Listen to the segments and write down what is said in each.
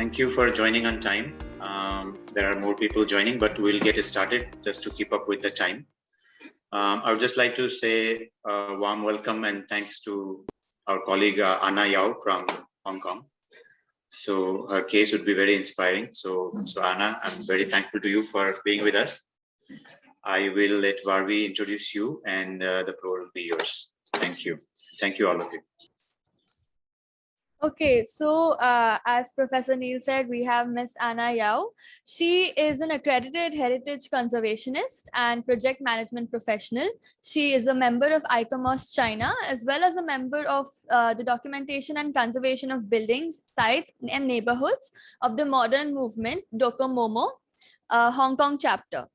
Thank you for joining on time. There are more people joining, but we'll get started just to keep up with the time. I would just like to say a warm welcome and thanks to our colleague Anna Yao from Hong Kong. So her case would be very inspiring. So Anna, I'm very thankful to you for being with us. I will let Varvi introduce you and the floor will be yours. Thank you. Thank you, all of you. Okay, so as Professor Neil said, we have Miss Anna Yao. She is an accredited heritage conservationist and project management professional. She is a member of ICOMOS China, as well as a member of the documentation and conservation of buildings, sites, and neighborhoods of the modern movement, DOCOMOMO, Hong Kong chapter.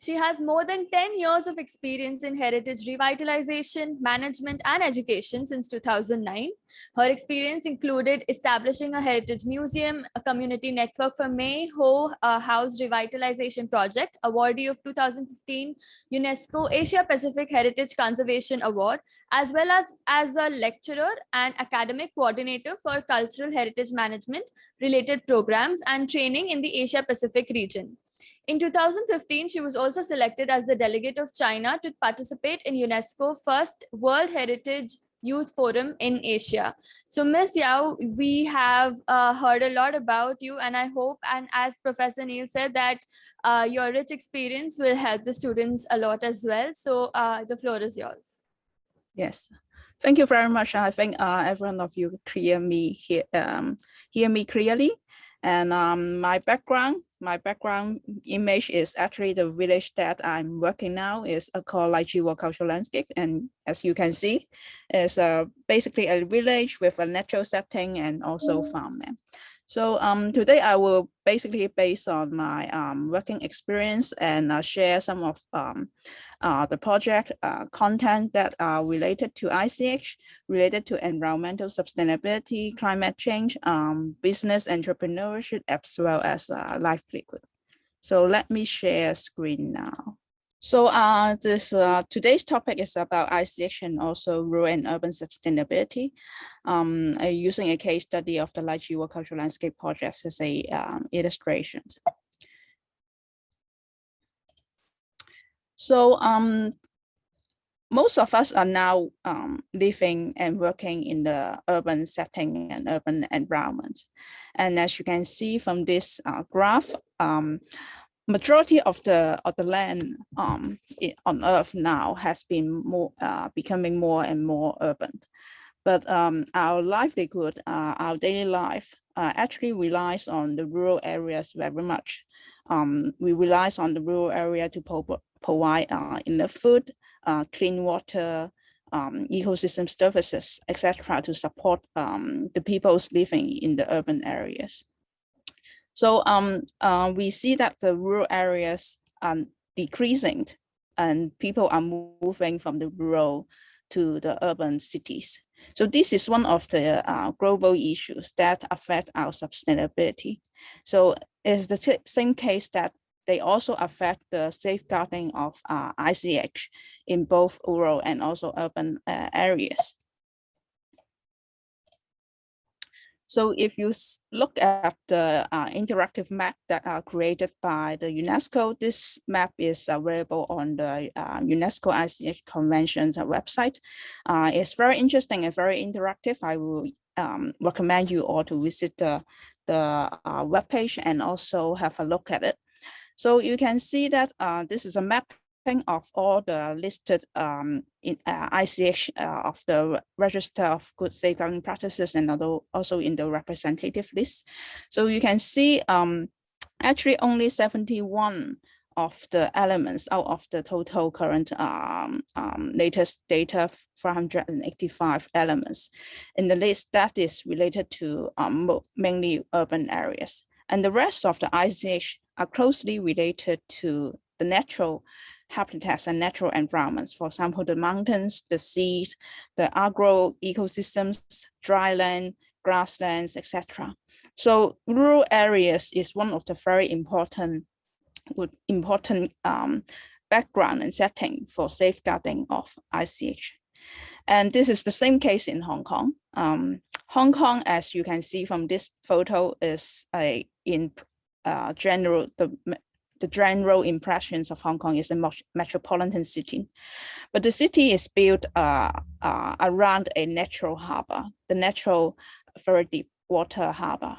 She has more than 10 years of experience in heritage revitalization, management, and education since 2009. Her experience included establishing a heritage museum, a community network for May Ho House Revitalization Project, awardee of 2015 UNESCO Asia Pacific Heritage Conservation Award, as well as a lecturer and academic coordinator for cultural heritage management related programs and training in the Asia Pacific region. In 2015, she was also selected as the delegate of China to participate in UNESCO first World Heritage Youth Forum in Asia. So Ms. Yao, we have heard a lot about you, and I hope, and as Professor Neil said, that your rich experience will help the students a lot as well. So the floor is yours. Yes. Thank you very much. I think every one of you hear me clearly. And my background image is actually the village that I'm working now is called Lichiwo Cultural Landscape. And as you can see, it's basically a village with a natural setting and also farmland. So today I will basically based on my working experience and share some of the project content that are related to ICH, related to environmental sustainability, climate change, business entrepreneurship, as well as livelihood. So let me share screen now. So today's topic is about ICH and also rural and urban sustainability, using a case study of the Lichiwo Cultural Landscape project as a illustration. So most of us are now living and working in the urban setting and urban environment. And as you can see from this graph, majority of the land on Earth now has been becoming more and more urban. But our livelihood, our daily life actually relies on the rural areas very much. We rely on the rural area to provide enough food, clean water, ecosystem services, etc., to support the people's living in the urban areas. So we see that the rural areas are decreasing and people are moving from the rural to the urban cities. So this is one of the global issues that affect our sustainability. So it's the same case that they also affect the safeguarding of ICH in both rural and also urban areas. So if you look at the interactive map that are created by the UNESCO, this map is available on the UNESCO ICH Convention's website. It's very interesting and very interactive. I will recommend you all to visit the webpage and also have a look at it. So you can see that this is a map of all the listed ICH of the Register of Good Safeguarding Practices and also in the representative list. So you can see actually only 71 of the elements out of the total current latest data, 485 elements in the list that is related to mainly urban areas. And the rest of the ICH are closely related to the natural habitats and natural environments. For example, the mountains, the seas, the agro ecosystems, dry land, grasslands, etc. So rural areas is one of the very important background and setting for safeguarding of ICH. And this is the same case in Hong Kong. Hong Kong, as you can see from this photo, is general, the general impressions of Hong Kong is a metropolitan city. But the city is built around a natural harbor, the natural very deep water harbor.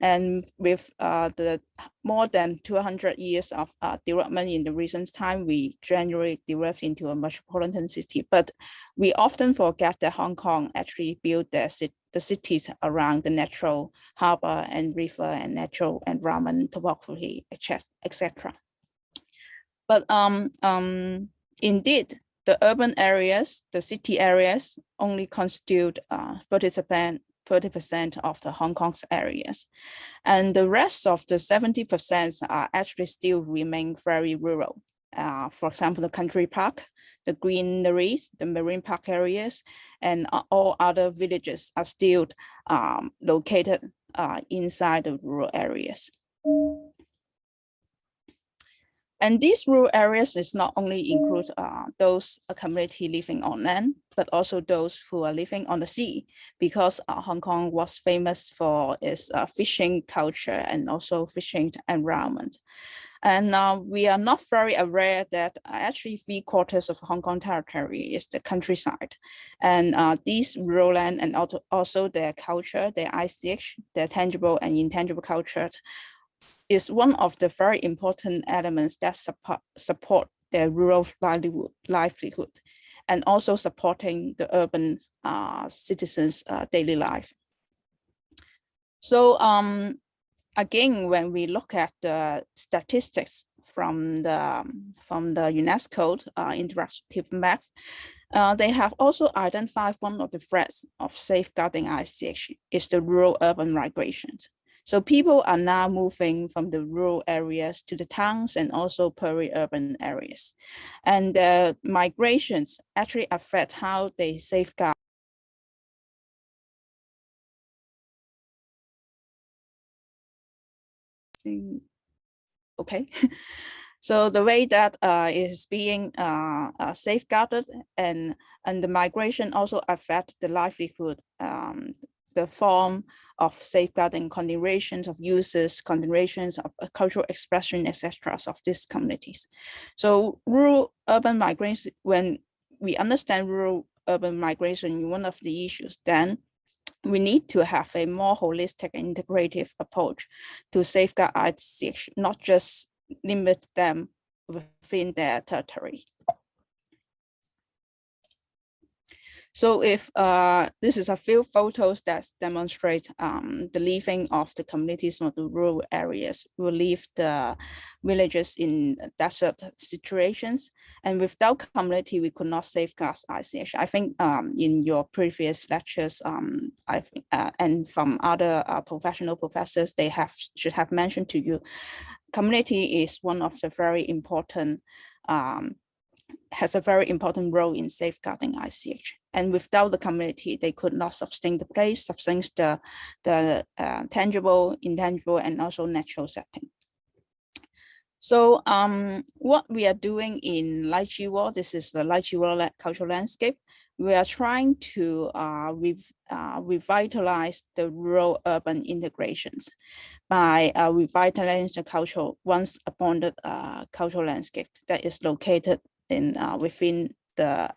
And with the more than 200 years of development in the recent time, we generally developed into a metropolitan city. But we often forget that Hong Kong actually built the cities around the natural harbor and river and natural environment, topography, etc. But indeed, the urban areas, the city areas, only constitute 30% of the Hong Kong's areas. And the rest of the 70% are actually still remain very rural. For example, the country park, the greeneries, the marine park areas, and all other villages are still located inside the rural areas. And these rural areas is not only include those community living on land, but also those who are living on the sea, because Hong Kong was famous for its fishing culture and also fishing environment. And we are not very aware that actually 3/4 of Hong Kong territory is the countryside. And these rural land and also their culture, their ICH, their tangible and intangible culture, is one of the very important elements that support their rural livelihood and also supporting the urban citizens' daily life. So again, when we look at the statistics from the UNESCO interactive map, they have also identified one of the threats of safeguarding ICH is the rural-urban migrations. So people are now moving from the rural areas to the towns and also peri-urban areas. And the migrations actually affect how they safeguard. Okay. So the way that it is being safeguarded and the migration also affect the livelihood, the form of safeguarding, continuations of uses, continuations of cultural expression, etc. of these communities. So rural-urban migration, when we understand rural-urban migration, one of the issues, then we need to have a more holistic and integrative approach to safeguard ICH, not just limit them within their territory. So if this is a few photos that demonstrate the living of the communities from the rural areas who leave the villages in desert situations. And without community, we could not safeguard ICH. I think in your previous lectures, I think, and from other professional professors, they should have mentioned to you, community is one of the very important has a very important role in safeguarding ICH. And without the community, they could not sustain the place, sustain the tangible, intangible, and also natural setting. So what we are doing in Lai Chi Wo, this is the Lai Chi Wo cultural landscape. We are trying to revitalize the rural-urban integrations by revitalizing the cultural, once upon the cultural landscape that is located in within the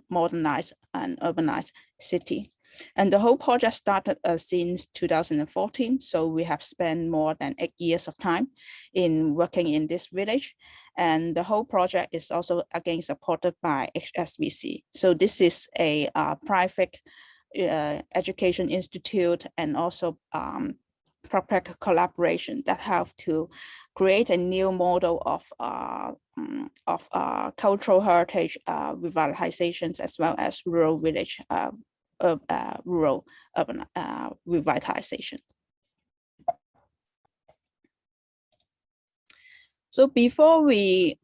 modernized and urbanized city. And the whole project started since 2014. So we have spent more than 8 years of time in working in this village. And the whole project is also again supported by HSBC. So this is a private education institute and also public collaboration that help to create a new model of cultural heritage revitalizations, as well as rural village rural urban revitalization. So before we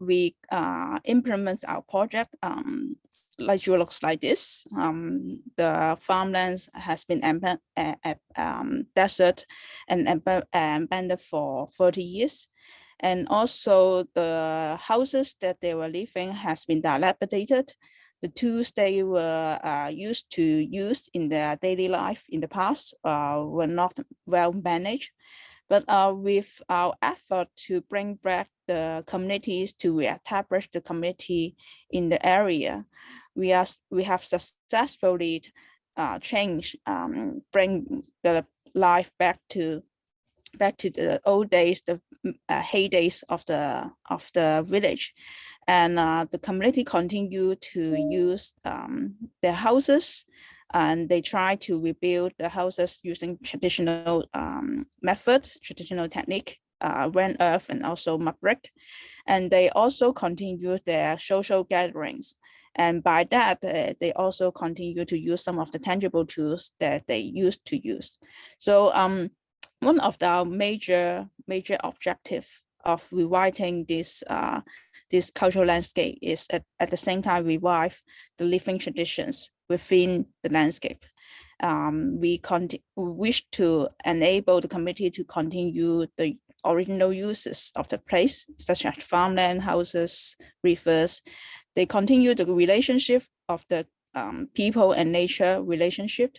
implement our project, Lai Chi Wo looks like this. The farmlands has been desert and abandoned for 30 years. And also the houses that they were living has been dilapidated. the tools they were used to use in their daily life in the past were not well managed. But with our effort to bring back the communities, to reestablish the community in the area, we have successfully changed, bring the life back to the old days, the heydays of the village, and the community continue to use their houses, and they try to rebuild the houses using traditional methods, traditional technique, red earth and also mud brick, and they also continue their social gatherings. And by that, they also continue to use some of the tangible tools that they used to use. So one of our major objective of rewriting this cultural landscape is at the same time revive the living traditions within the landscape. We wish to enable the community to continue the original uses of the place, such as farmland, houses, rivers. They continue the relationship of the people and nature relationship,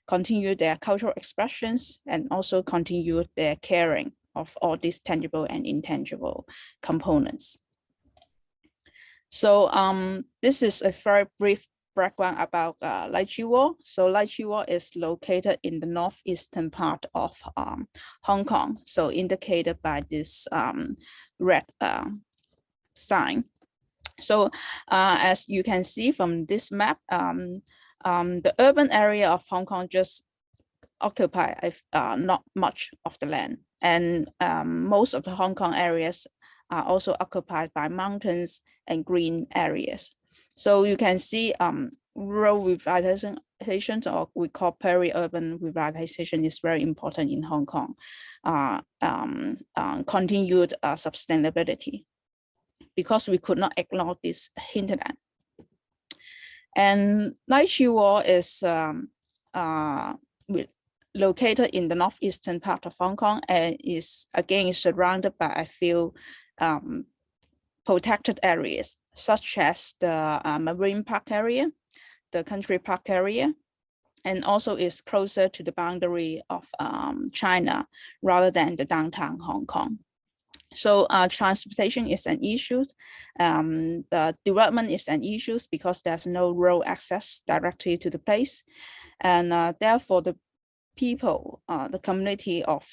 continue their cultural expressions, and also continue their caring of all these tangible and intangible components. So this is a very brief background about Lai Chi Wo. So Lai Chi Wo is located in the northeastern part of Hong Kong, so indicated by this red sign. So as you can see from this map, the urban area of Hong Kong just occupy not much of the land, and most of the Hong Kong areas are also occupied by mountains and green areas. So you can see rural revitalization, or we call peri-urban revitalization, is very important in Hong Kong. Continued sustainability, because we could not ignore this hinterland. And Lai Chi Wo is located in the northeastern part of Hong Kong, and is again surrounded by a few protected areas, such as the Marine Park area, the Country Park area, and also is closer to the boundary of China rather than the downtown Hong Kong. So transportation is an issue. The development is an issue because there's no road access directly to the place, and therefore the people, the community of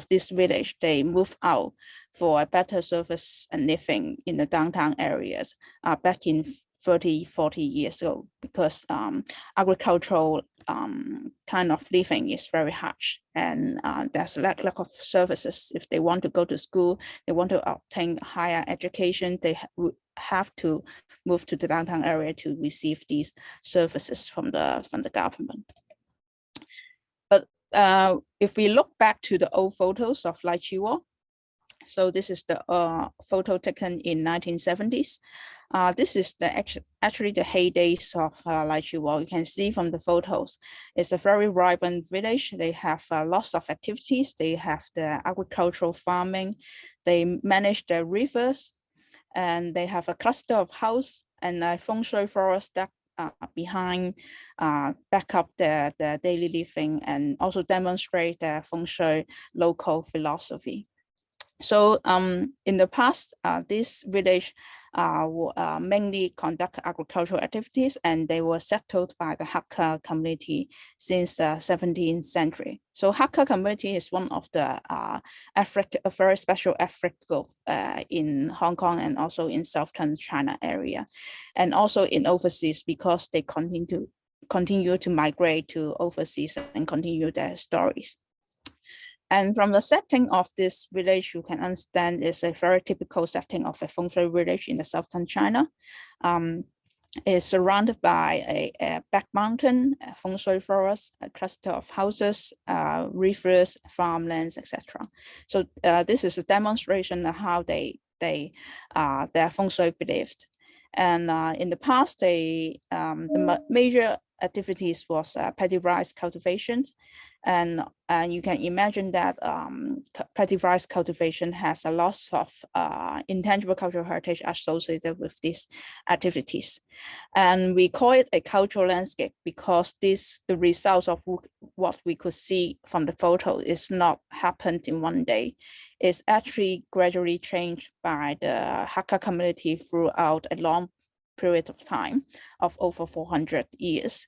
this village, they move out for a better service and living in the downtown areas back in 30-40 years ago, because agricultural kind of living is very harsh, and there's a lack of services. If they want to go to school, they want to obtain higher education, they have to move to the downtown area to receive these services from the government. But if we look back to the old photos of Lai Chi Wo, so this is the photo taken in 1970s. This is actually the heydays of Lai Chi Wo. You can see from the photos, it's a very vibrant village. They have lots of activities. They have the agricultural farming. They manage the rivers, and they have a cluster of house and a Feng Shui forest that behind, back up the daily living, and also demonstrate the Feng Shui local philosophy. So in the past, this village mainly conduct agricultural activities, and they were settled by the Hakka community since the 17th century. So Hakka community is one of the a very special ethnic group in Hong Kong and also in southern China area, and also in overseas, because they continue to migrate to overseas and continue their stories. And from the setting of this village, you can understand it's a very typical setting of a Feng Shui village in the southern China. It's surrounded by a back mountain, a Feng Shui forest, a cluster of houses, rivers, farmlands, etc. So this is a demonstration of how their Feng Shui believed. And in the past, the major activities was paddy rice cultivation. And you can imagine that paddy rice cultivation has a lot of intangible cultural heritage associated with these activities. And we call it a cultural landscape because the results of what we could see from the photo is not happened in one day. It's actually gradually changed by the Hakka community throughout a long period of time of over 400 years.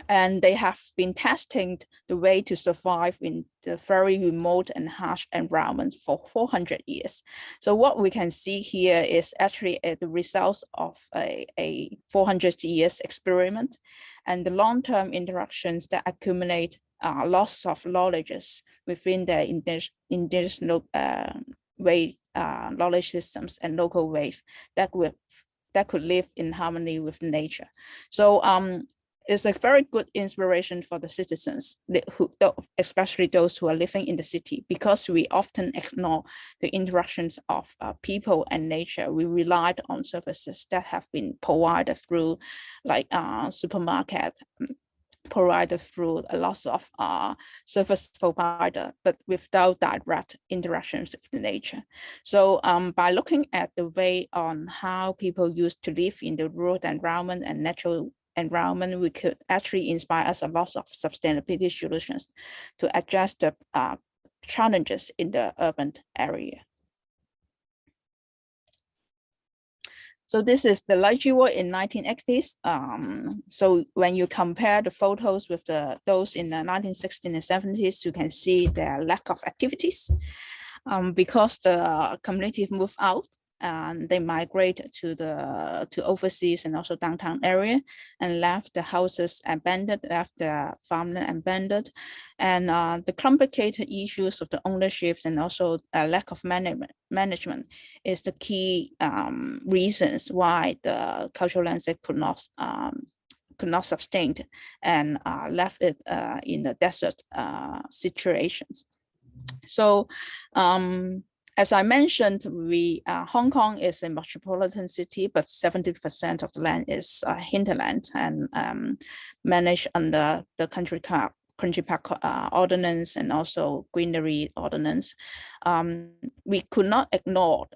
And they have been testing the way to survive in the very remote and harsh environment for 400 years. So what we can see here is actually the results of a 400 years experiment and the long-term interactions that accumulate lots of knowledges within the indigenous way knowledge systems and local ways that could live in harmony with nature. So it's a very good inspiration for the citizens, especially those who are living in the city, because we often ignore the interactions of people and nature. We relied on services that have been provided through like supermarket, provided through a lot of service provider, but without direct interactions with the nature. So by looking at the way on how people used to live in the rural environment and natural environment, we could actually inspire us a lot of sustainability solutions to address the challenges in the urban area. So this is the Lychee work in 1980s. So when you compare the photos with those in the 1960s and 70s, you can see their lack of activities because the community moved out and they migrate to overseas and also downtown area and left the houses abandoned, left the farmland abandoned. And the complicated issues of the ownerships and also a lack of management is the key reasons why the cultural landscape could not sustain and left it in the desert situations. So as I mentioned, Hong Kong is a metropolitan city, but 70% of the land is hinterland and managed under the country park ordinance and also greenery ordinance. We could not ignore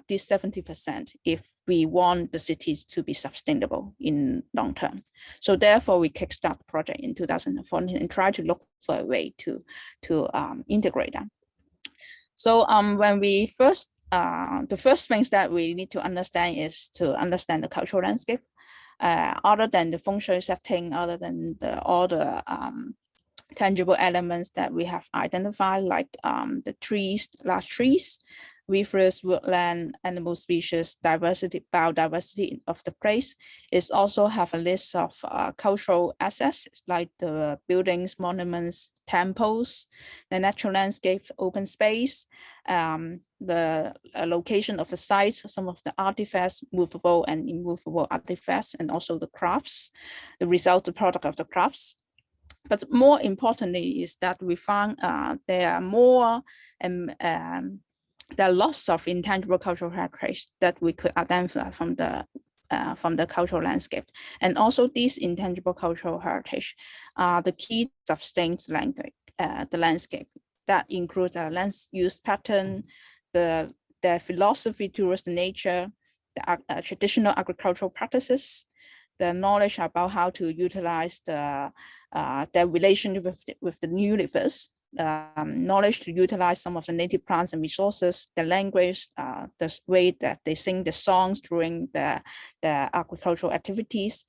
this 70% if we want the cities to be sustainable in long term. So therefore, we kickstart the project in 2014 and try to look for a way to integrate them. So when we first, the first things that we need to understand is to understand the cultural landscape. Other than the Feng Shui setting, other than all the tangible elements that we have identified, like the trees, large trees, rivers, woodland, animal species, diversity, biodiversity of the place. It also have a list of cultural assets like the buildings, monuments, temples, the natural landscape, open space, the location of the sites, some of the artifacts, movable and immovable artifacts, and also the crafts, the result, the product of the crafts. But more importantly is that we found there are more there are lots of intangible cultural heritage that we could identify from the cultural landscape. And also these intangible cultural heritage are the key to sustain the landscape. That includes the land use pattern, the philosophy towards the nature, the traditional agricultural practices, the knowledge about how to utilize the relationship with the universe, knowledge to utilize some of the native plants and resources, the language, the way that they sing the songs during the agricultural activities,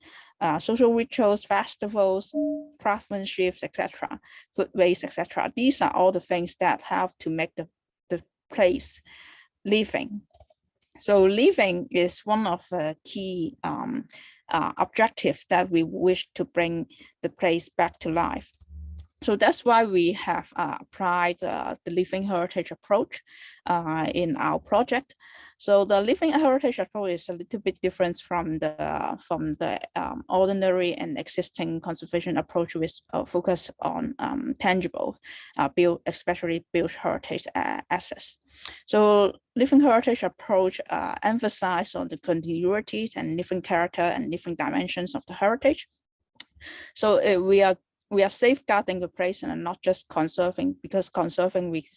social rituals, festivals, craftsmanship, etc., food waste, etc. These are all the things that have to make the place living. So living is one of the key objectives that we wish to bring the place back to life. So that's why we have applied the living heritage approach in our project. So the living heritage approach is a little bit different from the ordinary and existing conservation approach, with focus on tangible, especially built heritage assets. So living heritage approach emphasize on the continuities and living character and living dimensions of the heritage. So we are safeguarding the place and not just conserving, because conserving we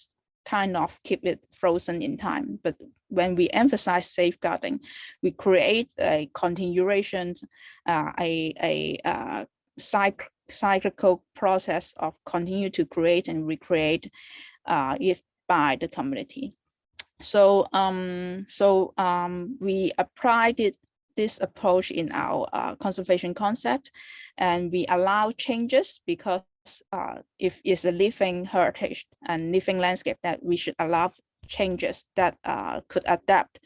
kind of keep it frozen in time. But when we emphasize safeguarding, we create a continuation, cyclical process of continue to create and recreate if by the community. So we applied this approach in our conservation concept, and we allow changes because if it's a living heritage and living landscape, that we should allow changes that could adapt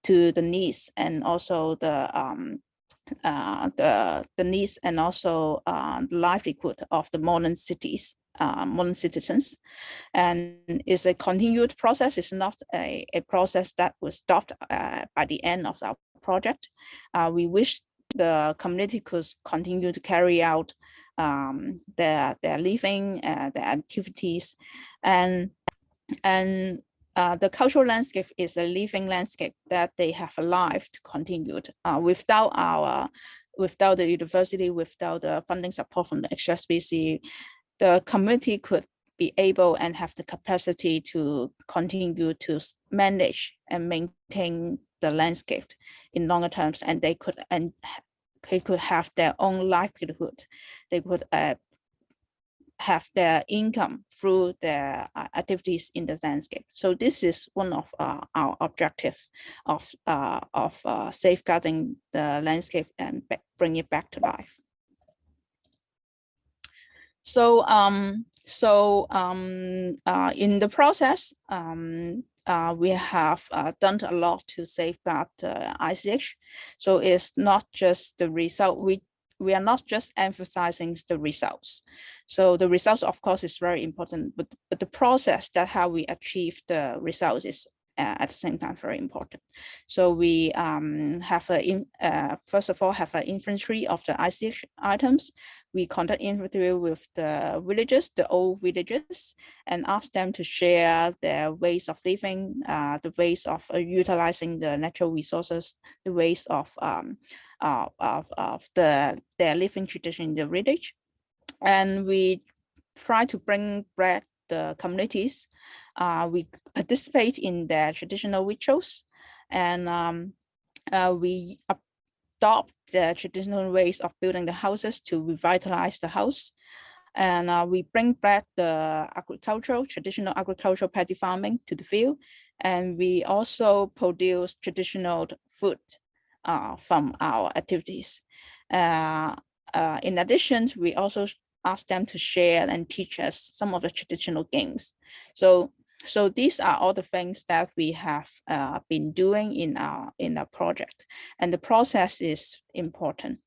to the needs and also the needs and also the livelihood of the modern cities, modern citizens. And it's a continued process. It's not a process that was stopped by the end of our project. We wish the community could continue to carry out their living, their activities, and the cultural landscape is a living landscape that they have a life to continue. Without the university, without the funding support from the HSBC, the community could be able and have the capacity to continue to manage and maintain the landscape in longer terms, and they could have their own livelihood. They could have their income through their activities in the landscape. So this is one of our objectives of safeguarding the landscape and bring it back to life. So in the process, we have done a lot to safeguard ICH. So it's not just the result. We are not just emphasizing the results. So the results, of course, is very important, but the process that how we achieve the results is at the same time very important. So we have first of all have an inventory of the ICH items. We conduct inventory with the villages, the old villages, and ask them to share their ways of living, the ways of utilizing the natural resources, the ways of their living tradition in the village. And we try to bring back the communities. We participate in their traditional rituals, and we adopt the traditional ways of building the houses to revitalize the house. And we bring back the traditional agricultural paddy farming to the field. And we also produce traditional food from our activities. In addition, we also ask them to share and teach us some of the traditional games. So these are all the things that we have been doing in our project, and the process is important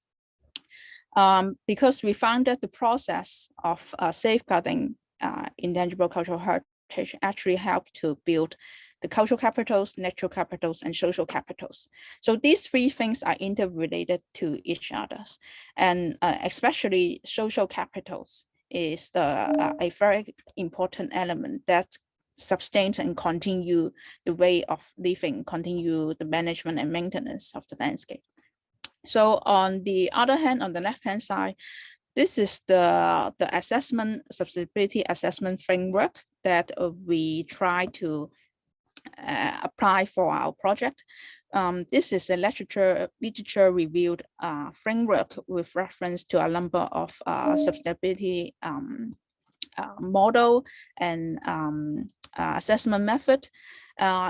because we found that the process of safeguarding intangible cultural heritage actually helped to build the cultural capitals, natural capitals, and social capitals. So these three things are interrelated to each other, and especially social capitals is a very important element that sustains and continue the way of living, continue the management and maintenance of the landscape. So on the other hand, on the left-hand side, this is the assessment, substability assessment framework that we try to apply for our project. This is a literature reviewed framework with reference to a number of substability model and assessment method.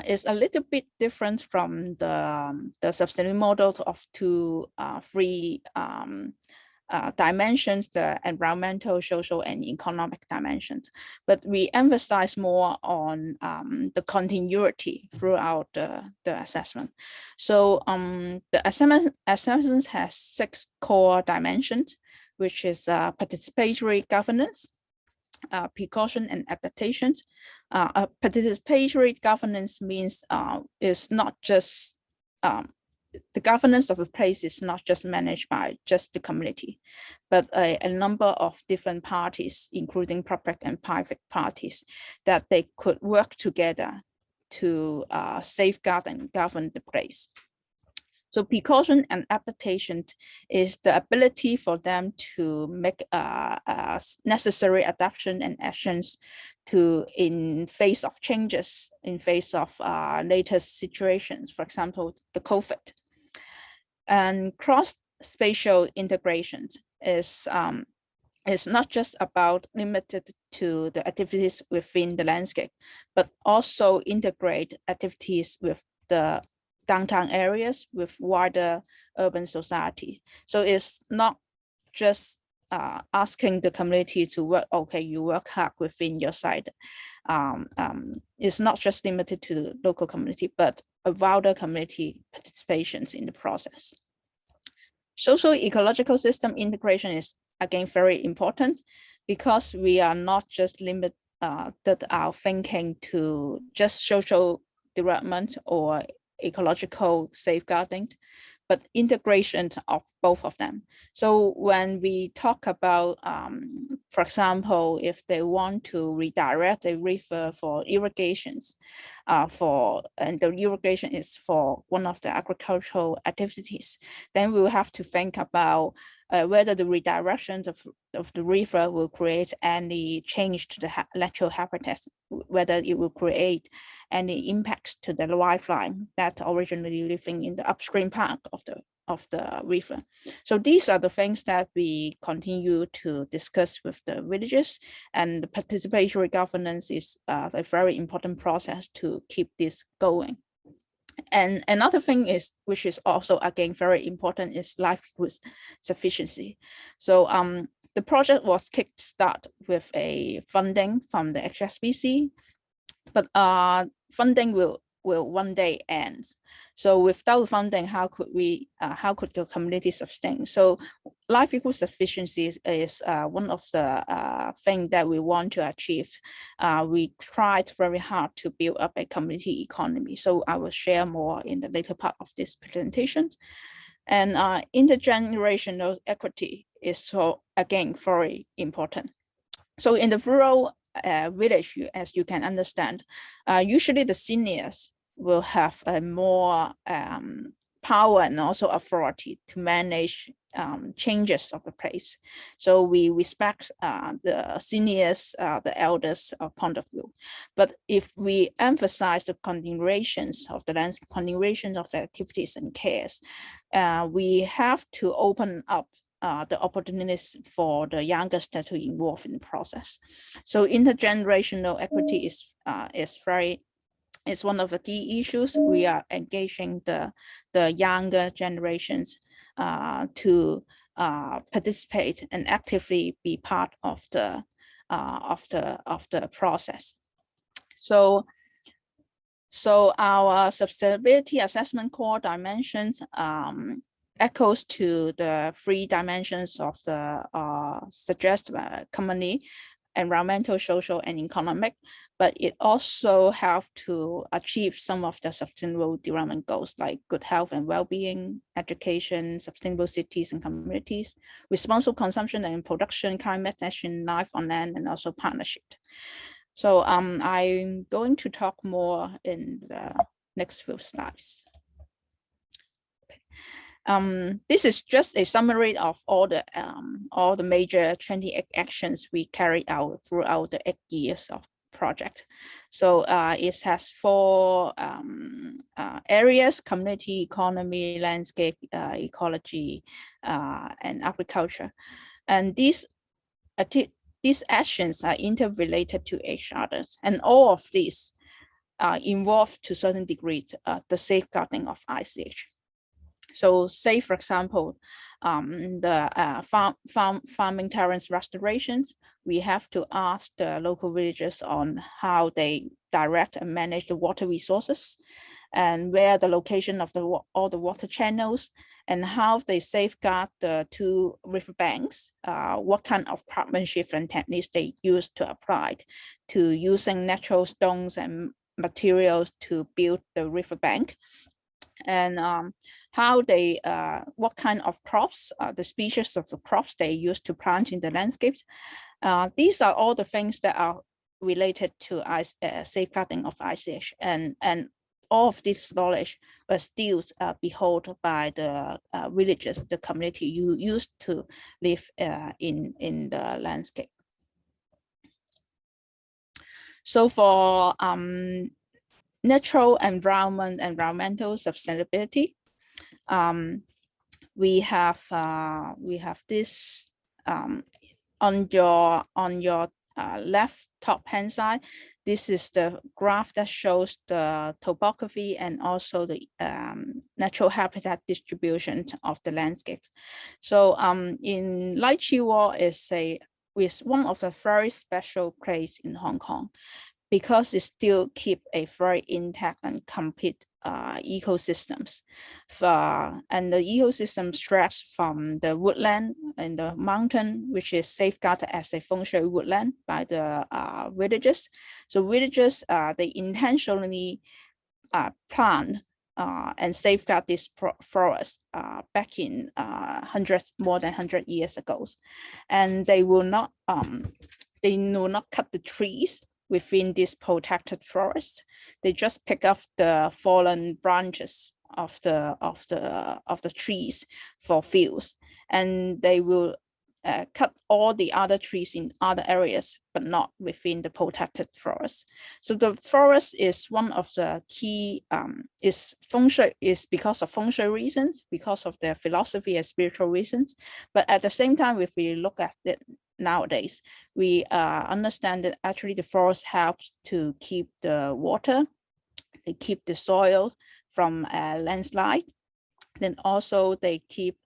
Is a little bit different from the substability model of three dimensions, the environmental, social, and economic dimensions. But we emphasize more on the continuity throughout the assessment. So the assessment has 6 core dimensions, which is participatory governance, precaution and adaptations. Participatory governance means is not just the governance of a place is not just managed by just the community, but a number of different parties, including public and private parties, that they could work together to safeguard and govern the place. So precaution and adaptation is the ability for them to make necessary adaptation and actions in face of changes, in face of latest situations, for example, the COVID. And cross-spatial integrations is not just about limited to the activities within the landscape, but also integrate activities with the downtown areas, with wider urban society. So it's not just asking the community to work, okay, you work hard within your site. It's not just limited to the local community, but a wider community participations in the process. Social ecological system integration is again very important, because we are not just limited our thinking to just social development or ecological safeguarding, but integration of both of them. So when we talk about, for example, if they want to redirect a river for irrigations, and the irrigation is for one of the agricultural activities, then we will have to think about whether the redirection of the river will create any change to the natural habitat, whether it will create any impacts to the wildlife that originally living in the upstream part of the river. So these are the things that we continue to discuss with the villages, and the participatory governance is a very important process to keep this going. And another thing is, which is also again very important, is livelihood sufficiency. So the project was kickstarted with a funding from the HSBC, but funding will one day end. So without funding, how could the community sustain? So livelihood sufficiency is one of the things that we want to achieve. We tried very hard to build up a community economy. So I will share more in the later part of this presentation. And intergenerational equity is so again very important. So in the rural village, as you can understand, usually the seniors will have a more power and also authority to manage changes of the place. So we respect the seniors, the elders' point of view. But if we emphasize the continuations of the landscape, continuation of the activities and cares, we have to open up the opportunities for the youngest to involve in the process. So intergenerational equity is one of the key issues. We are engaging the younger generations to participate and actively be part of the process. So our sustainability assessment core dimensions echoes to the 3 dimensions of the suggested commonly: environmental, social, and economic, but it also have to achieve some of the sustainable development goals like good health and well-being, education, sustainable cities and communities, responsible consumption and production, climate action, life on land, and also partnership. So I'm going to talk more in the next few slides. This is just a summary of all the major 28 actions we carried out throughout the 8 years of project. So it has 4 areas: community, economy, landscape, ecology, and agriculture. And these actions are interrelated to each other, and all of these involve to a certain degree the safeguarding of ICH. So say, for example, the farming terrace restorations, we have to ask the local villagers on how they direct and manage the water resources, and where the location of all the water channels, and how they safeguard the 2 riverbanks, what kind of craftsmanship and techniques they use to apply to using natural stones and materials to build the riverbank, and how they, what kind of crops, the species of the crops they use to plant in the landscapes. These are all the things that are related to safeguarding of ICH, and all of this knowledge was still be held by the villagers, the community who used to live in the landscape. So for natural environment, environmental sustainability, we have this on your left top hand side. This is the graph that shows the topography and also the natural habitat distribution of the landscape. So in Lai Chi Wall is one of the very special place in Hong Kong, because it still keep a very intact and complete ecosystems. And the ecosystem stretch from the woodland and the mountain, which is safeguarded as a Feng Shui woodland by the villagers. So villagers, they intentionally plant and safeguard this forest back in more than 100 years ago. And they will not cut the trees within this protected forest. They just pick up the fallen branches of the trees for fuels, and they will cut all the other trees in other areas, but not within the protected forest. So the forest is one of the key, is Feng Shui, is because of Feng Shui reasons, because of their philosophy and spiritual reasons. But at the same time, if we look at it nowadays, we understand that actually the forest helps to keep the water, they keep the soil from landslide. Then also they keep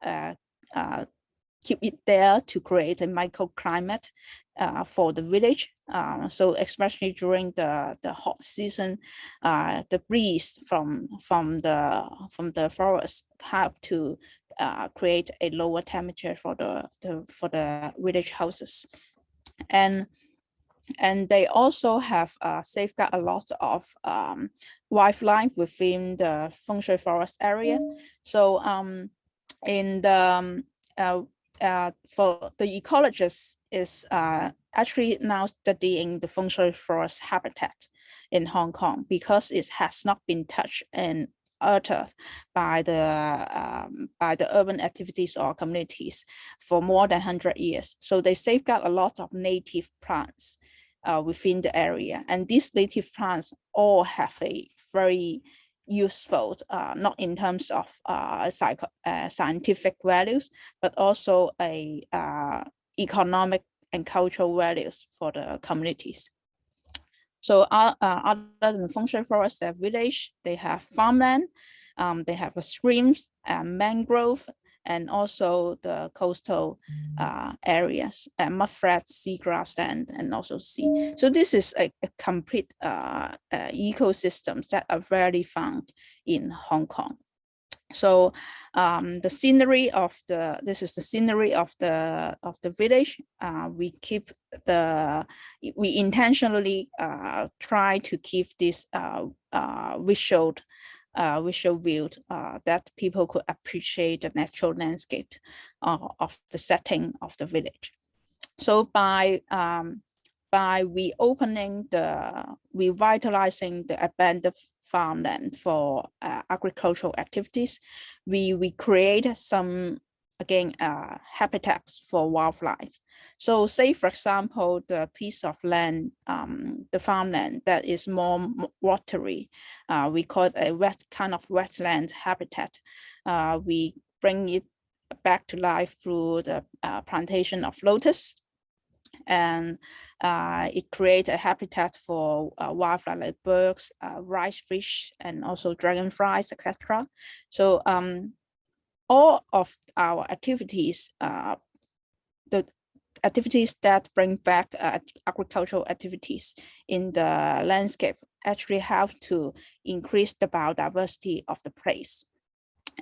it there to create a microclimate for the village. So especially during the hot season, the breeze from the forest help to create a lower temperature for the village houses. And they also have safeguard a lot of wildlife within the Feng Shui forest area. So in the for the ecologist is actually now studying the Feng Shui forest habitat in Hong Kong, because it has not been touched and altered by the urban activities or communities for more than 100 years. So they safeguard a lot of native plants within the area, and these native plants all have a very useful, not in terms of scientific values, but also a economic and cultural values for the communities. So other than the Feng Shui forest, their village, they have farmland, they have streams, mangrove, and also the coastal areas, mudflats, seagrass land, and also sea. So this is a complete ecosystems that are rarely found in Hong Kong. So the scenery of this is the scenery of the village. We intentionally try to keep this visual view that people could appreciate the natural landscape of the setting of the village. So by revitalizing the abandoned farmland for agricultural activities, we create some, again, habitats for wildlife. So say, for example, the piece of land, the farmland that is more watery, we call it a kind of wetland habitat. We bring it back to life through the plantation of lotus, and it creates a habitat for wildlife like birds, rice fish, and also dragonflies, etc. So all of our activities, the activities that bring back agricultural activities in the landscape, actually help to increase the biodiversity of the place.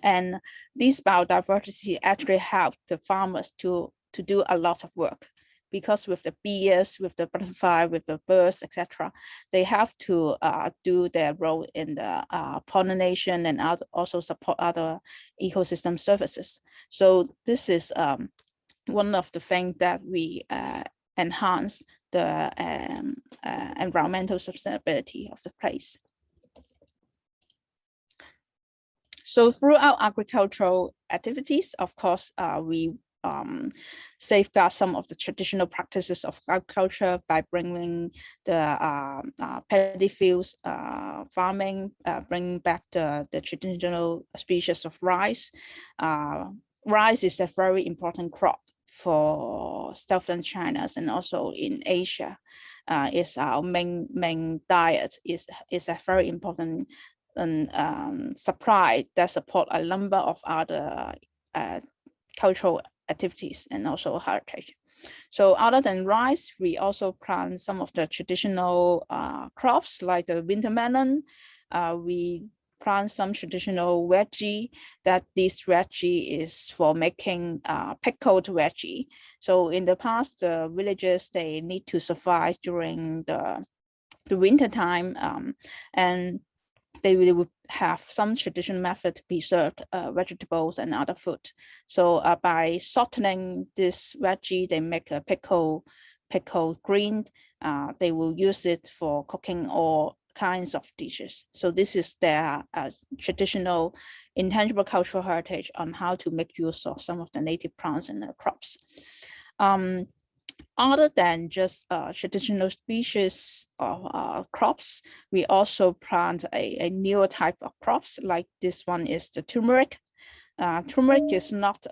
And this biodiversity actually helps the farmers to do a lot of work, because with the bees, with the butterfly, with the birds, etc., they have to do their role in the pollination and also support other ecosystem services. So this is one of the things that we enhance the environmental sustainability of the place. So throughout agricultural activities, of course, we safeguard some of the traditional practices of agriculture by bringing the paddy fields farming, bringing back the traditional species of rice. Rice is a very important crop for southern China and also in Asia. Is our main diet, is a very important supply that support a number of other cultural activities and also heritage. So other than rice, we also plant some of the traditional crops like the winter melon. We plant some traditional veggie, that this veggie is for making pickled veggie. So in the past, the villagers, they need to survive during the winter time, and they will have some traditional method to preserve vegetables and other food. So by shortening this veggie, they make a pickle green. They will use it for cooking all kinds of dishes. So this is their traditional intangible cultural heritage on how to make use of some of the native plants and the crops. Other than just traditional species of crops, we also plant a newer type of crops, like this one is the turmeric. Turmeric is not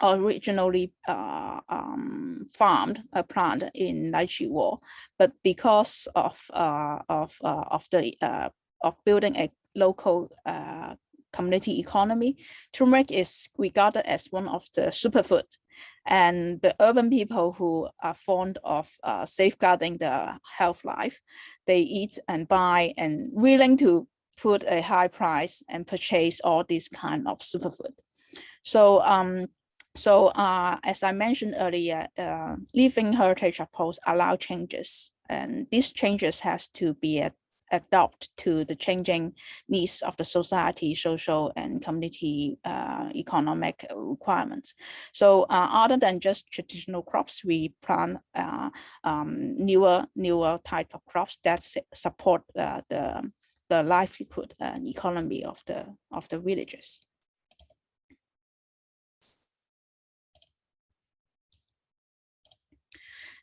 originally farmed, a plant in Naichiwo, but because of building a local community economy, turmeric is regarded as one of the superfoods. And the urban people who are fond of safeguarding their health life, they eat and buy and willing to put a high price and purchase all these kind of superfood. So as I mentioned earlier, living heritage approach allow changes, and these changes has to be adapt to the changing needs of the society, social and community economic requirements. So other than just traditional crops, we plant newer type of crops that support the livelihood and economy of the villages.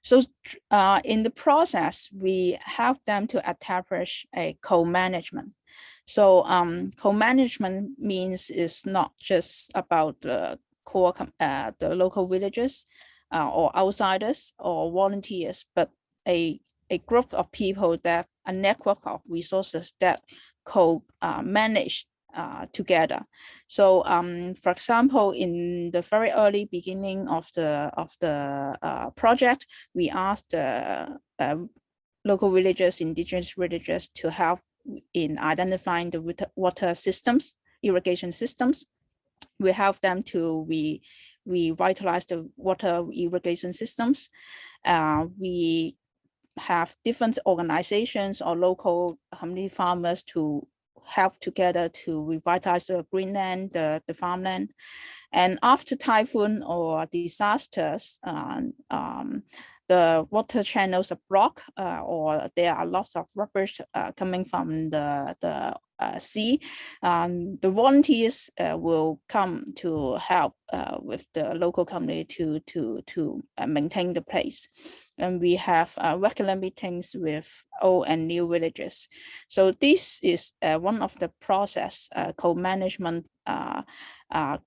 So in the process, we help them to establish a co-management. So co-management means it's not just about the core, the local villages or outsiders or volunteers, but a group of people, that a network of resources that co-manage together. So for example, in the very early beginning of the project, we asked local villagers, indigenous villagers, to help in identifying the water systems, irrigation systems. We help them to revitalize the water irrigation systems. We have different organizations or local community farmers to help together to revitalize the greenland, the farmland. And after typhoon or disasters, the water channels are blocked, or there are lots of rubbish coming from the sea. The volunteers will come to help with the local community to maintain the place. And we have regular meetings with old and new villages. So this is one of the process, co-management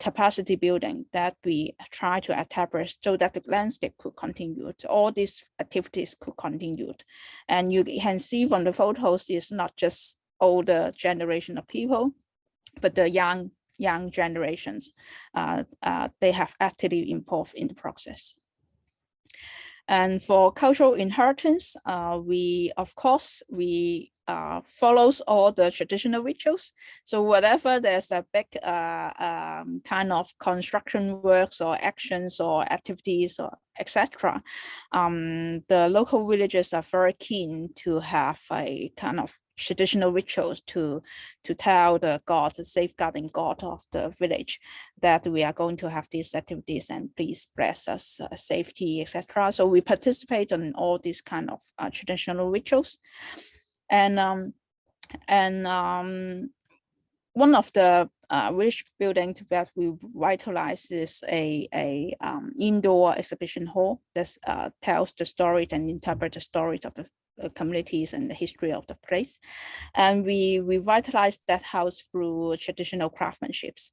capacity building, that we try to establish so that the landscape could continue. All these activities could continue. And you can see from the photos, it's not just older generation of people, but the young generations, they have actively involved in the process. And for cultural inheritance, we follows all the traditional rituals. So whatever there's a big kind of construction works or actions or activities or etc., the local villagers are very keen to have a kind of traditional rituals to tell the god, the safeguarding god of the village, that we are going to have these activities and please bless us, safety, etc. So we participate in all these kind of traditional rituals. And one of the village buildings that we revitalize is a indoor exhibition hall that tells the story and interpret the stories of the communities and the history of the place. And we revitalized that house through traditional craftsmanships.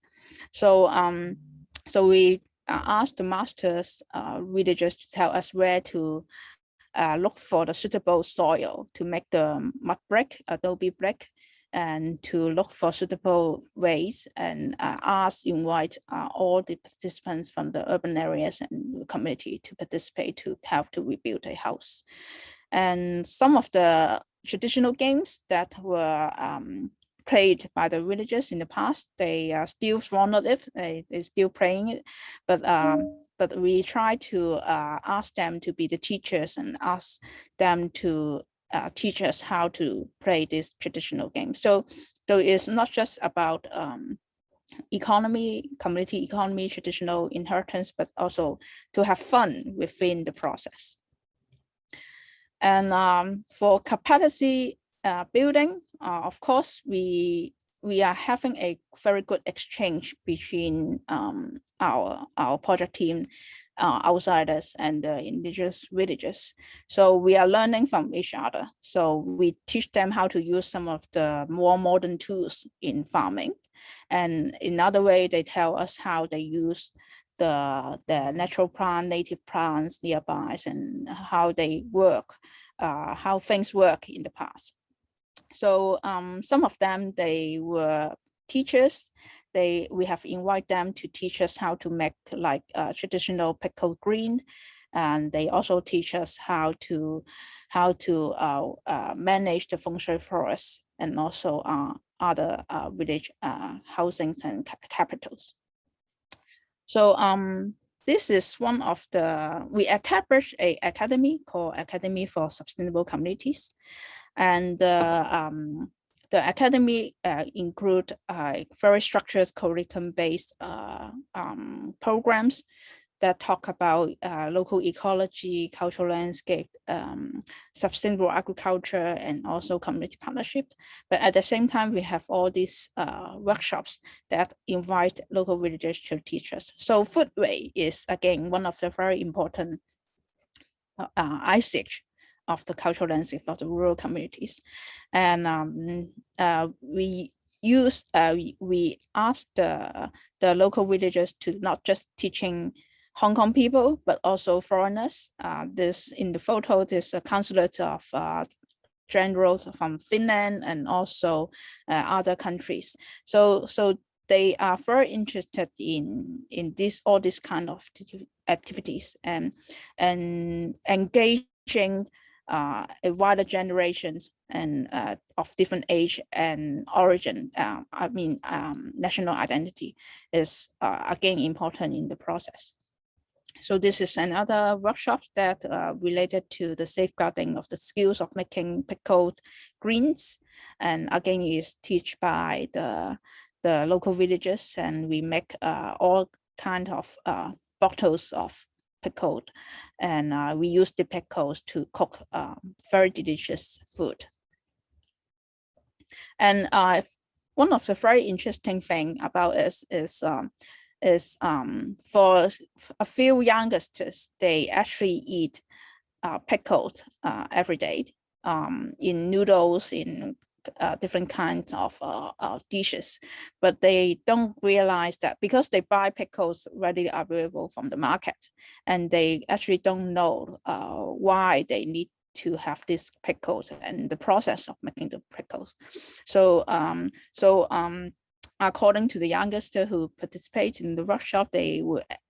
So we asked the masters villagers to tell us where to look for the suitable soil to make the mud brick, adobe brick, and to look for suitable ways, and invite all the participants from the urban areas and the community to participate to help to rebuild a house. And some of the traditional games that were played by the villagers in the past, they are still fond of it, they're still playing it, but we try to ask them to be the teachers and ask them to teach us how to play this traditional game. So it's not just about economy, community economy, traditional inheritance, but also to have fun within the process. And for capacity building, of course, we are having a very good exchange between our project team, outsiders, and the indigenous villages. So we are learning from each other. So we teach them how to use some of the more modern tools in farming. And in other way, they tell us how they use the natural plant, native plants nearby, and how they work, how things work in the past. So some of them, they were teachers. We have invited them to teach us how to make like traditional pickled green, and they also teach us how to manage the Feng Shui forests and also other village housings and capitals. So this is one of we established an academy called Academy for Sustainable Communities. And the academy include very structured curriculum-based programs that talk about local ecology, cultural landscape, sustainable agriculture, and also community partnership. But at the same time, we have all these workshops that invite local villagers to teach us. So foodway is, again, one of the very important ISIC of the cultural landscape of the rural communities. And we asked the local villagers to not just teaching Hong Kong people, but also foreigners. This in the photo, there's a consulate of generals from Finland and also other countries. So they are very interested in all these kind of activities and engaging a wider generations and of different age and origin. National identity is again important in the process. So this is another workshop that related to the safeguarding of the skills of making pickled greens, and again is taught by the local villagers, and we make all kind of bottles of pickled, and we use the pickles to cook very delicious food. And one of the very interesting thing about us is for a few youngsters, they actually eat pickled every day in noodles, in different kinds of dishes, but they don't realize that because they buy pickles readily available from the market, and they actually don't know why they need to have these pickles and the process of making the pickles. So according to the youngster who participated in the workshop, they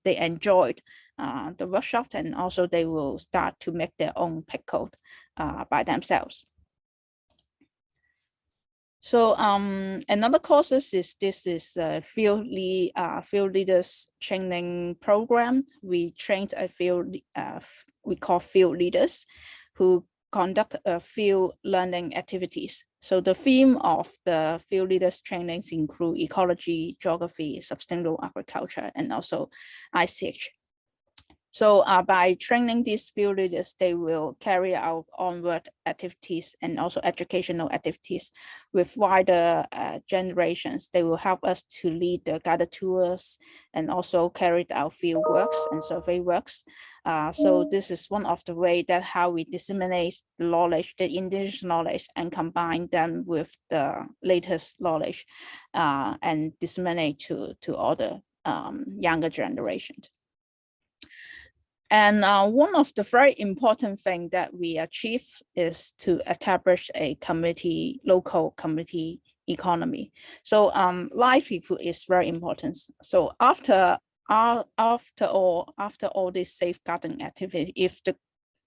enjoyed the workshop, and also they will start to make their own pickle by themselves. So another courses is field leaders training program. We trained a field we call field leaders who conduct field learning activities. So the theme of the field leaders trainings include ecology, geography, sustainable agriculture, and also ICH. So by training these field leaders, they will carry out onward activities and also educational activities with wider generations. They will help us to lead the guided tours and also carry out field works and survey works. So this is one of the ways that how we disseminate the knowledge, the indigenous knowledge, and combine them with the latest knowledge and disseminate to other younger generations. And one of the very important things that we achieve is to establish a local community economy. So livelihood is very important. So after all this safeguarding activity, if the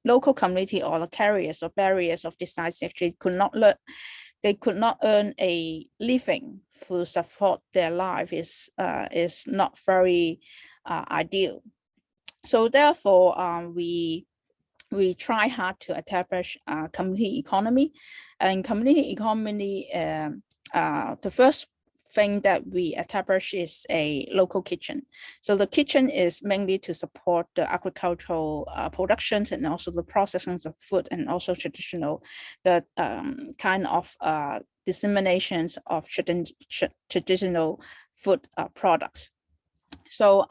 local community or the carriers or barriers of this size actually could not earn a living to support their life is not very ideal. So therefore, we try hard to establish a community economy. And community economy, the first thing that we establish is a local kitchen. So the kitchen is mainly to support the agricultural productions and also the processing of food and also the kind of disseminations of traditional food products. So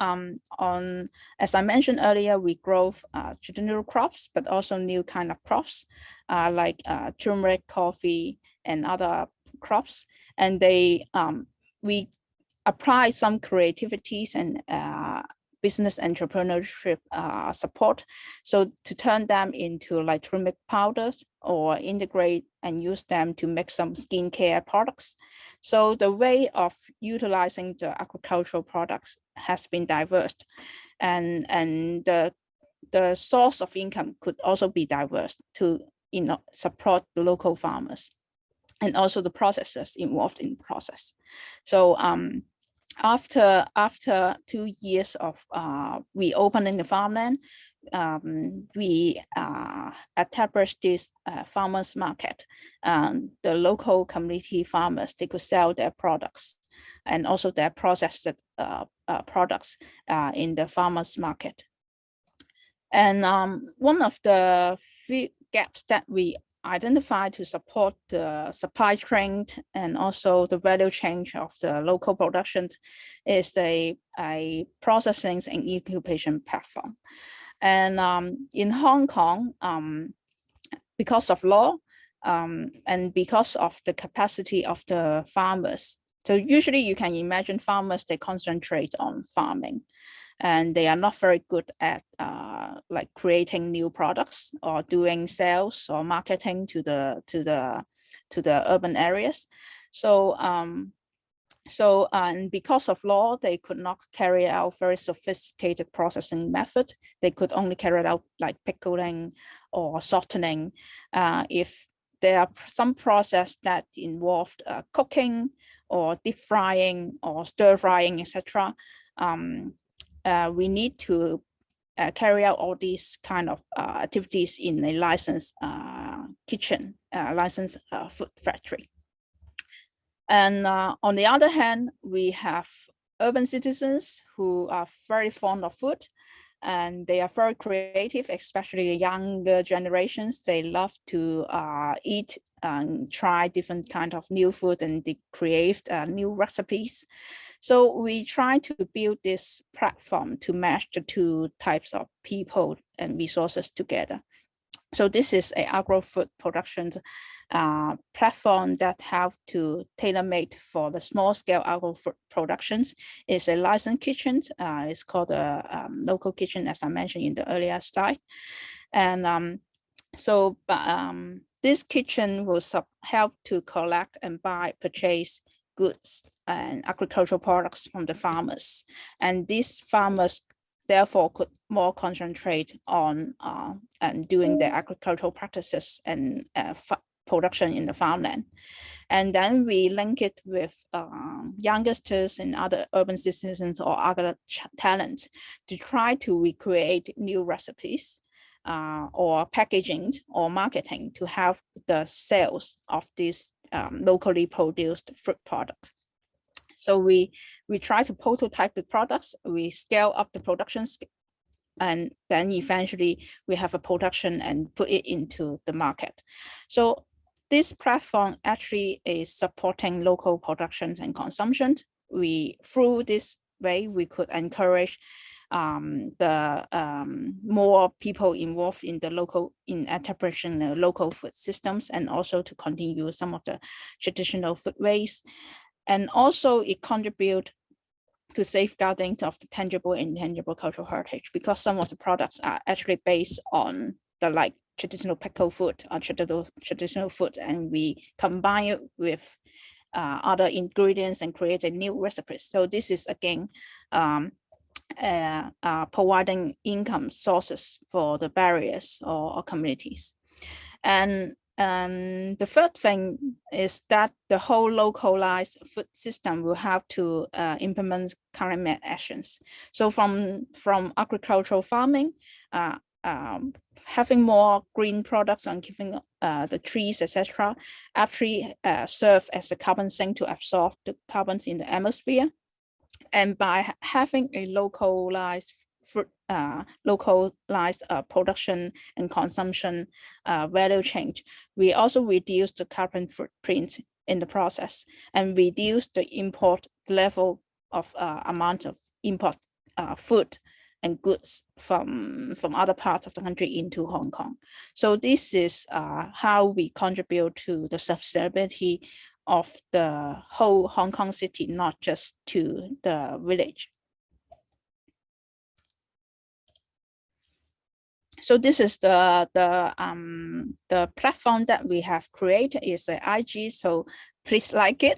as I mentioned earlier, we grow traditional crops, but also new kind of crops like turmeric, coffee, and other crops. And we apply some creativities and business entrepreneurship support. So to turn them into like turmeric powders or integrate and use them to make some skincare products. So the way of utilizing the agricultural products has been diverse, and the source of income could also be diverse to support the local farmers and also the processors involved in the process. So after 2 years of reopening the farmland, we established this farmers market. The local community farmers, they could sell their products and also their processed products in the farmers market. And one of the few gaps that we identify to support the supply chain and also the value chain of the local productions is a processing and incubation platform. And in Hong Kong, because of law and because of the capacity of the farmers, so usually you can imagine farmers, they concentrate on farming, and they are not very good at like creating new products or doing sales or marketing to the urban areas. So and because of law, they could not carry out very sophisticated processing method. They could only carry out like pickling or sorting. If there are some process that involved cooking or deep frying or stir frying, etc. We need to carry out all these kind of activities in a licensed kitchen, licensed food factory. And on the other hand, we have urban citizens who are very fond of food, and they are very creative, especially the younger generations. They love to eat and try different kind of new food, and they create new recipes. So we try to build this platform to match the two types of people and resources together. So this is an agro-food production platform that have to tailor-made for the small-scale agro-food productions. It's a licensed kitchen. It's called a local kitchen, as I mentioned in the earlier slide. And this kitchen will help to collect and purchase goods and agricultural products from the farmers. And these farmers therefore could more concentrate on and doing their agricultural practices and production in the farmland. And then we link it with youngsters and other urban citizens or other talents to try to recreate new recipes or packaging or marketing to have the sales of these locally produced fruit products. So we try to prototype the products, we scale up the production and then eventually we have a production and put it into the market. So this platform actually is supporting local productions and consumption. Through this way, we could encourage more people involved in the local, in establishing the local food systems, and also to continue some of the traditional food ways. And also it contributes to safeguarding of the tangible and intangible cultural heritage, because some of the products are actually based on the traditional pickle food or traditional food, and we combine it with other ingredients and create a new recipe. So this is again providing income sources for the barriers or communities. And the third thing is that the whole localized food system will have to implement climate actions. So from agricultural farming, having more green products and giving the trees, etc., actually serve as a carbon sink to absorb the carbons in the atmosphere. And by having a localized production and consumption value chain, we also reduce the carbon footprint in the process and reduce the import level of amount of import food and goods from other parts of the country into Hong Kong. So this is how we contribute to the sustainability of the whole Hong Kong city, not just to the village. So this is the platform that we have created. Is an IG, so please like it.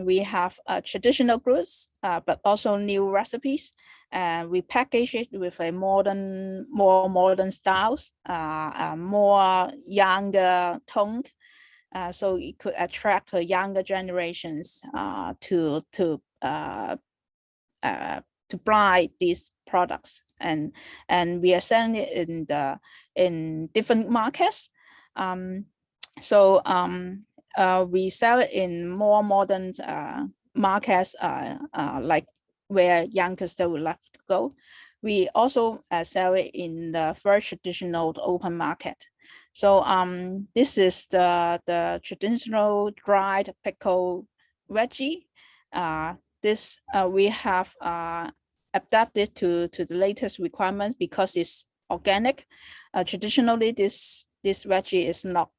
We have traditional goods, but also new recipes. We package it with a more modern styles, more younger tone. So it could attract younger generations to buy these products, and we are selling it in different markets. We sell it in more modern markets, like where youngsters would like to go. We also sell it in the very traditional open market. So this is the traditional dried pickle veggie. This we have adapted to the latest requirements because it's organic. Traditionally, this veggie is not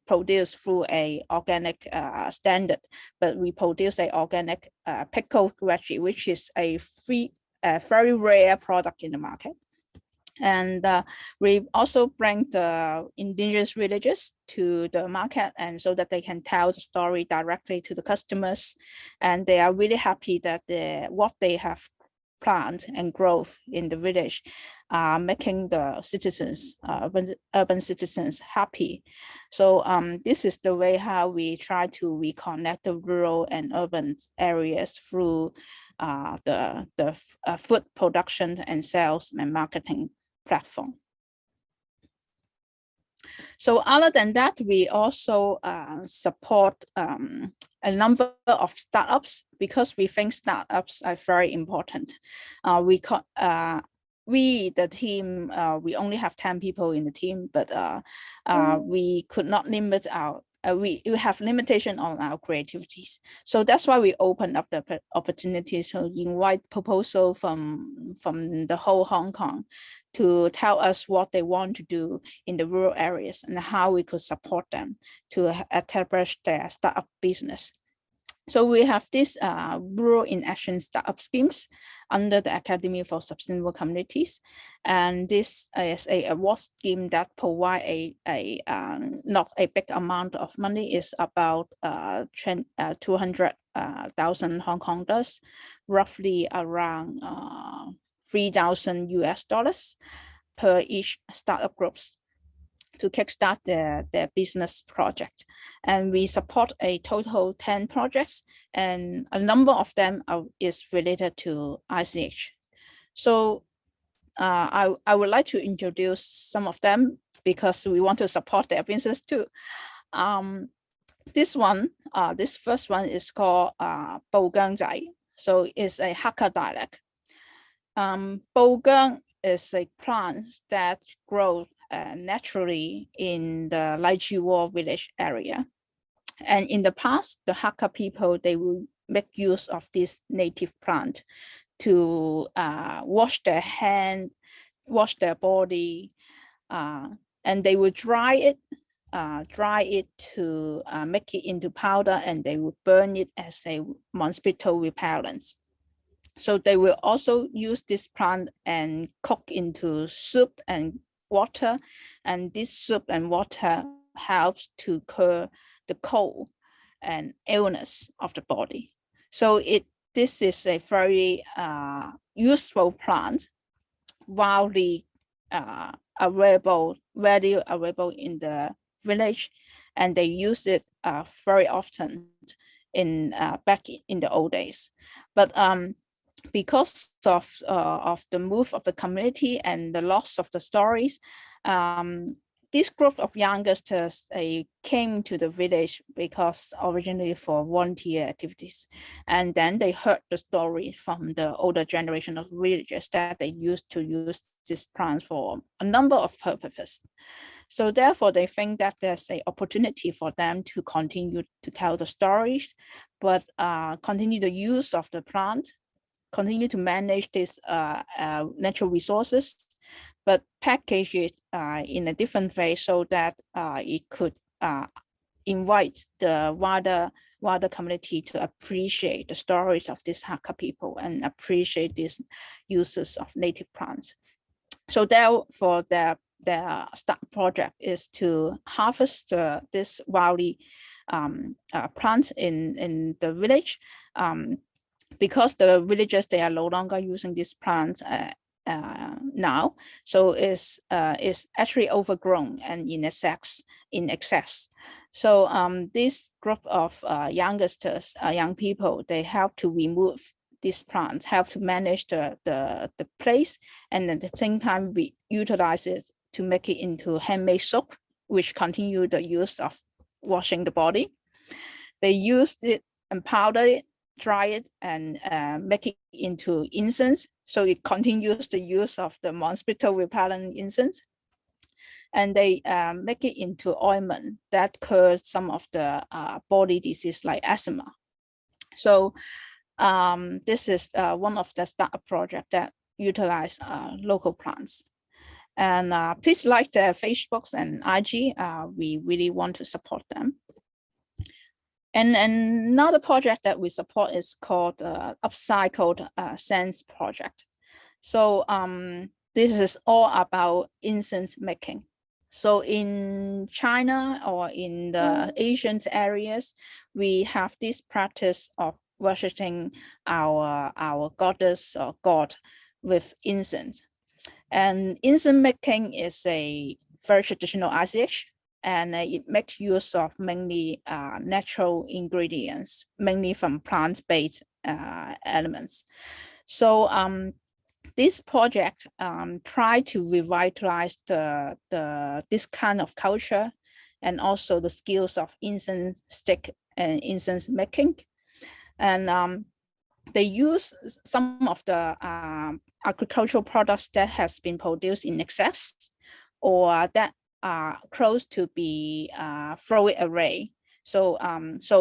produced through a organic standard, but we produce a organic pickle veggie, which is a very rare product in the market. And we also bring the indigenous villages to the market, and so that they can tell the story directly to the customers. And they are really happy that what they have planted and growth in the village making the citizens, urban citizens happy. So this is the way how we try to reconnect the rural and urban areas through the food production and sales and marketing platform. So other than that, we also support a number of startups, because we think startups are very important. The team, we only have 10 people in the team, but we could not limit our we have limitation on our creativities. So that's why we open up the opportunities to invite proposal from the whole Hong Kong to tell us what they want to do in the rural areas and how we could support them to establish their startup business. So we have this Rural in Action startup schemes under the Academy for Sustainable Communities, and this is a award scheme that provide a not a big amount of money. Is about 200,000 Hong Kong dollars, roughly around $3,000 per each startup groups, to kickstart their business project. And we support a total 10 projects, and a number of them is related to ICH. So I would like to introduce some of them because we want to support their business too. This first one is called Bogangzai. So it's a Hakka dialect. Bogang is a plant that grows naturally in the Laijiwo village area. And in the past, the Hakka people, they will make use of this native plant to wash their hand, wash their body, and they will dry it to make it into powder, and they will burn it as a mosquito repellent. So they will also use this plant and cook into soup and water, and this soup and water helps to cure the cold and illness of the body. So this is a very useful plant, widely readily available in the village, and they use it very often in back in the old days. But because of the move of the community and the loss of the stories, this group of youngsters, they came to the village because originally for volunteer activities, and then they heard the story from the older generation of villagers that they used to use this plant for a number of purposes. So therefore, they think that there's an opportunity for them to continue to tell the stories, but continue the use of the plant, continue to manage these natural resources, but package it in a different way so that it could invite the wider community to appreciate the stories of these Hakka people and appreciate these uses of native plants. So therefore, their start project is to harvest this wildly plant in the village, because the villagers, they are no longer using these plants now, so it's actually overgrown and in excess. So this group of youngsters, young people, they have to remove these plants, have to manage the place, and at the same time we utilize it to make it into handmade soap, which continue the use of washing the body. They used it and powder it, dry it, and make it into incense. So it continues the use of the mosquito repellent incense. And they make it into ointment that cures some of the body disease like asthma. So this is one of the startup projects that utilize local plants. And please like their Facebooks and IG. We really want to support them. And another project that we support is called Upcycled Sense Project. So this is all about incense making. So in China or in the Asian areas, we have this practice of worshiping our goddess or god with incense. And incense making is a very traditional ICH, and it makes use of mainly natural ingredients, mainly from plant-based elements. So this project try to revitalize this kind of culture and also the skills of incense stick and incense making. And they use some of the agricultural products that has been produced in excess or that are close to be thrown away. So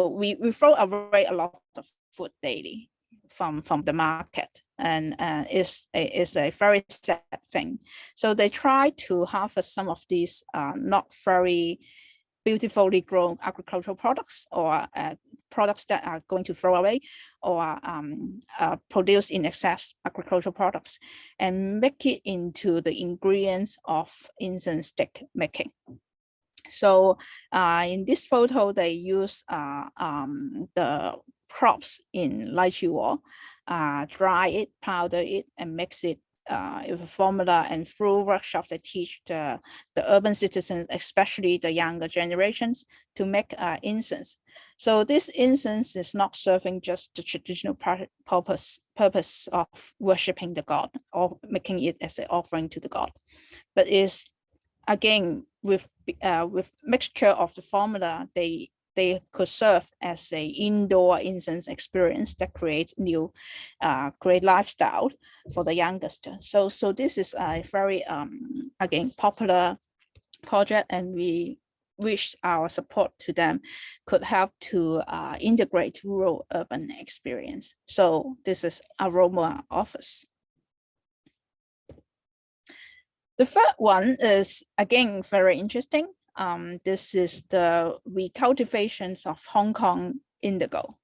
we throw away a lot of food daily from the market, and it's a very sad thing. So they try to harvest some of these not very beautifully grown agricultural products or products that are going to throw away or produce in excess agricultural products and make it into the ingredients of incense stick making. So in this photo, they use the crops in Laijiwo, dry it, powder it, and mix it with a formula, and through workshops they teach the urban citizens, especially the younger generations, to make incense. So this incense is not serving just the traditional purpose of worshiping the god or making it as an offering to the god, but is again with mixture of the formula, they they could serve as a indoor incense experience that creates new, great lifestyle for the youngest. So this is a very, again, popular project, and we wish our support to them could help to integrate rural urban experience. So this is Aroma Office. The third one is, again, very interesting. This is the recultivations of Hong Kong indigo.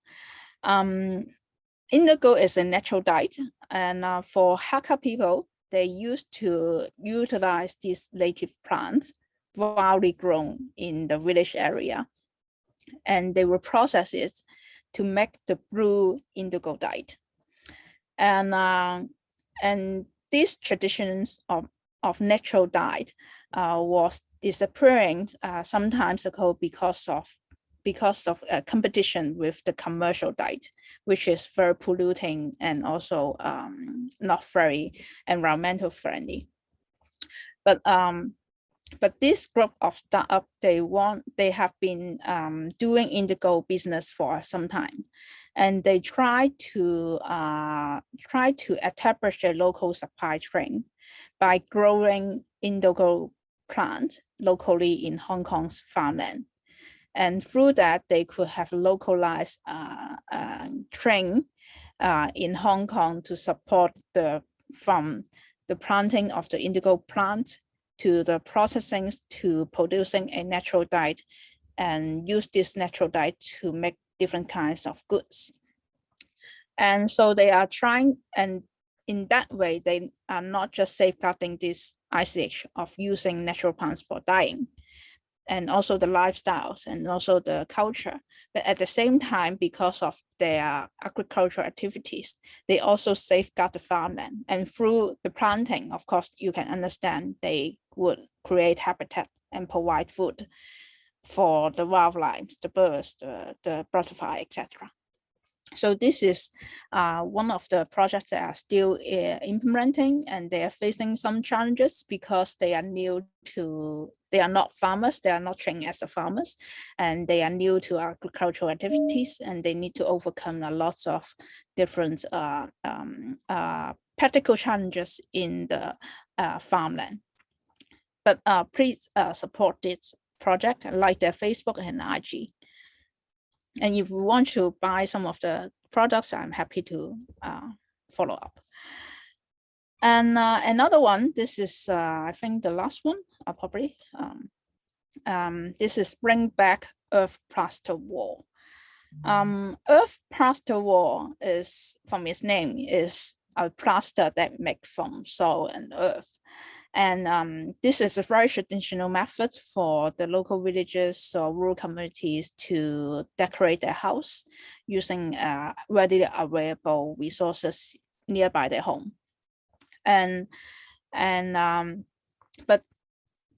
Indigo is a natural dye, and for Hakka people, they used to utilize these native plants wildly grown in the village area, and they will process it to make the blue indigo dye. And these traditions of natural dye was disappearing sometimes ago because of competition with the commercial dye, which is very polluting and also not very environmental friendly. But this group of startup, they have been doing indigo business for some time, and they try to establish a local supply chain by growing indigo plant locally in Hong Kong's farmland. And through that, they could have localized train in Hong Kong to support from the planting of the indigo plant to the processing to producing a natural dye, and use this natural dye to make different kinds of goods. And so they are trying, and in that way, they are not just safeguarding this ICH of using natural plants for dyeing, and also the lifestyles and also the culture. But at the same time, because of their agricultural activities, they also safeguard the farmland. And through the planting, of course, you can understand they would create habitat and provide food for the wildlife, the birds, the butterfly, etc. So this is one of the projects that are still implementing, and they are facing some challenges because they are not farmers, they are not trained as a farmers, and they are new to agricultural activities, and they need to overcome a lot of different practical challenges in the farmland. But please support this project, like their Facebook and IG. And if you want to buy some of the products, I'm happy to follow up. And another one, this is, I think the last one, probably. This is Bring Back Earth Plaster Wall. Earth Plaster Wall is, from its name, is a plaster that made from soil and earth. And this is a very traditional method for the local villages or rural communities to decorate their house using readily available resources nearby their home. But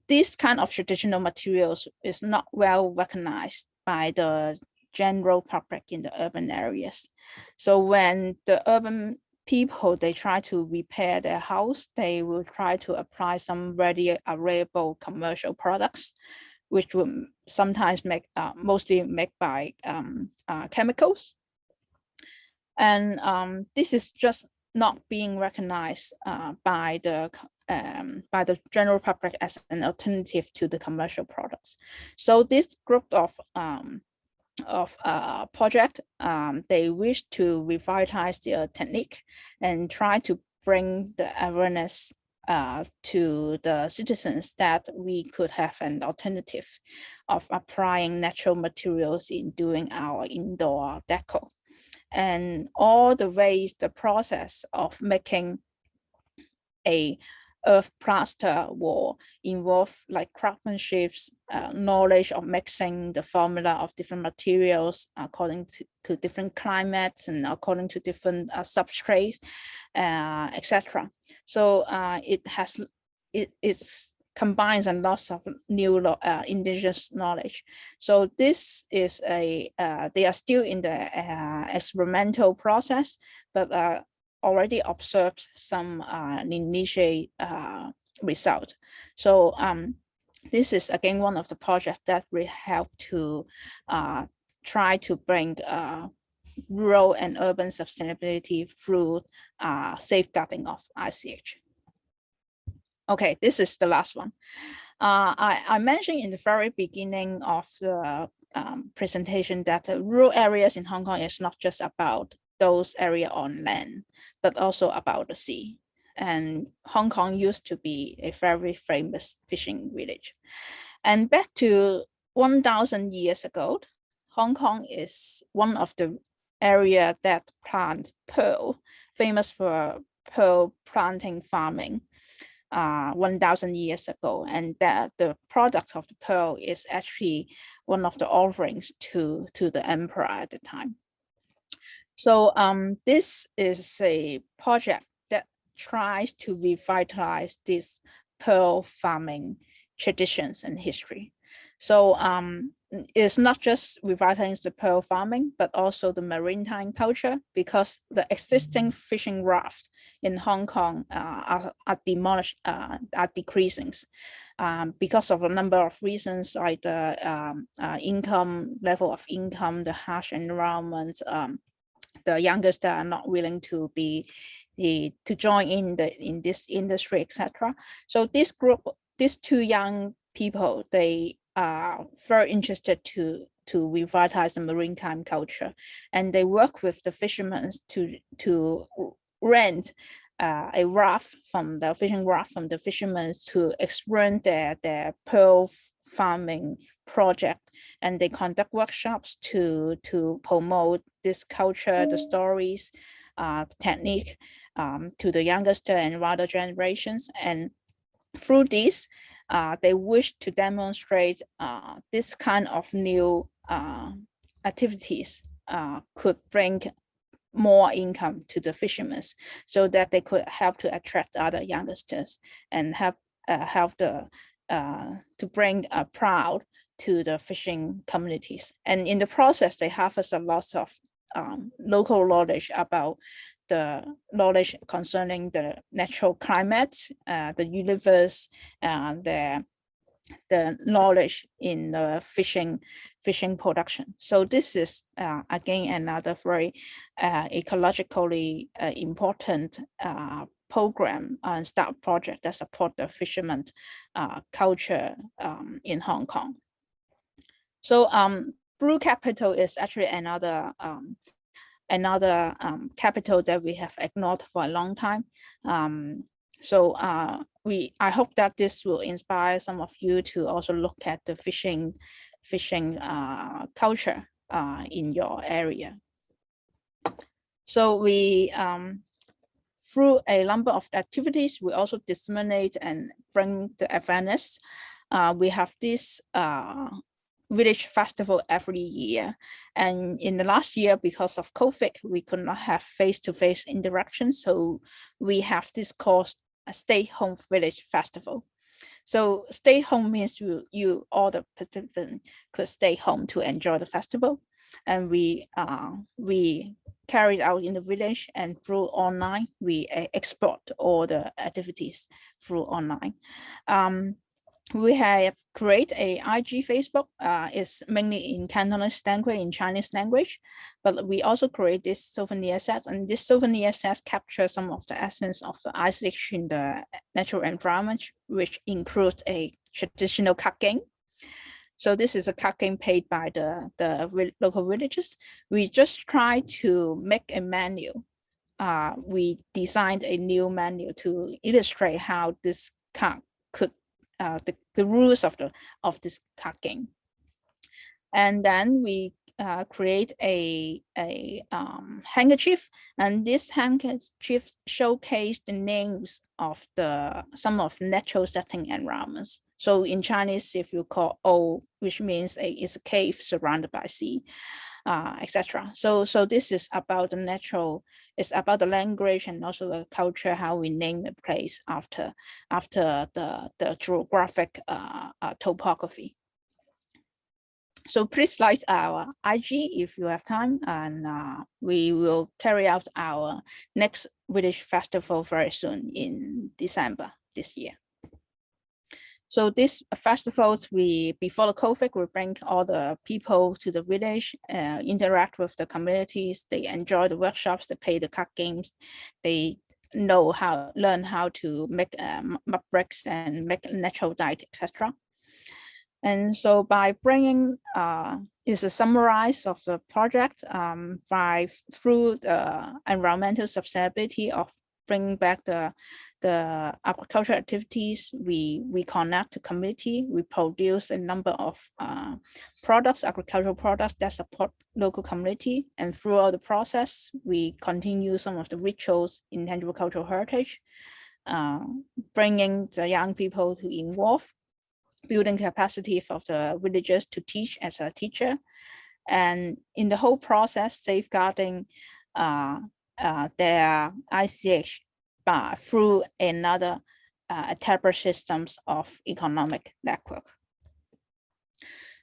this kind of traditional materials is not well recognized by the general public in the urban areas. So when the urban people, they try to repair their house, they will try to apply some readily available commercial products, which will sometimes mostly made by chemicals. And this is just not being recognized by the general public as an alternative to the commercial products. So this group of project, they wish to revitalize their technique and try to bring the awareness to the citizens that we could have an alternative of applying natural materials in doing our indoor decor. And all the ways, the process of making a earth plaster wall involve like craftsmanship, knowledge of mixing the formula of different materials according to different climates and according to different substrates, etc. So it combines a lot of new indigenous knowledge. So this is they are still in the experimental process, but already observed some initial result. So this is again one of the projects that we help to try to bring rural and urban sustainability through safeguarding of ICH. Okay, this is the last one. I mentioned in the very beginning of the presentation that rural areas in Hong Kong is not just about those areas on land, but also about the sea. And Hong Kong used to be a very famous fishing village. And back to 1,000 years ago, Hong Kong is one of the area that plant pearl, famous for pearl planting farming 1,000 years ago. And that the product of the pearl is actually one of the offerings to the emperor at the time. So this is a project that tries to revitalize this pearl farming traditions and history. So it's not just revitalizing the pearl farming, but also the maritime culture, because the existing fishing raft in Hong Kong are demolished, are decreasing because of a number of reasons, like the income level of income, the harsh environment, the youngsters are not willing to to join in this industry, etc. So this group, these two young people, they are very interested to revitalize the maritime culture, and they work with the fishermen to rent a raft from the fishing raft from the fishermen to experience their pearl farming project, and they conduct workshops to promote this culture, the stories, technique to the youngster and older generations. And through this, they wish to demonstrate this kind of new activities could bring more income to the fishermen, so that they could help to attract other youngsters and help to bring proud to the fishing communities. And in the process, they harvest a lot of local knowledge about the knowledge concerning the natural climate, the universe, the knowledge in the fishing production. So this is again another very ecologically important program and start project that support the fishermen culture in Hong Kong. So Blue Capital is actually another capital that we have ignored for a long time. So I hope that this will inspire some of you to also look at the fishing culture in your area. So we through a number of activities, we also disseminate and bring the awareness. We have this village festival every year, and in the last year, because of COVID, we could not have face-to-face interaction, so we have this called a stay home village festival. So stay home means you all the participants could stay home to enjoy the festival, and we carried out in the village, and through online we export all the activities through online. We have created a IG Facebook. It's mainly in Cantonese language, in Chinese language, but we also create this souvenir sets, and this souvenir sets capture some of the essence of the ICH in the natural environment, which includes a traditional card game. So this is a card game paid by the local villagers. We just try to make a menu. We designed a new menu to illustrate how this card could the rules of this card game. And then we create a handkerchief, and this handkerchief showcase the names of some of natural setting environments. So in Chinese, if you call O, which means it's a cave surrounded by sea, etc. So this is about the natural, it's about the language and also the culture, how we name a place after the geographic topography. So please like our IG if you have time, and we will carry out our next village festival very soon in December this year. So these festivals, before the COVID, we bring all the people to the village, interact with the communities. They enjoy the workshops, they play the card games, they learn how to make mud bricks and make natural diet, etc. And so by bringing is a summarize of the project through the environmental sustainability of bringing back the agricultural activities. We connect the community. We produce a number of products, agricultural products that support local community. And throughout the process, we continue some of the rituals in tangible cultural heritage, bringing the young people to involve, building capacity of the villagers to teach as a teacher, and in the whole process, safeguarding their ICH through another established systems of economic network.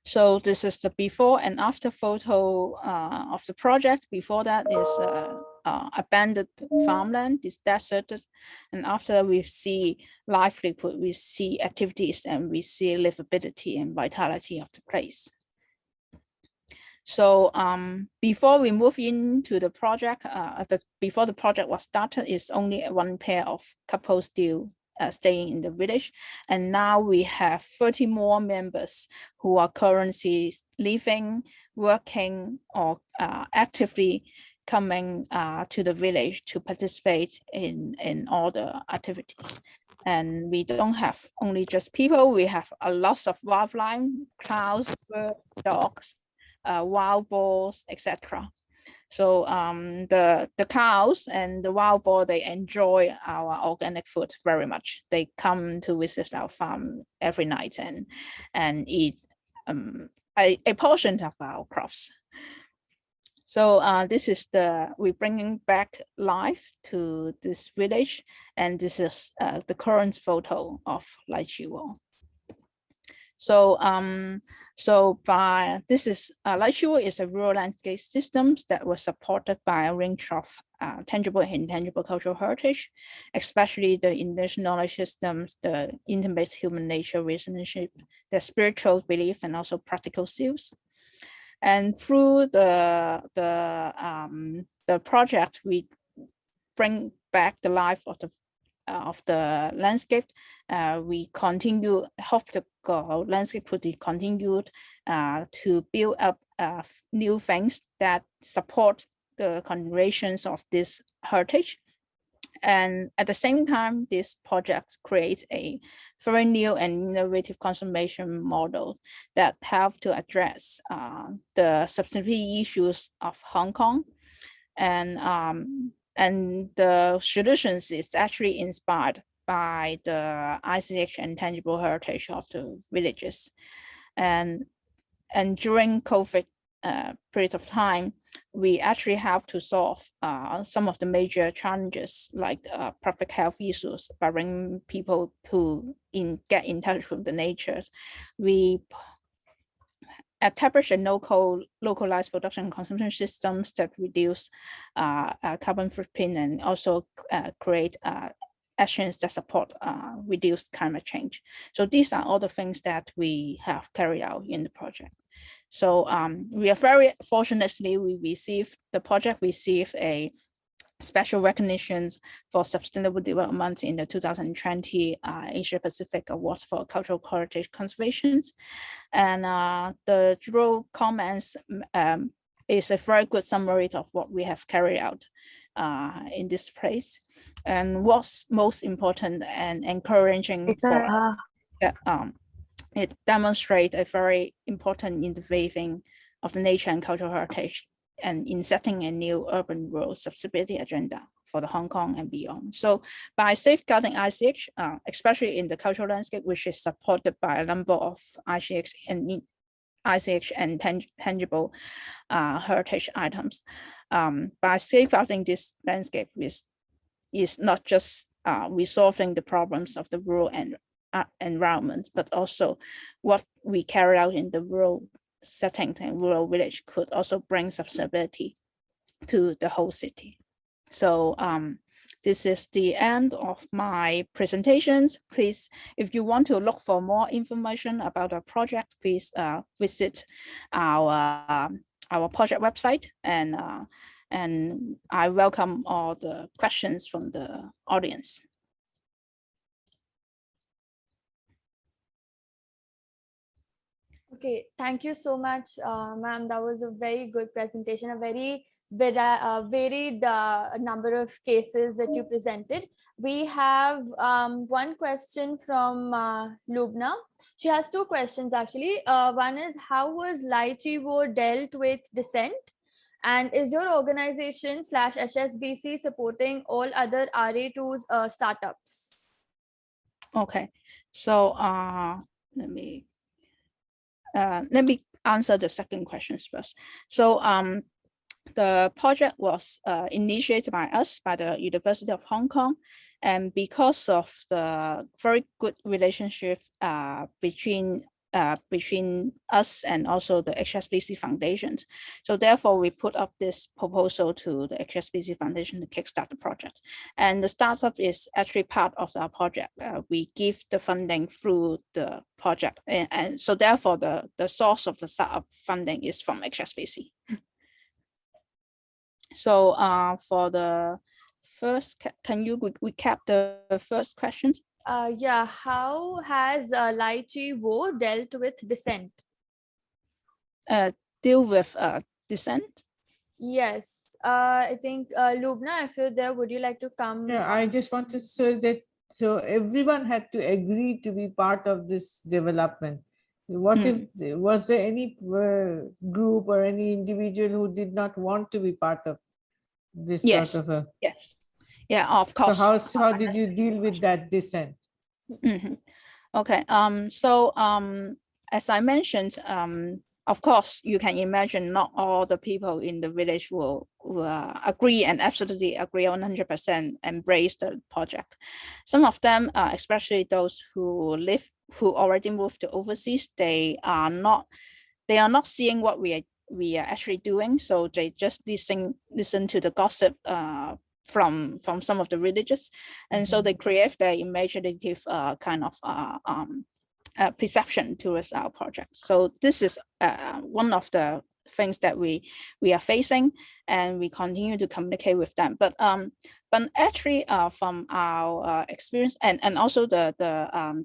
So this is the before and after photo of the project. Before that is abandoned farmland, is deserted. And after we see livelihood, we see activities, and we see livability and vitality of the place. So before we move into the project, before the project was started, is only one pair of couples still staying in the village. And now we have 30 more members who are currently living, working, or actively coming to the village to participate in all the activities. And we don't have only just people, we have a lot of wildlife, cows, birds, dogs, wild boars, etc. So the cows and the wild boar, they enjoy our organic food very much. They come to visit our farm every night and eat a portion of our crops. So this is we're bringing back life to this village, and this is the current photo of Lai Chi Wo. So this is Lai Chi Wo is a rural landscape systems that was supported by a range of tangible and intangible cultural heritage, especially the indigenous knowledge systems, the intimate human nature relationship, the spiritual belief, and also practical skills. And through the project, we bring back the life of the landscape. We hope the landscape could be continued to build up new things that support the continuations of this heritage. And at the same time, this project creates a very new and innovative conservation model that help to address the sustainability issues of Hong Kong. And the solutions is actually inspired by the ICH and tangible heritage of the villages. And during COVID period of time, we actually have to solve some of the major challenges like public health issues by bringing people to get in touch with the nature. We establish a localized production and consumption systems that reduce carbon footprint and also create actions that support reduced climate change. So these are all the things that we have carried out in the project. So we are very fortunately, the project received a special recognitions for sustainable development in the 2020 Asia Pacific Awards for Cultural Heritage Conservations. And the draw comments is a very good summary of what we have carried out in this place. And what's most important and encouraging for that it demonstrates a very important interweaving of the nature and cultural heritage, and in setting a new urban rural substability agenda for the Hong Kong and beyond. So by safeguarding ICH, especially in the cultural landscape, which is supported by a number of ICH and tangible heritage items, by safeguarding this landscape is not just resolving the problems of the rural and environment, but also what we carry out in the rural setting and rural village could also bring sustainability to the whole city. So this is the end of my presentations. Please, if you want to look for more information about our project, please visit our project website, and I welcome all the questions from the audience. Okay, thank you so much, ma'am. That was a very good presentation, a very varied number of cases that you presented. We have one question from Lubna. She has two questions actually. One is, how was Lai Chi Wo dealt with dissent? And is your organization / HSBC supporting all other RA2's startups? Okay, so let me answer the second question first. So the project was initiated by us, by the University of Hong Kong, and because of the very good relationship between us and also the HSBC Foundation. So therefore, we put up this proposal to the HSBC Foundation to kickstart the project. And the startup is actually part of our project. We give the funding through the project. And so therefore, the source of the startup funding is from HSBC. So for the first, can you recap the first question? Yeah, how has Lai Chi Wo dealt with dissent? Deal with dissent? Yes, I think Lubna, if you're there, would you like to come? Yeah, I just want to say that so everyone had to agree to be part of this development. What if, was there any group or any individual who did not want to be part of this Yes. sort of a? Yes. Yeah, of course. So how did you deal with that dissent? Okay. So as I mentioned, of course, you can imagine not all the people in the village will agree and absolutely agree 100% embrace the project. Some of them, especially those who already moved to overseas, they are not seeing what we are actually doing. So they just listen to the gossip from some of the villages, and so they create their imaginative kind of perception towards our project. So this is one of the things that we are facing, and we continue to communicate with them. But actually, from our experience, and also the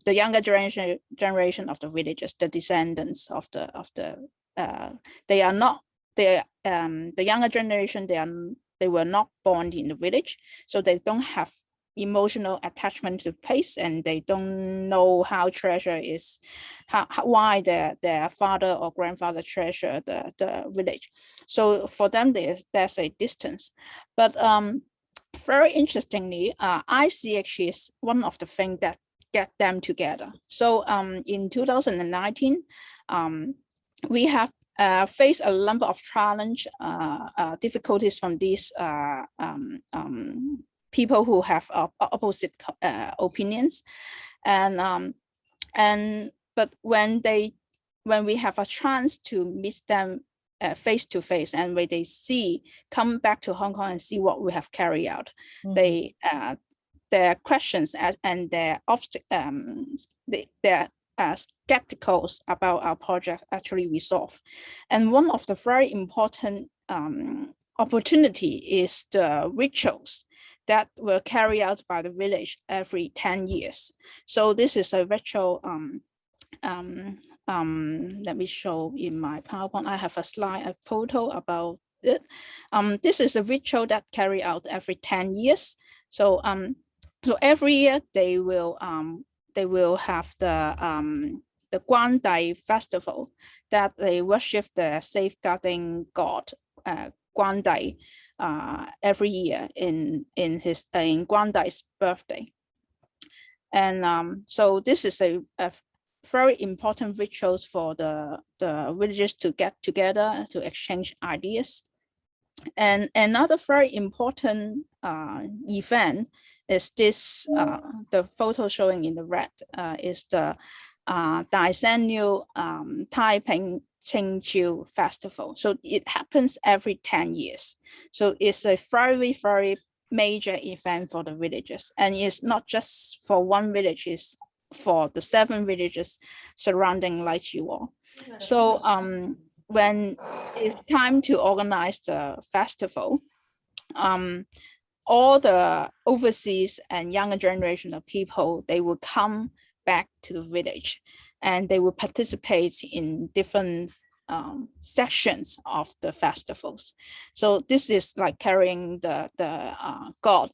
younger generation of the villagers, the descendants of the younger generation, they were not born in the village, so they don't have emotional attachment to place, and they don't know how treasure is, why their father or grandfather treasure the village. So for them, there's a distance. But very interestingly, ICH is one of the things that get them together. So in 2019, we have faced a number of challenge, difficulties from these people who have opposite opinions, but when we have a chance to meet them face to face, and when they come back to Hong Kong and see what we have carried out, their questions and their skeptical about our project actually resolve. And one of the very important opportunity is the rituals that were carried out by the village every 10 years. So this is a ritual, let me show in my PowerPoint. I have a slide, a photo about it. This is a ritual that carry out every 10 years. So every year they will have the Guandai festival, that they worship the safeguarding god Guandai every year in Guandai's birthday. And so this is a very important rituals for the villagers to get together to exchange ideas. And another very important event is this, the photo showing in the red is the Daisenu Taiping Qingqiu festival. So it happens every 10 years. So it's a very, very major event for the villages. And it's not just for one village, it's for the 7 villages surrounding Lai Chi Wo. So when it's time to organize the festival, all the overseas and younger generation of people, they will come back to the village and they will participate in different sections of the festivals. So this is like carrying the god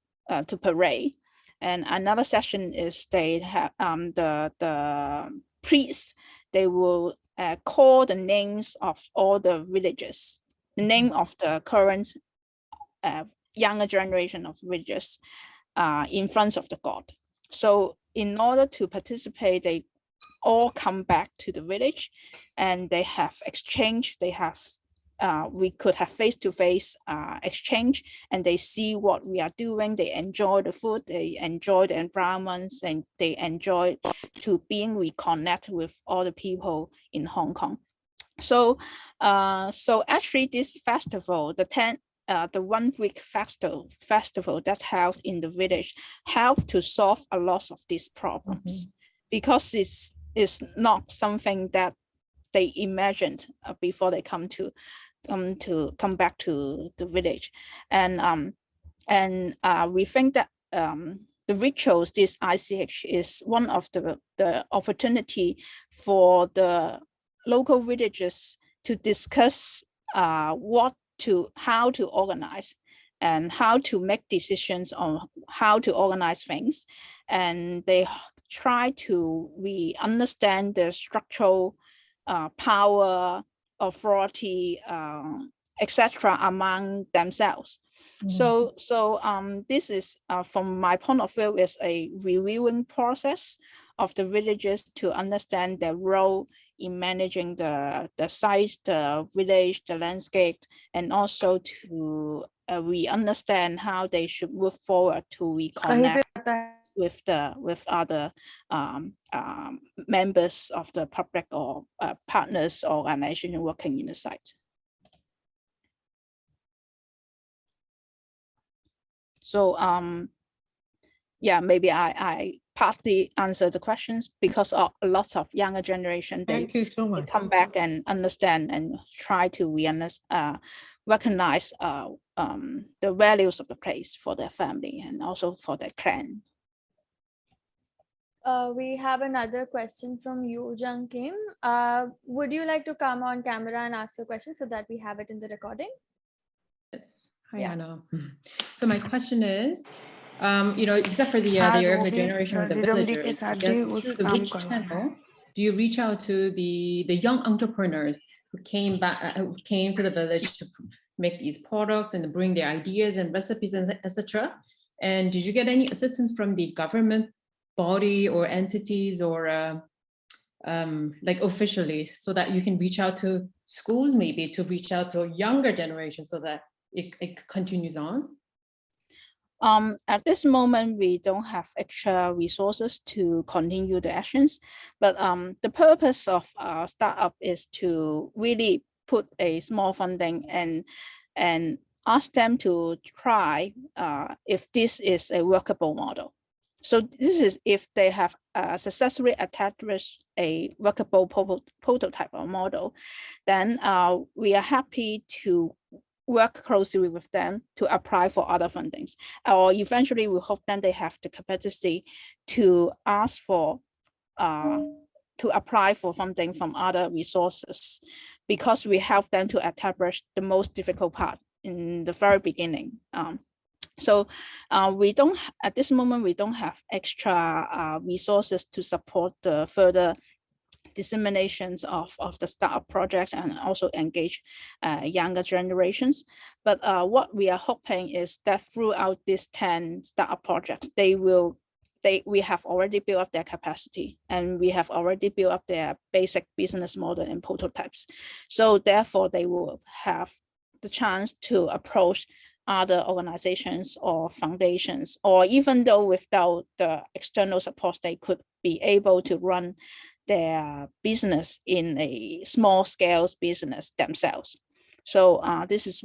to parade. And another section is they have the priests, they will call the names of all the villages, the name of the current younger generation of villages in front of the god. So in order to participate, they all come back to the village and they have exchange. They have we could have face-to-face exchange, and they see what we are doing. They enjoy the food, they enjoy the environments, and they enjoy to being reconnect with all the people in Hong Kong. So so actually this festival, the 1 week festival that's held in the village help to solve a lot of these problems, because it's not something that they imagined before they come back to the village. And we think that the rituals, this ICH, is one of the opportunity for the local villages to discuss how to organize and how to make decisions on how to organize things. And they try to understand the structural power, authority, etc. among themselves. So this is, from my point of view, is a reviewing process of the villages to understand their role in managing the sites, the village, the landscape, and also to we understand how they should move forward to reconnect with other members of the public or partners or organizations working in the site. So yeah, maybe I partly answer the questions, because a lot of younger generation, Thank you so much. They come back and understand and try to recognize the values of the place for their family and also for their clan. We have another question from Yu Jung Kim. Would you like to come on camera and ask your question so that we have it in the recording? Yes. Hi, Anna. So my question is, except for the younger generation of the villagers, I guess through the which channel do you reach out to the young entrepreneurs who came to the village to make these products and bring their ideas and recipes, and etc.? And did you get any assistance from the government body or entities or like officially, so that you can reach out to schools, maybe to reach out to a younger generation so that it continues on? At this moment, we don't have extra resources to continue the actions, but the purpose of our startup is to really put a small funding and ask them to try if this is a workable model. So this is if they have successfully established a workable prototype or model, then we are happy to work closely with them to apply for other fundings. Or eventually we hope that they have the capacity to ask for, to apply for funding from other resources, because we help them to establish the most difficult part in the very beginning. So we don't, at this moment, we don't have extra resources to support the further disseminations of the startup project and also engage younger generations. But what we are hoping is that throughout these 10 startup projects, we have already built up their capacity, and we have already built up their basic business model and prototypes. So therefore, they will have the chance to approach other organizations or foundations, or even though without the external support, they could be able to run their business in a small scale business themselves. So this is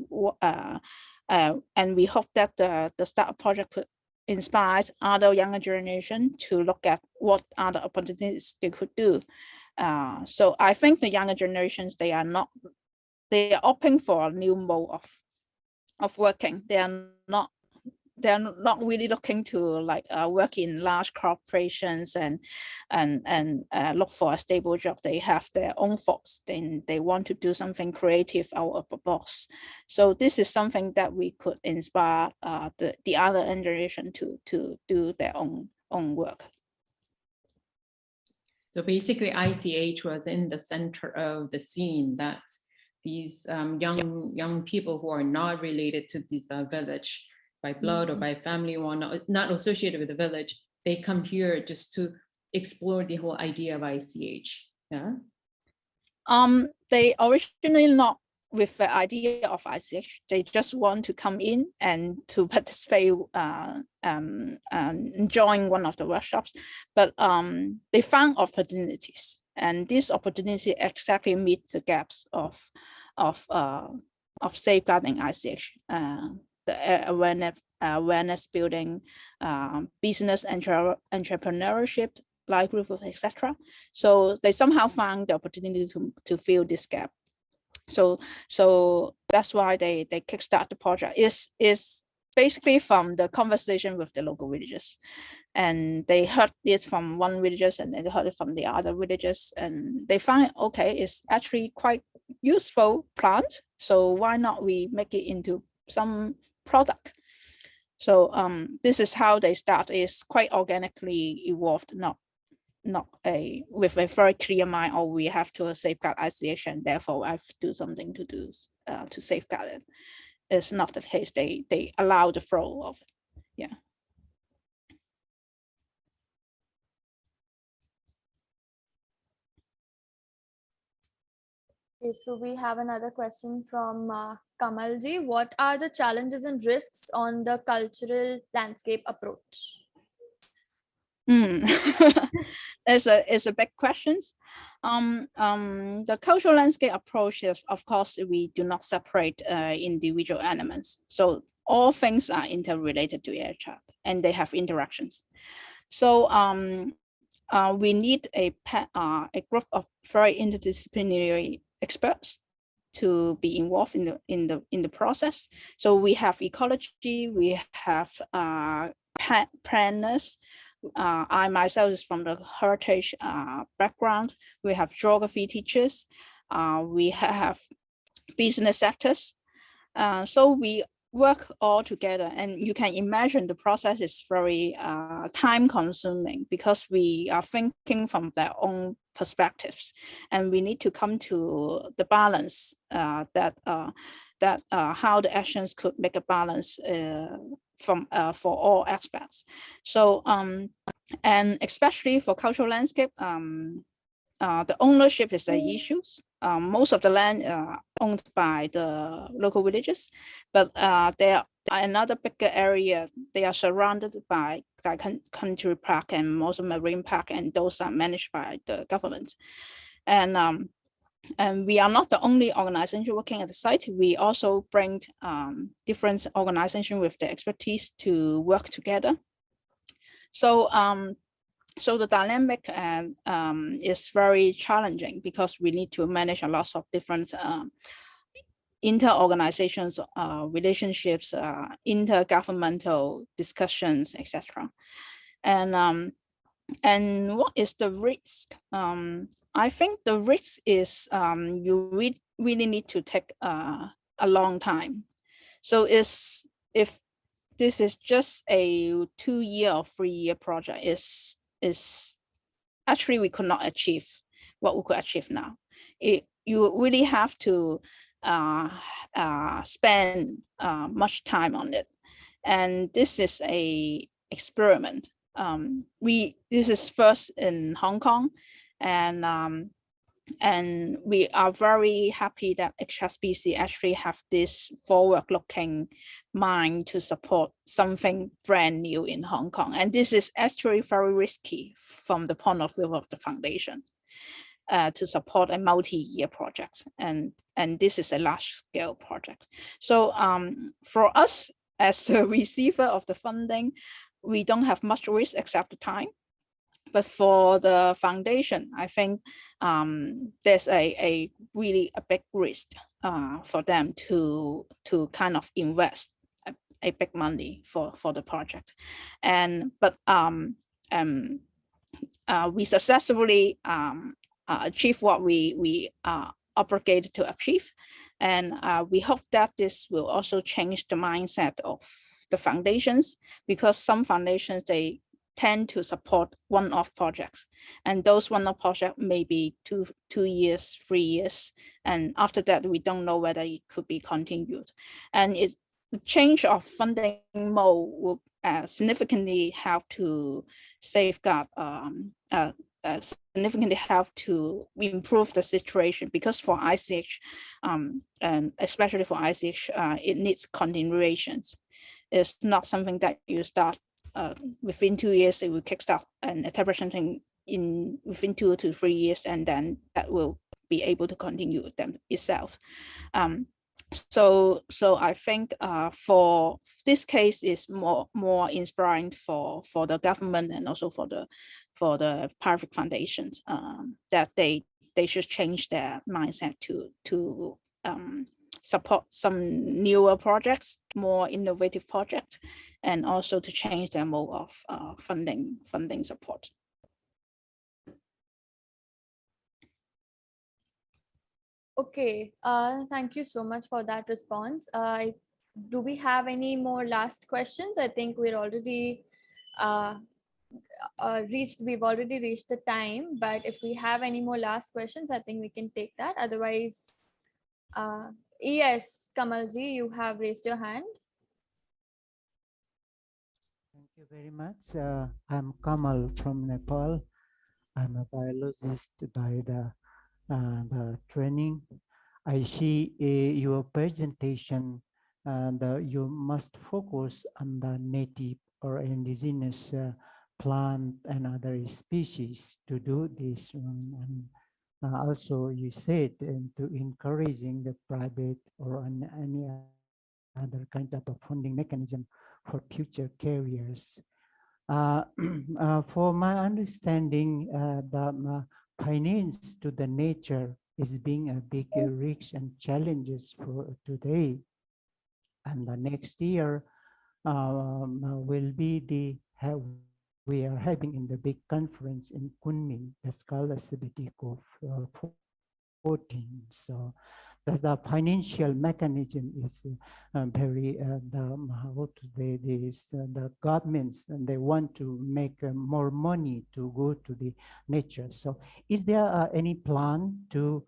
And we hope that the startup project could inspire other younger generation to look at what other opportunities they could do. So I think the younger generations, they are opting for a new mode of working. They're not really looking to like work in large corporations and look for a stable job. They have their own thoughts. Then they want to do something creative out of the box. So this is something that we could inspire the other generation to do their own work. So basically, ICH was in the center of the scene, that these young people who are not related to this village by blood or by family, or not associated with the village, they come here just to explore the whole idea of ICH. Yeah. They originally not with the idea of ICH. They just want to come in and to participate and join one of the workshops. But they found opportunities, and this opportunity exactly meet the gaps of safeguarding ICH. The awareness building, business entrepreneurship, livelihood, etc. So they somehow found the opportunity to fill this gap. So that's why they kickstart the project. Is basically from the conversation with the local villagers, and they heard it from one villagers and then they heard it from the other villagers, and they find, okay, it's actually quite useful plant, so why not we make it into some product. So this is how they start. Is quite organically evolved, not with a very clear mind, or we have to safeguard ICH and therefore I have to do something to do to safeguard it. It's not the case. They allow the flow of it. Yeah. Okay, so we have another question from Kamalji. What are the challenges and risks on the cultural landscape approach? It's a big question. The cultural landscape approach is, of course, we do not separate individual elements. So all things are interrelated to each other and they have interactions. So we need a group of very interdisciplinary experts to be involved in the process. So we have ecology, we have planners. I myself is from the heritage background. We have geography teachers. We have business sectors. So we work all together, and you can imagine the process is very time consuming because we are thinking from their own perspectives, and we need to come to the balance that how the actions could make a balance for all aspects. So and especially for cultural landscape, the ownership is an issue. Most of the land owned by the local villages, but there are another bigger area. They are surrounded by country park and also marine park, and those are managed by the government. And we are not the only organization working at the site. We also bring different organizations with the expertise to work together. So so the dynamic is very challenging because we need to manage a lot of different inter-organizations relationships, intergovernmental discussions, etc. And what is the risk? I think the risk is you really need to take a long time. So if this is just a 2-year or 3-year project, is actually we could not achieve what we could achieve now. You really have to spend much time on it, and this is a experiment. This is first in Hong Kong, and we are very happy that HSBC actually have this forward-looking mind to support something brand new in Hong Kong. And this is actually very risky from the point of view of the foundation. to support a multi-year project, and this is a large-scale project. So for us as the receiver of the funding, we don't have much risk except the time. But for the foundation, I think there's a really a big risk for them to kind of invest a big money for the project, but we successfully achieve what we obligated to achieve, and we hope that this will also change the mindset of the foundations, because some foundations, they tend to support one-off projects, and those one-off projects may be two years, 3 years, and after that we don't know whether it could be continued. And it's the change of funding mode will significantly help to safeguard, significantly help to improve the situation, because for ICH, and especially for ICH, it needs continuations. It's not something that you start within 2 years, it will kickstart and establish something within 2 to 3 years, and then that will be able to continue them itself. So I think for this case is more inspiring for the government, and also for the private foundations, that they should change their mindset to support some newer projects, more innovative projects, and also to change their mode of funding support. Okay, thank you so much for that response. Do we have any more last questions? I think we're already we've already reached the time, but if we have any more last questions, I think we can take that. Otherwise, yes, Kamalji, you have raised your hand. Thank you very much. I'm Kamal from Nepal. I'm a biologist by the training. I see your presentation, and you must focus on the native or indigenous plant and other species to do this one. And also you said to encouraging the private or any other kind of a funding mechanism for future careers. For my understanding, the finance to the nature is being a big risk and challenges for today, and the next year will be we are having in the big conference in Kunming, the Substability of 14. So the financial mechanism is very the governments, and they want to make more money to go to the nature. So is there any plan to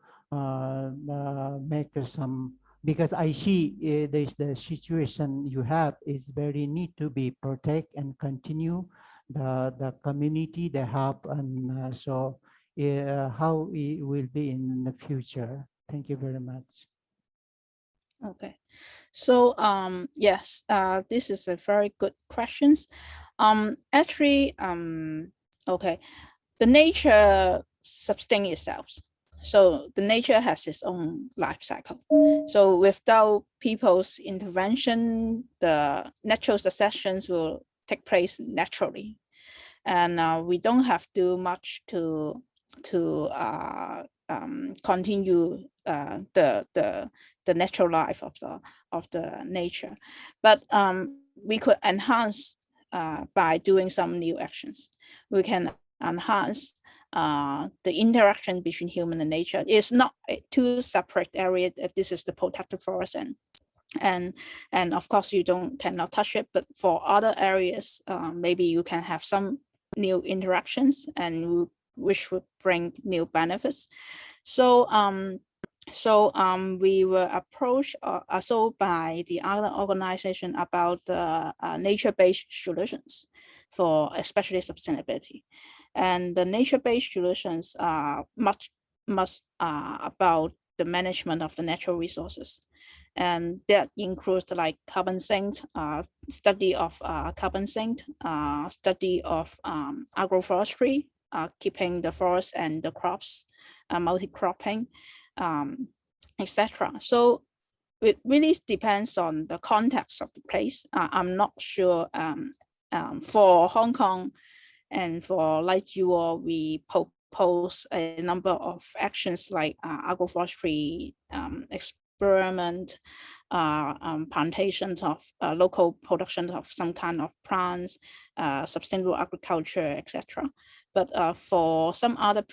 make some, because I see there's the situation you have is very need to be protect and continue the community, the help, and so how it will be in the future. Thank you very much. Okay, so yes, this is a very good question. Actually, okay, the nature sustains itself. So the nature has its own life cycle. So without people's intervention, the natural successions will take place naturally, and we don't have to do much to continue the natural life of the nature, but we could enhance by doing some new actions. We can enhance the interaction between human and nature. It's not two separate areas. This is the protected forest, and of course you cannot touch it. But for other areas, maybe you can have some new interactions, and which would bring new benefits. So we were approached also by the other organization about the nature-based solutions for especially sustainability. And the nature-based solutions are much about the management of the natural resources. And that includes like carbon sink, study of carbon sink, study of agroforestry, keeping the forest and the crops multi-cropping, etc. So it really depends on the context of the place. I'm not sure for Hong Kong and for like you all, we propose a number of actions like agroforestry experiment, plantations of local production of some kind of plants, sustainable agriculture, etc. But for some other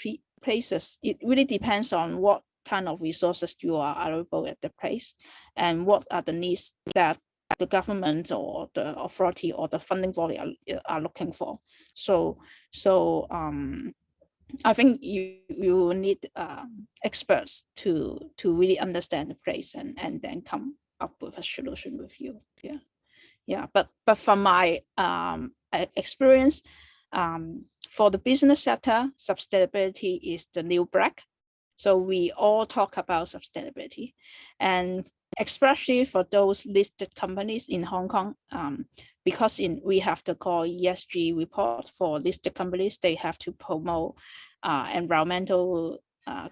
places, it really depends on what kind of resources you are available at the place and what are the needs that the government or the authority or the funding body are looking for. So I think you need experts to really understand the place and then come up with a solution with you. Yeah. But from my experience, for the business sector, sustainability is the new black. So we all talk about sustainability, and especially for those listed companies in Hong Kong, because we have the core ESG report for listed companies, they have to promote environmental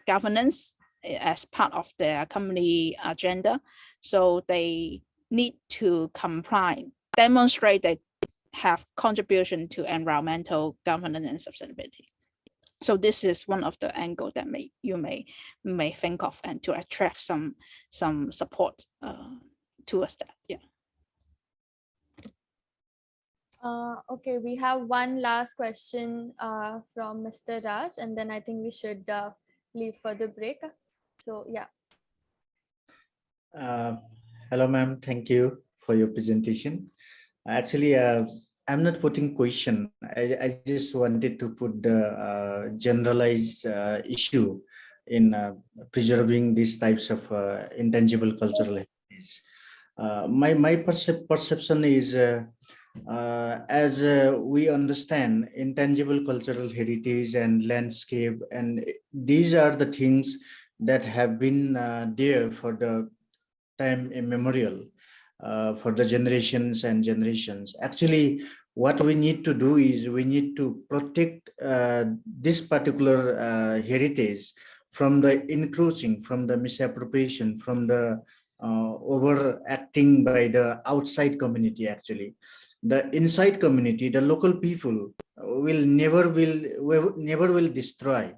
governance as part of their company agenda. So they need to comply, demonstrate they have contribution to environmental governance and sustainability. So this is one of the angles that you may think of, and to attract some support towards that. Yeah. Okay, we have one last question from Mr. Raj, and then I think we should leave for the break. So yeah. Hello, ma'am. Thank you for your presentation. Actually, I'm not putting question. I just wanted to put the generalized issue in preserving these types of intangible cultural heritage. My perception is, as we understand intangible cultural heritage and landscape, and these are the things that have been there for the time immemorial, for the generations and generations. Actually, what we need to do is we need to protect this particular heritage from the encroaching, from the misappropriation, from the overacting by the outside community. Actually, the inside community, the local people will never destroy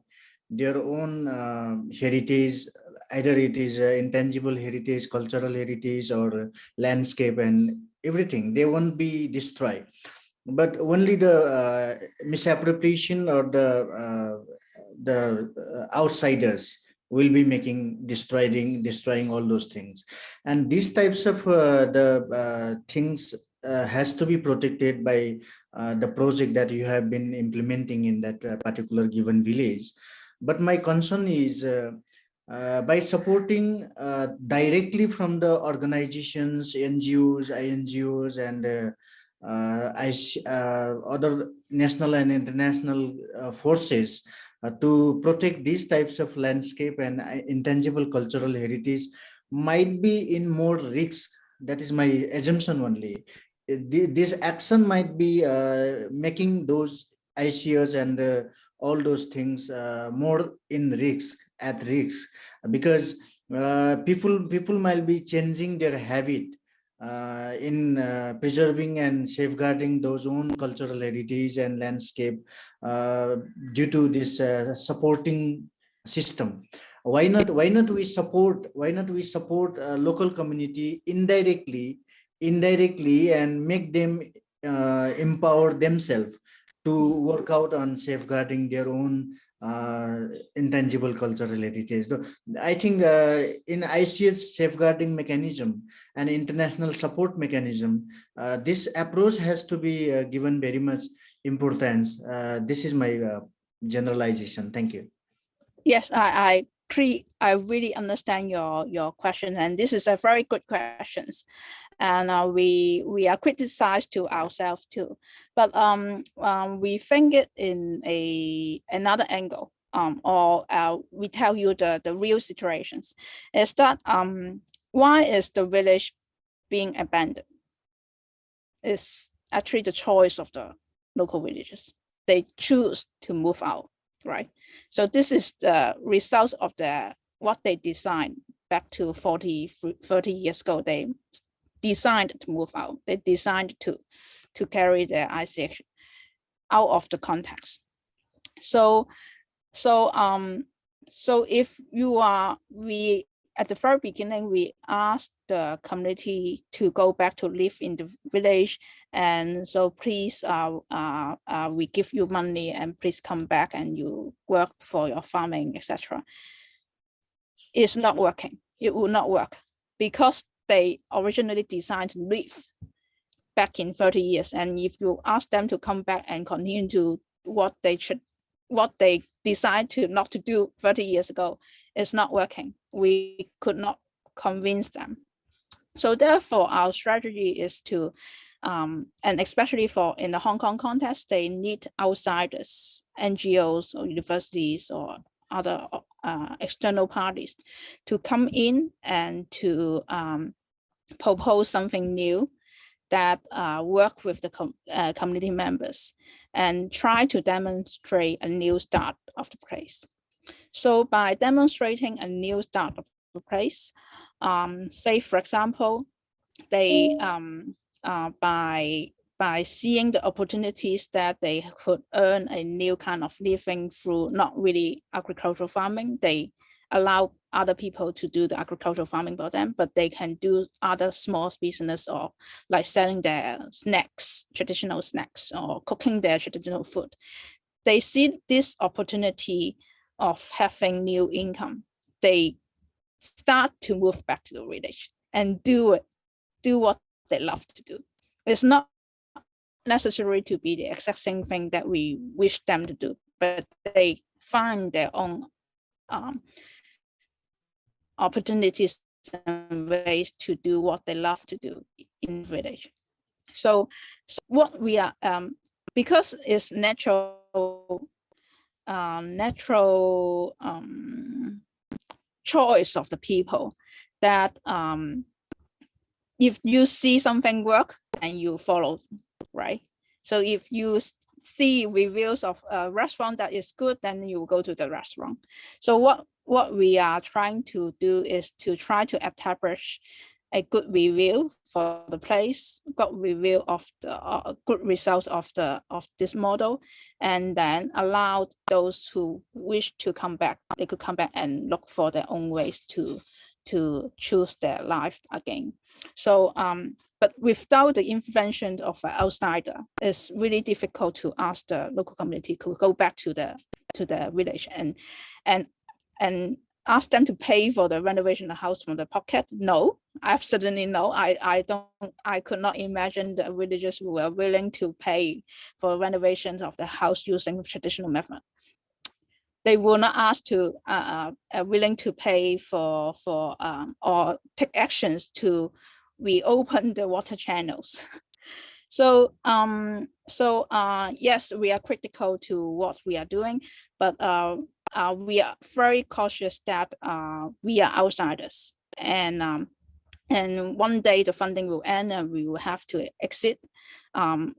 their own heritage, either it is intangible heritage, cultural heritage, or landscape and everything. They won't be destroyed, but only the misappropriation or the outsiders will be destroying all those things. And these types of things has to be protected by the project that you have been implementing in that particular given village. But my concern is by supporting directly from the organizations, NGOs, INGOs, and other national and international forces to protect these types of landscape and intangible cultural heritage might be in more risk. That is my assumption only. This action might be making those ICOs and all those things more at risk, because people might be changing their habit in preserving and safeguarding those own cultural heritage and landscape due to this supporting system. Why not we support local community indirectly and make them empower themselves to work out on safeguarding their own intangible cultural heritage. I think in ICS safeguarding mechanism and international support mechanism, this approach has to be given very much importance. This is my generalization. Thank you. Yes, I really understand your question, and this is a very good question. And we are criticized to ourselves too, but we think it in another angle, or we tell you the real situations is that why is the village being abandoned? It's actually the choice of the local villages. They choose to move out right? So this is the results of what they designed back to 30 years ago. They designed to move out. They designed to carry their ICH out of the context. So if we at the very beginning, we asked the community to go back to live in the village, and so please, we give you money and please come back and you work for your farming, etc. It's not working. It will not work because they originally designed to live back in 30 years. And if you ask them to come back and continue to what they decide to not to do 30 years ago, it's not working. We could not convince them. So therefore, our strategy is to, and especially in the Hong Kong context, they need outsiders, NGOs or universities or other external parties to come in and to propose something new that work with the community members and try to demonstrate a new start of the place. So by demonstrating a new start of the place, say for example, they by seeing the opportunities that they could earn a new kind of living through not really agricultural farming, they allow other people to do the agricultural farming for them, but they can do other small business or like selling their snacks, traditional snacks, or cooking their traditional food. They see this opportunity of having new income. They start to move back to the village and do what they love to do. It's not necessary to be the exact same thing that we wish them to do, but they find their own opportunities and ways to do what they love to do in the village. So what we are, because it's natural choice of the people that if you see something work, then you follow, right? So if you see reviews of a restaurant that is good, then you go to the restaurant. So what we are trying to do is to try to establish a good review for the place, good review of the good results of this model, and then allow those who wish to come back, they could come back and look for their own ways to choose their life again. So but without the intervention of an outsider, it's really difficult to ask the local community to go back to the village and ask them to pay for the renovation of the house from the pocket. No, absolutely no. I could not imagine the villagers who were willing to pay for renovations of the house using traditional method. They will not ask to willing to pay for or take actions to reopen the water channels. So yes, we are critical to what we are doing, but we are very cautious that we are outsiders, and one day the funding will end and we will have to exit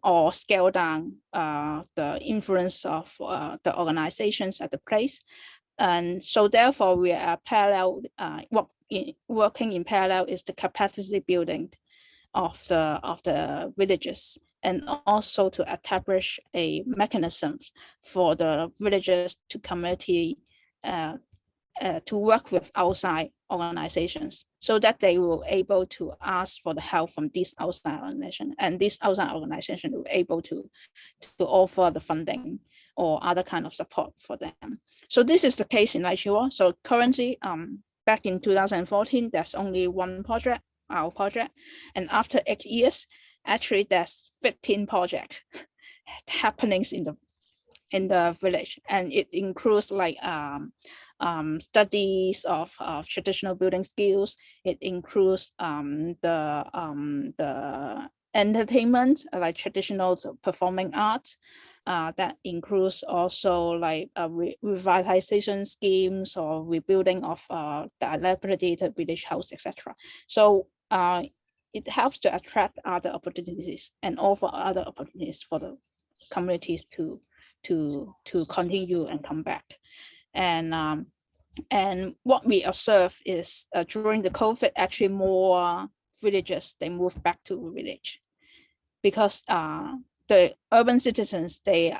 or scale down the influence of the organizations at the place. And so therefore we are parallel, working in parallel is the capacity building of the villages, and also to establish a mechanism for the villagers to community to work with outside organizations, so that they will able to ask for the help from this outside organization, and this outside organization will able to offer the funding or other kind of support for them. So this is the case in Nigeria. So currently, back in 2014, there's only one project, our project, and after 8 years, actually there's 15 projects happening in the village, and it includes like studies of traditional building skills. It includes the entertainment, like traditional performing arts. That includes also like revitalisation schemes or rebuilding of dilapidated village house, etc. So it helps to attract other opportunities and offer other opportunities for the communities to to continue and come back. And what we observe is during the COVID, actually more villagers, they move back to village because the urban citizens, they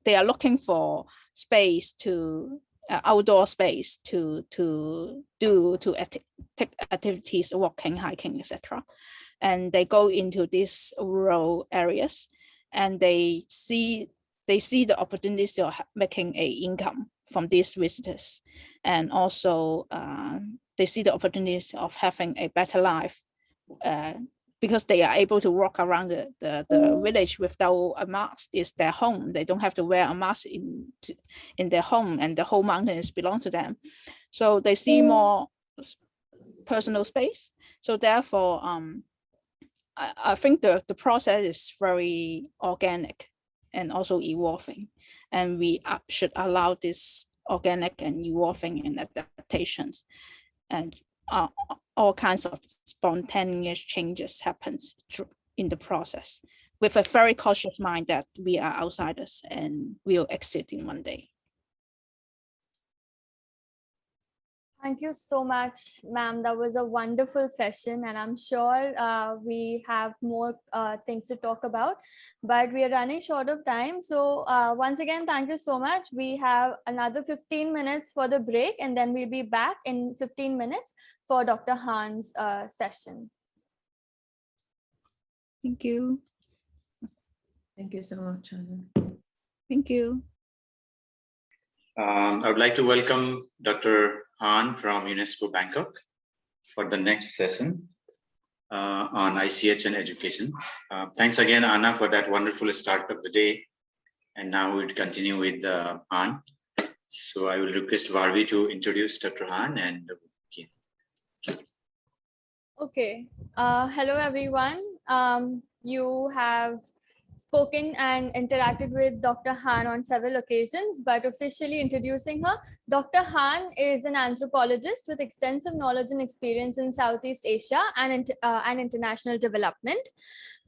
are looking for space to outdoor space to take activities, walking, hiking, etc. And they go into these rural areas, and they see the opportunities of making an income from these visitors, and also they see the opportunities of having a better life because they are able to walk around the village without a mask. It's their home. They don't have to wear a mask in their home, and the whole mountains belong to them. So they see more personal space. So therefore, I think the process is very organic and also evolving, and we should allow this organic and evolving and adaptations, and all kinds of spontaneous changes happens in the process, with a very cautious mind that we are outsiders and we'll exit in one day. Thank you so much, ma'am. That was a wonderful session, and I'm sure we have more things to talk about, but we are running short of time. So once again, thank you so much. We have another 15 minutes for the break, and then we'll be back in 15 minutes for Dr. Han's session. Thank you. Thank you so much, Anna. Thank you. I would like to welcome Dr. Han from UNESCO Bangkok for the next session on ICH and education. Thanks again, Anna, for that wonderful start of the day. And now we'll continue with Han. So I will request Varvi to introduce Dr. Han and Okay. Hello, everyone. You have spoken and interacted with Dr. Han on several occasions, but officially introducing her, Dr. Han is an anthropologist with extensive knowledge and experience in Southeast Asia and international development.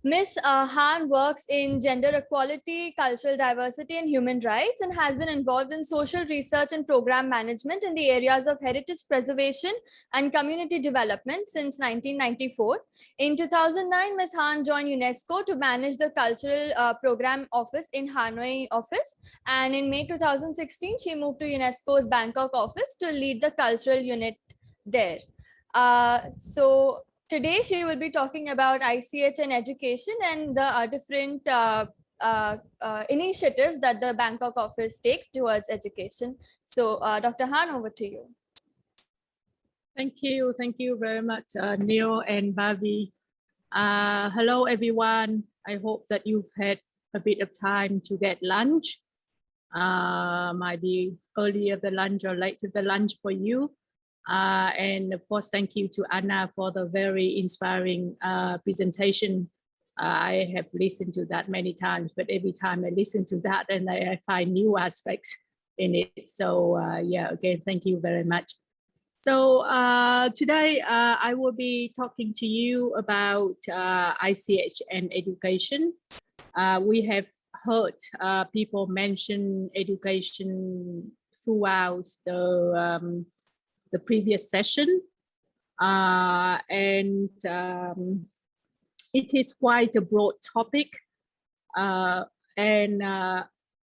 Ms. Han works in gender equality, cultural diversity, and human rights, and has been involved in social research and program management in the areas of heritage preservation and community development since 1994. In 2009, Ms. Han joined UNESCO to manage the cultural program office in Hanoi office. And in May 2016, she moved to UNESCO's Bangkok office to lead the cultural unit there. Today, she will be talking about ICH and education and the different initiatives that the Bangkok office takes towards education. So, Dr. Han, over to you. Thank you very much, Neil and Bavi. Hello, everyone. I hope that you've had a bit of time to get lunch. Might be early of the lunch or late of the lunch for you. And of course, thank you to Anna for the very inspiring presentation. I have listened to that many times, but every time I listen to that, and I find new aspects in it. So yeah, again, thank you very much. So today I will be talking to you about ICH and education. We have heard people mention education throughout the previous session, and it is quite a broad topic, and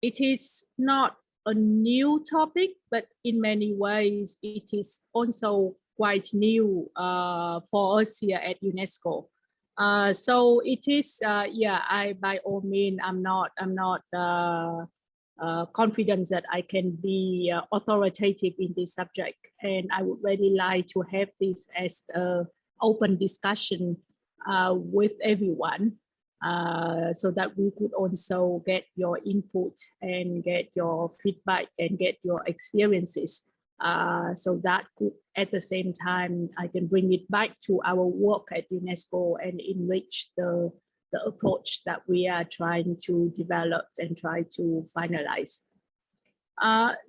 it is not a new topic, but in many ways it is also quite new for us here at UNESCO. So it is, yeah, I by all means I'm not confident that I can be authoritative in this subject, and I would really like to have this as an open discussion with everyone, so that we could also get your input and get your feedback and get your experiences, so that could at the same time I can bring it back to our work at UNESCO and enrich the approach that we are trying to develop and try to finalize.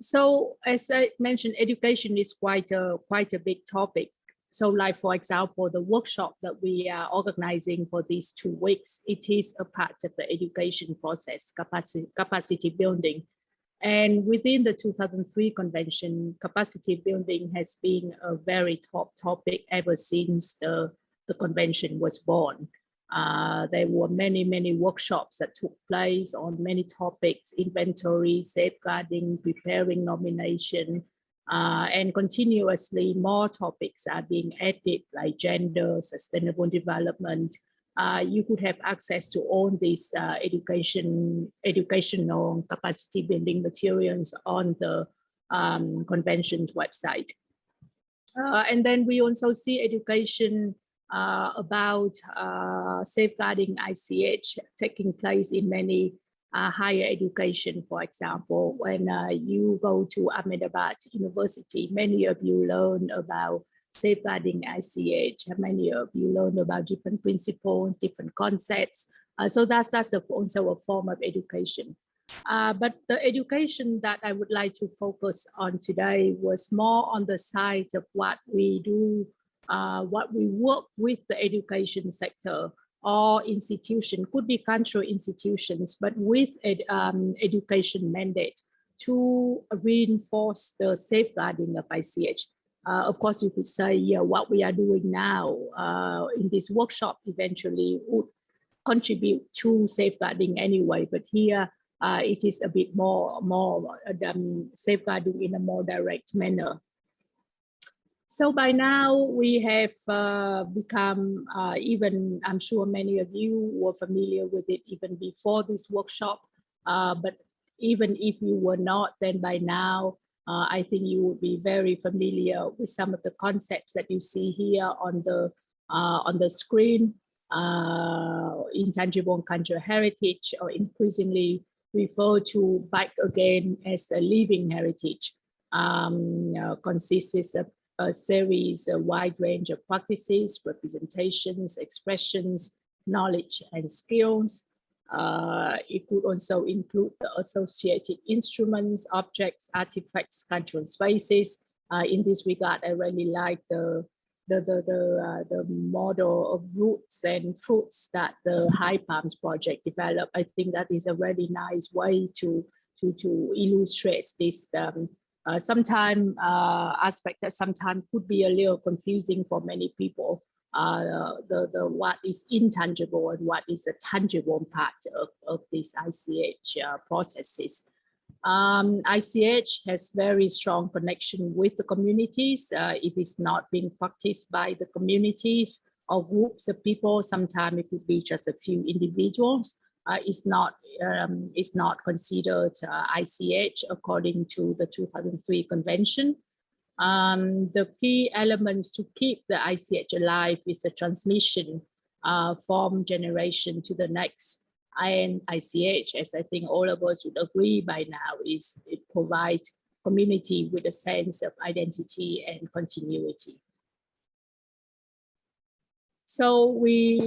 So as I mentioned, education is quite a big topic. So like, for example, the workshop that we are organizing for these 2 weeks, it is a part of the education process, capacity building. And within the 2003 convention, capacity building has been a very top topic ever since the convention was born. There were many workshops that took place on many topics: inventory, safeguarding, preparing nomination, and continuously more topics are being added, like gender, sustainable development. You could have access to all these educational capacity building materials on the convention's website. And then we also see education about safeguarding ICH taking place in many higher education. For example, when you go to Ahmedabad University, many of you learn about safeguarding ICH. Many of you learn about different principles, different concepts. So that's also a form of education. But the education that I would like to focus on today was more on the side of what we do, what we work with the education sector or institution, could be country institutions, but with education mandate to reinforce the safeguarding of ICH. Of course, you could say, yeah, what we are doing now in this workshop eventually would contribute to safeguarding anyway, but here it is a bit more safeguarding in a more direct manner. So by now we have become, even I'm sure many of you were familiar with it even before this workshop, but even if you were not, then by now, I think you would be very familiar with some of the concepts that you see here on the screen. Intangible and cultural heritage, or increasingly referred to back again as a living heritage, consists of a series, a wide range of practices, representations, expressions, knowledge, and skills. It could also include the associated instruments, objects, artifacts, cultural spaces. In this regard, I really like the model of roots and fruits that the High Palms project developed. I think that is a really nice way to illustrate this aspect that sometimes could be a little confusing for many people. The what is intangible and what is a tangible part of these ICH processes. ICH has very strong connection with the communities. If it's not being practiced by the communities or groups of people, sometimes it could be just a few individuals. It's not considered ICH according to the 2003 convention. The key elements to keep the ICH alive is the transmission from generation to the next. And ICH, as I think all of us would agree by now, is it provides community with a sense of identity and continuity. So we,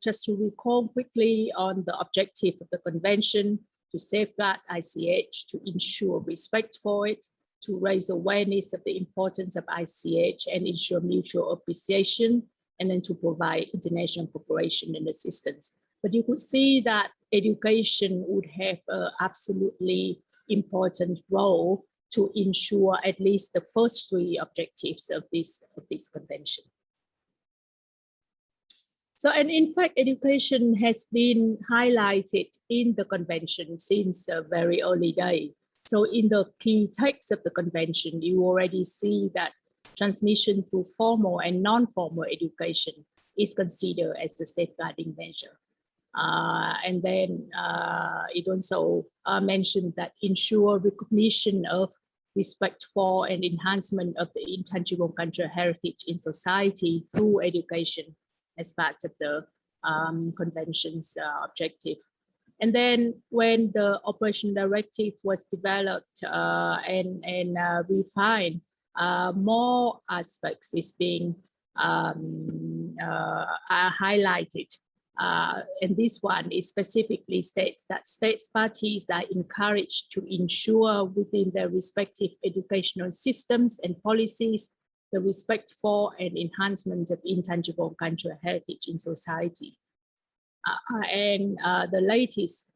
just to recall quickly on the objective of the convention, to safeguard ICH, to ensure respect for it, to raise awareness of the importance of ICH and ensure mutual appreciation, and then to provide international cooperation and assistance. But you could see that education would have an absolutely important role to ensure at least the first three objectives of this convention. So, and in fact, education has been highlighted in the convention since a very early day. So in the key text of the convention, you already see that transmission through formal and non-formal education is considered as a safeguarding measure. And then it also mentioned that ensure recognition of respect for and enhancement of the intangible cultural heritage in society through education as part of the convention's objective. And then when the Operation Directive was developed and refined, more aspects is being highlighted. And this one is specifically states that states parties are encouraged to ensure within their respective educational systems and policies the respect for and enhancement of intangible cultural heritage in society. And the latest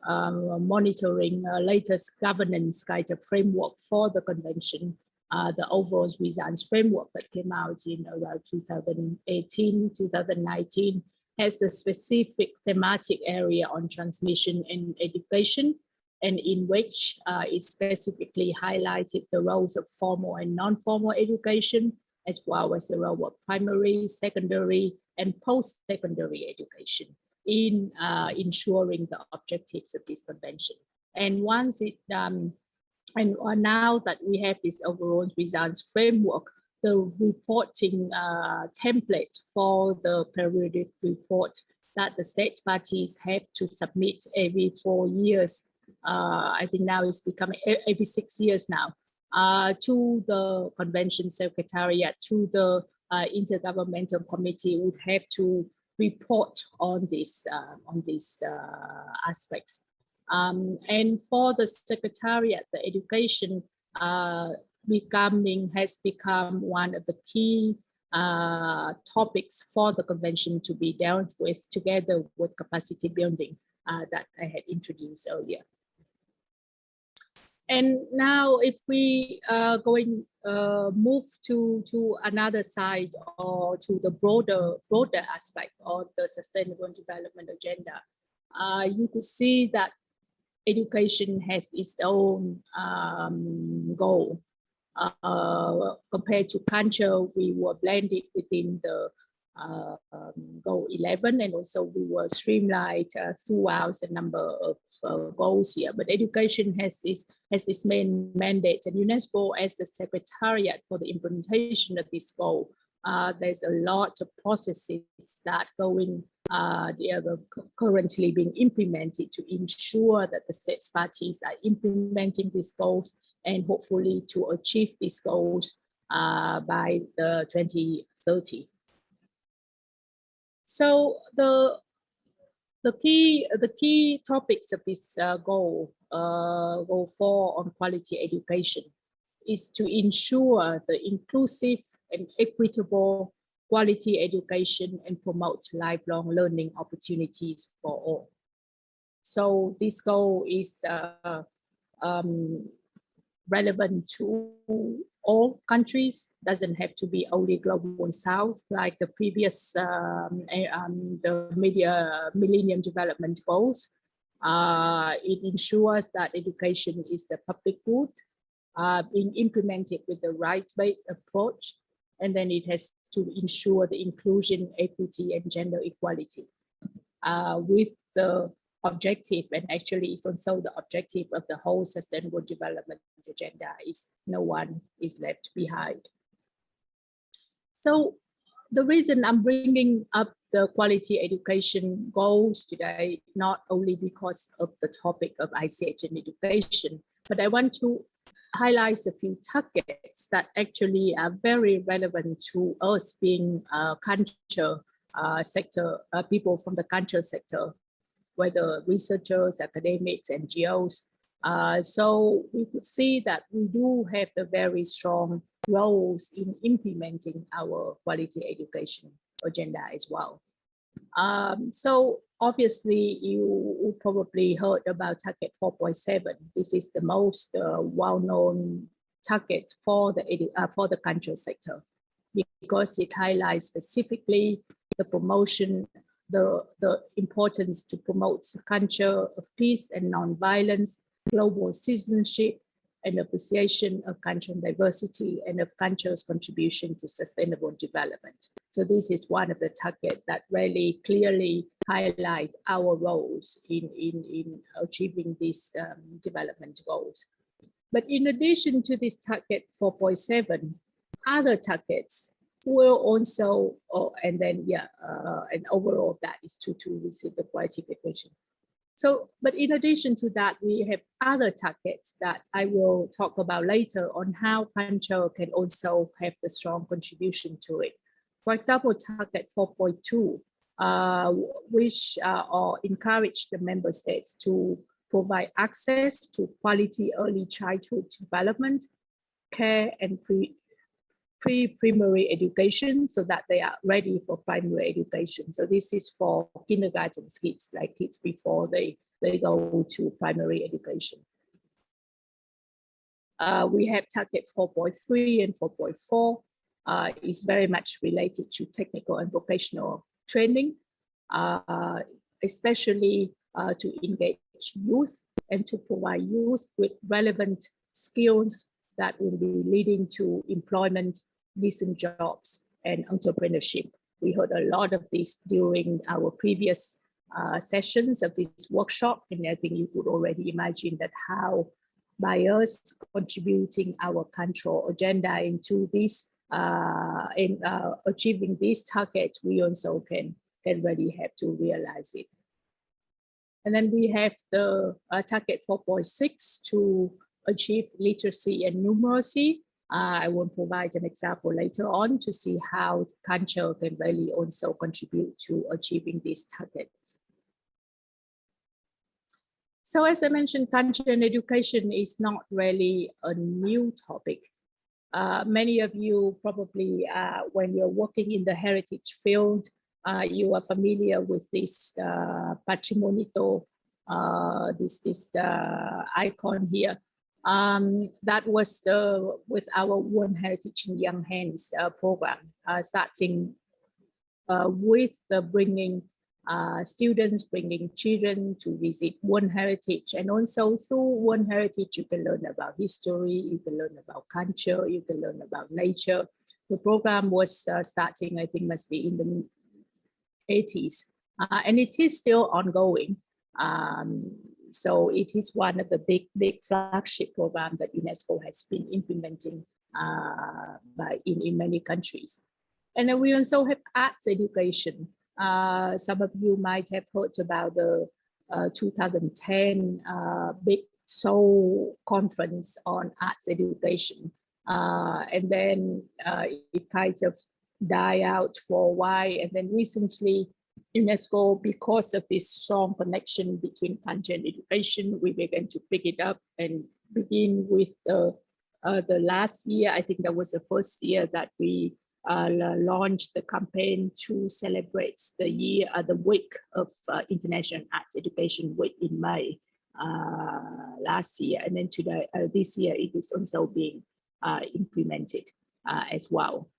monitoring latest governance guide framework for the convention, the overall results framework that came out in around 2018, 2019, has a specific thematic area on transmission and education, and in which it specifically highlighted the roles of formal and non-formal education, as well as the role of primary, secondary, and post-secondary education in ensuring the objectives of this convention. And once it, and now that we have this overall results framework, the reporting template for the periodic report that the state parties have to submit every 4 years. I think now it's becoming every 6 years now, to the convention secretariat, to the intergovernmental committee, would have to report on these aspects. And for the secretariat, the education has become one of the key topics for the convention to be dealt with, together with capacity building that I had introduced earlier. And now if we move to another side, or to the broader aspect of the Sustainable Development Agenda, you could see that education has its own goal. Compared to culture, we were blended within the goal 11, and also we were streamlined throughout the number of goals here. But education has its main mandate, and UNESCO as the secretariat for the implementation of this goal. There's a lot of processes that they are currently being implemented to ensure that the state parties are implementing these goals, and hopefully to achieve these goals by the 2030. So the key topics of this goal 4 on quality education is to ensure the inclusive and equitable quality education and promote lifelong learning opportunities for all. So this goal is relevant to all countries, doesn't have to be only global south like the previous the Millennium Development Goals. It ensures that education is a public good, being implemented with the right-based approach, and then it has to ensure the inclusion, equity, and gender equality with the objective, and actually it's also the objective of the whole Sustainable Development Agenda, is no one is left behind. So the reason I'm bringing up the quality education goals today, not only because of the topic of ICH and education, but I want to highlight a few targets that actually are very relevant to us being culture sector, people from the culture sector, whether researchers, academics, NGOs. So we could see that we do have the very strong roles in implementing our quality education agenda as well. So obviously you probably heard about target 4.7. This is the most well-known target for the culture sector, because it highlights specifically the promotion, the importance to promote the culture of peace and non-violence, global citizenship, and appreciation of cultural diversity and of culture's contribution to sustainable development. So this is one of the targets that really clearly highlights our roles in achieving these development goals. But in addition to this target 4.7, other targets will also, and overall of that is to receive the quality education. So, but in addition to that, we have other targets that I will talk about later on how culture can also have the strong contribution to it. For example, target 4.2, which encourage the member states to provide access to quality early childhood development, care, and pre-primary education, so that they are ready for primary education. So this is for kindergarten kids, like kids before they they go to primary education. We have target 4.3 and 4.4 is very much related to technical and vocational training, especially to engage youth and to provide youth with relevant skills that will be leading to employment, decent jobs, and entrepreneurship. We heard a lot of this during our previous sessions of this workshop, and I think you could already imagine that how by us contributing our control agenda into this, in achieving this target, we also can really have to realize it. And then we have the target 4.6 to achieve literacy and numeracy. I will provide an example later on to see how culture can really also contribute to achieving these targets. So as I mentioned, culture and education is not really a new topic. Many of you probably, when you're working in the heritage field, you are familiar with this patrimonito, this icon here. That was with our World Heritage in Young Hands program, starting with the bringing students, bringing children to visit World Heritage, and also through World Heritage you can learn about history, you can learn about culture, you can learn about nature. The program was starting, I think must be in the 80s, and it is still ongoing. So it is one of the big flagship programs that UNESCO has been implementing in many countries. And then we also have arts education. Some of you might have heard about the 2010 big Seoul conference on arts education. And then it kind of died out for a while. And then recently, UNESCO, because of this strong connection between culture and education, we began to pick it up and begin with the last year. I think that was the first year that we launched the campaign to celebrate the week of International Arts Education Week in May last year. And then today, this year, it is also being implemented as well.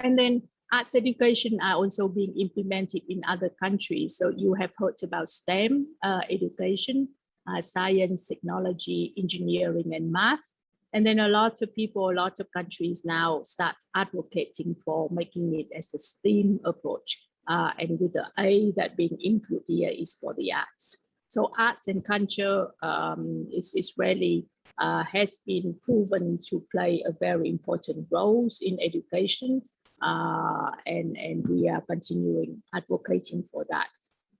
And then arts education are also being implemented in other countries. So you have heard about STEM education, science, technology, engineering, and math. And then a lot of people, a lot of countries now start advocating for making it as a STEAM approach. And with the A that being included here is for the arts. So arts and culture is really has been proven to play a very important role in education. And we are continuing advocating for that.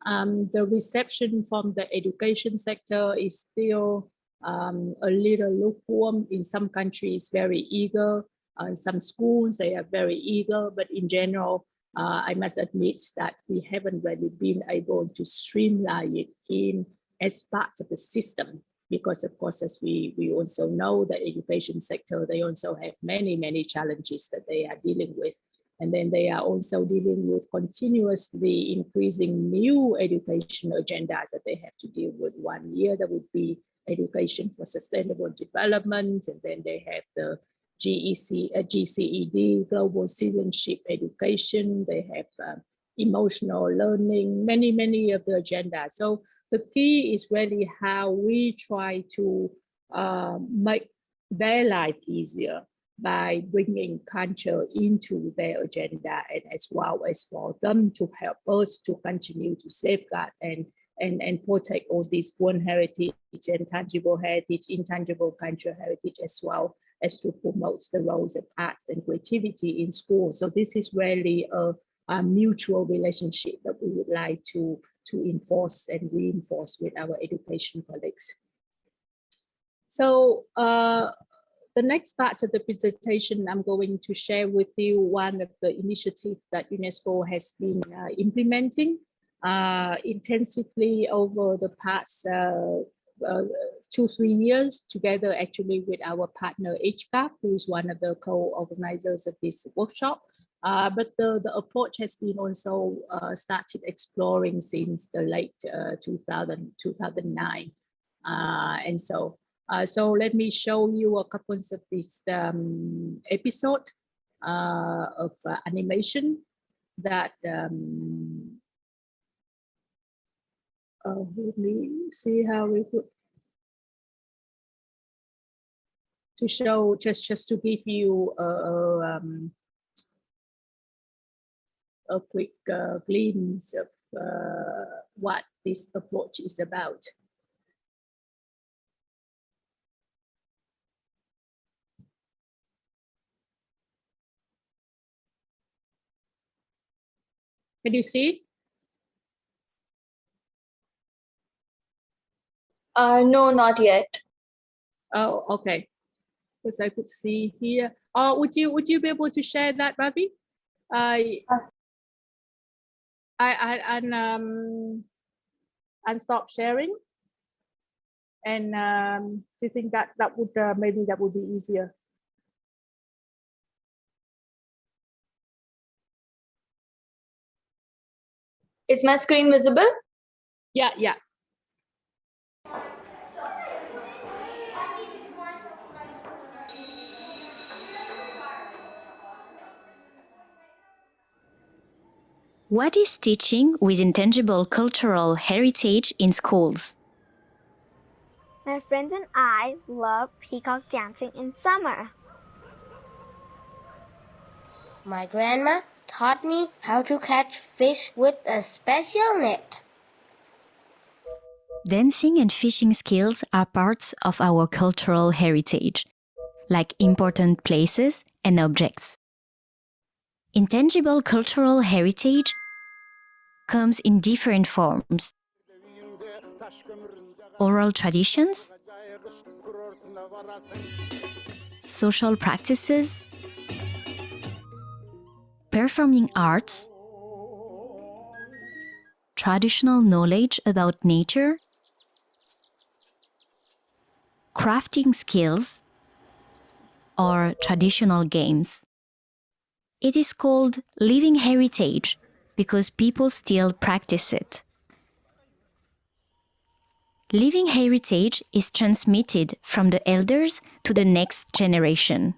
The reception from the education sector is still a little lukewarm. In some countries, very eager. In some schools, they are very eager. But in general, I must admit that we haven't really been able to streamline it in as part of the system. Because of course, as we also know, the education sector, they also have many challenges that they are dealing with. And then they are also dealing with continuously increasing new education agendas that they have to deal with. 1 year, that would be education for sustainable development. And then they have the GCED, global citizenship education. They have emotional learning, many of the agendas. So the key is really how we try to make their life easier by bringing culture into their agenda, and as well as for them to help us to continue to safeguard and protect all these World Heritage and tangible heritage, intangible cultural heritage, as well as to promote the roles of arts and creativity in schools. So this is really a mutual relationship that we would like to enforce and reinforce with our education colleagues. So the next part of the presentation, I'm going to share with you one of the initiatives that UNESCO has been implementing intensively over the past 2-3 years, together actually with our partner HKICON, who is one of the co-organizers of this workshop. But the approach has been also started exploring since the late 2009. And so let me show you a couple of this episode of animation that let me see how we could to show just to give you a quick glimpse of what this approach is about. Can you see? No, not yet. Oh, okay. Because I could see here. Oh, would you be able to share that, Bobby? And stop sharing. And do you think that would maybe that would be easier? Is my screen visible? Yeah, yeah. What is teaching with intangible cultural heritage in schools? My friends and I love peacock dancing in summer. My grandma taught me how to catch fish with a special net. Dancing and fishing skills are parts of our cultural heritage, like important places and objects. Intangible cultural heritage comes in different forms: oral traditions, social practices, performing arts, traditional knowledge about nature, crafting skills, or traditional games. It is called living heritage because people still practice it. Living heritage is transmitted from the elders to the next generation.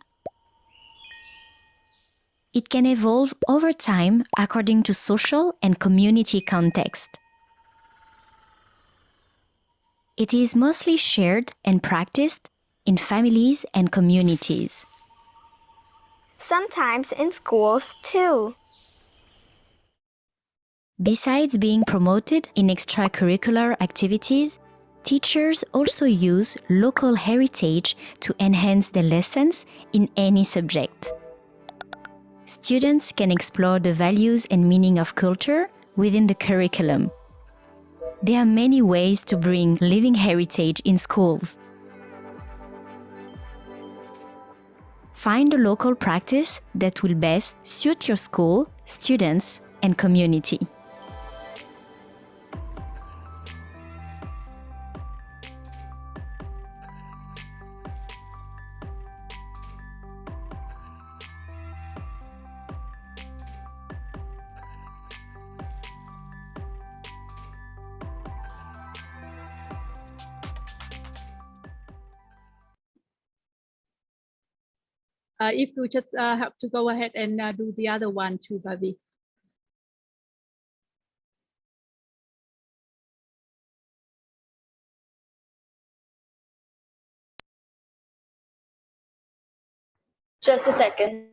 It can evolve over time according to social and community context. It is mostly shared and practiced in families and communities. Sometimes in schools too. Besides being promoted in extracurricular activities, teachers also use local heritage to enhance their lessons in any subject. Students can explore the values and meaning of culture within the curriculum. There are many ways to bring living heritage in schools. Find a local practice that will best suit your school, students, and community. If you just have to go ahead and do the other one too, Bobby. Just a second.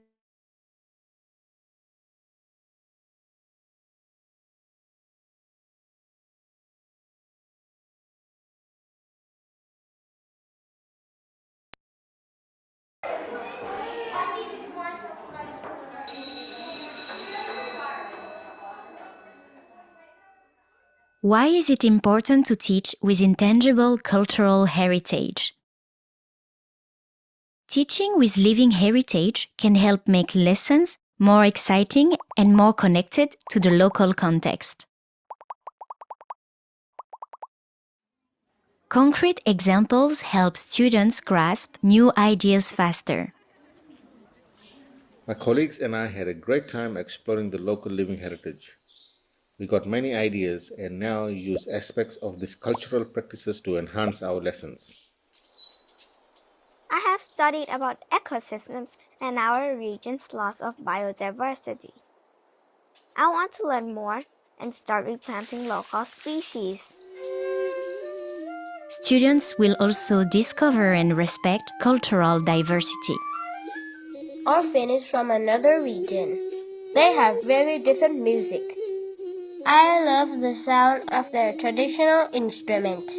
Why is it important to teach with intangible cultural heritage? Teaching with living heritage can help make lessons more exciting and more connected to the local context. Concrete examples help students grasp new ideas faster. My colleagues and I had a great time exploring the local living heritage. We got many ideas and now use aspects of these cultural practices to enhance our lessons. I have studied about ecosystems and our region's loss of biodiversity. I want to learn more and start replanting local species. Students will also discover and respect cultural diversity. Or Finnish from another region. They have very different music. I love the sound of their traditional instruments.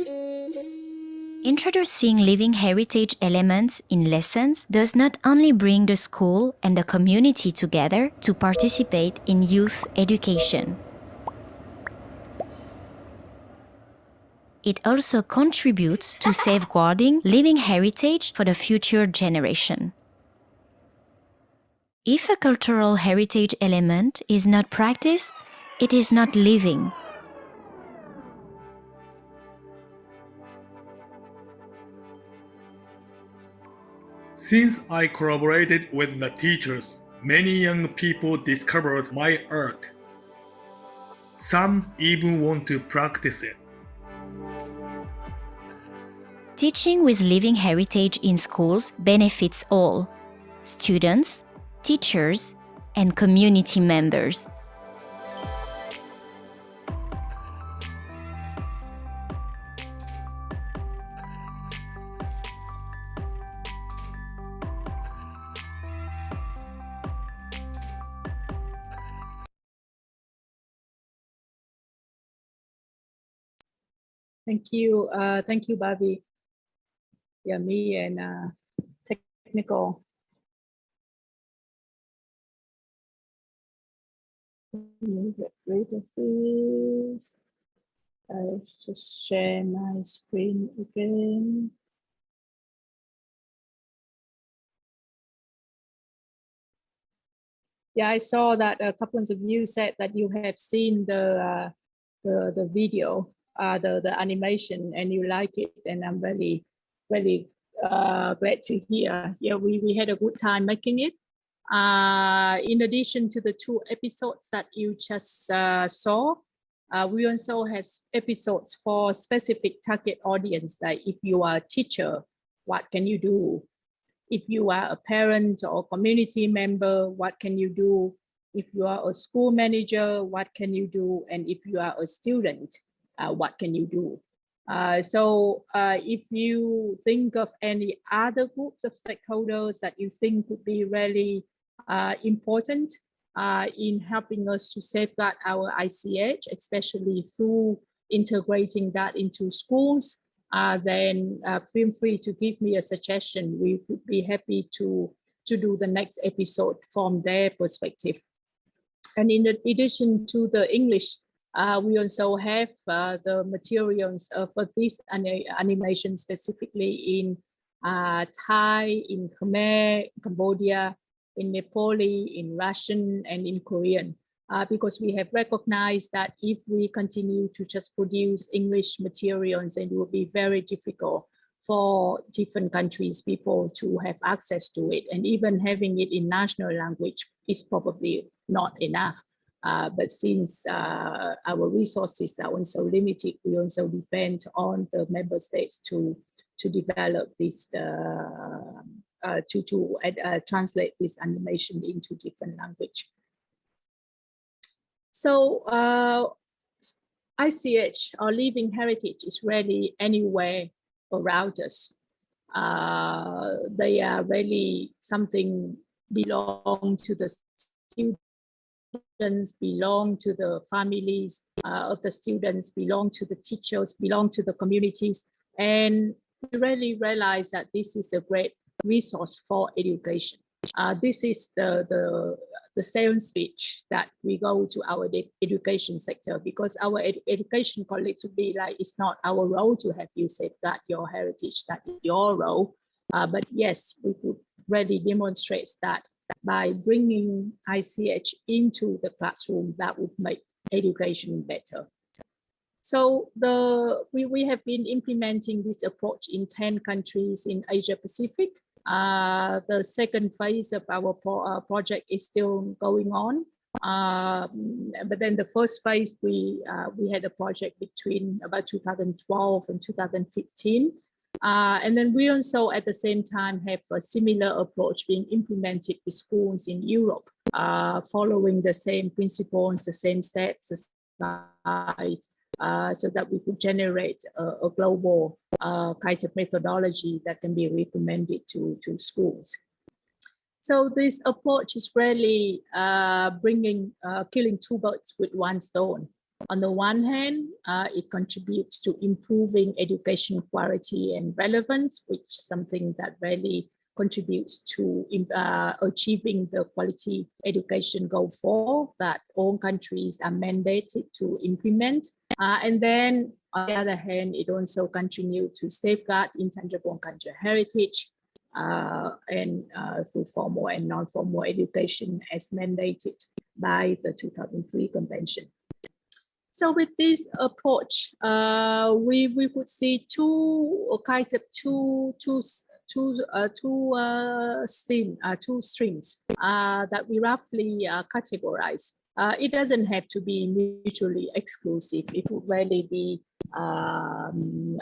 Introducing living heritage elements in lessons does not only bring the school and the community together to participate in youth education. It also contributes to safeguarding living heritage for the future generation. If a cultural heritage element is not practiced, it is not living. Since I collaborated with the teachers, many young people discovered my art. Some even want to practice it. Teaching with living heritage in schools benefits all: students, teachers, and community members. Thank you, Bobby. Yeah, me and technical. Let me get rid of this. I'll just share my screen again. Yeah, I saw that a couple of you said that you have seen the video, the animation, and you like it, and I'm really glad to hear. Yeah, we had a good time making it. In addition to the 2 episodes that you just saw, we also have episodes for specific target audience, like if you are a teacher, what can you do? If you are a parent or community member, what can you do? If you are a school manager, what can you do? And if you are a student, what can you do? So if you think of any other groups of stakeholders that you think would be really important in helping us to safeguard our ICH, especially through integrating that into schools, then feel free to give me a suggestion. We would be happy to do the next episode from their perspective. And in addition to the English, we also have the materials for this animation specifically in Thai, in Khmer, Cambodia, in Nepali, in Russian, and in Korean. Because we have recognized that if we continue to just produce English materials, then it will be very difficult for different countries, people to have access to it. And even having it in national language is probably not enough. But since our resources are also limited, we also depend on the member states to develop this, to translate this animation into different language. So ICH, or living heritage, is really anywhere around us. They are really something belong to the students, belong to the families of the students, belong to the teachers, belong to the communities. And we really realize that this is a great resource for education. This is the sales speech that we go to our education sector, because our education colleagues would be like, it's not our role to have you safeguard your heritage, that is your role. But yes, we could really demonstrate that by bringing ICH into the classroom, that would make education better. So we have been implementing this approach in 10 countries in Asia Pacific. The second phase of our project is still going on. But then the first phase, we had a project between about 2012 and 2015. And then we also at the same time have a similar approach being implemented with schools in Europe, following the same principles, the same steps, so that we could generate a global kind of methodology that can be recommended to schools. So this approach is really killing two birds with one stone. On the one hand, it contributes to improving education quality and relevance, which is something that really contributes to achieving the quality education goal 4 that all countries are mandated to implement. And then on the other hand, it also contributes to safeguard intangible cultural heritage and through formal and non-formal education as mandated by the 2003 Convention. So with this approach, we could see two streams that we roughly categorize. It doesn't have to be mutually exclusive. It would really be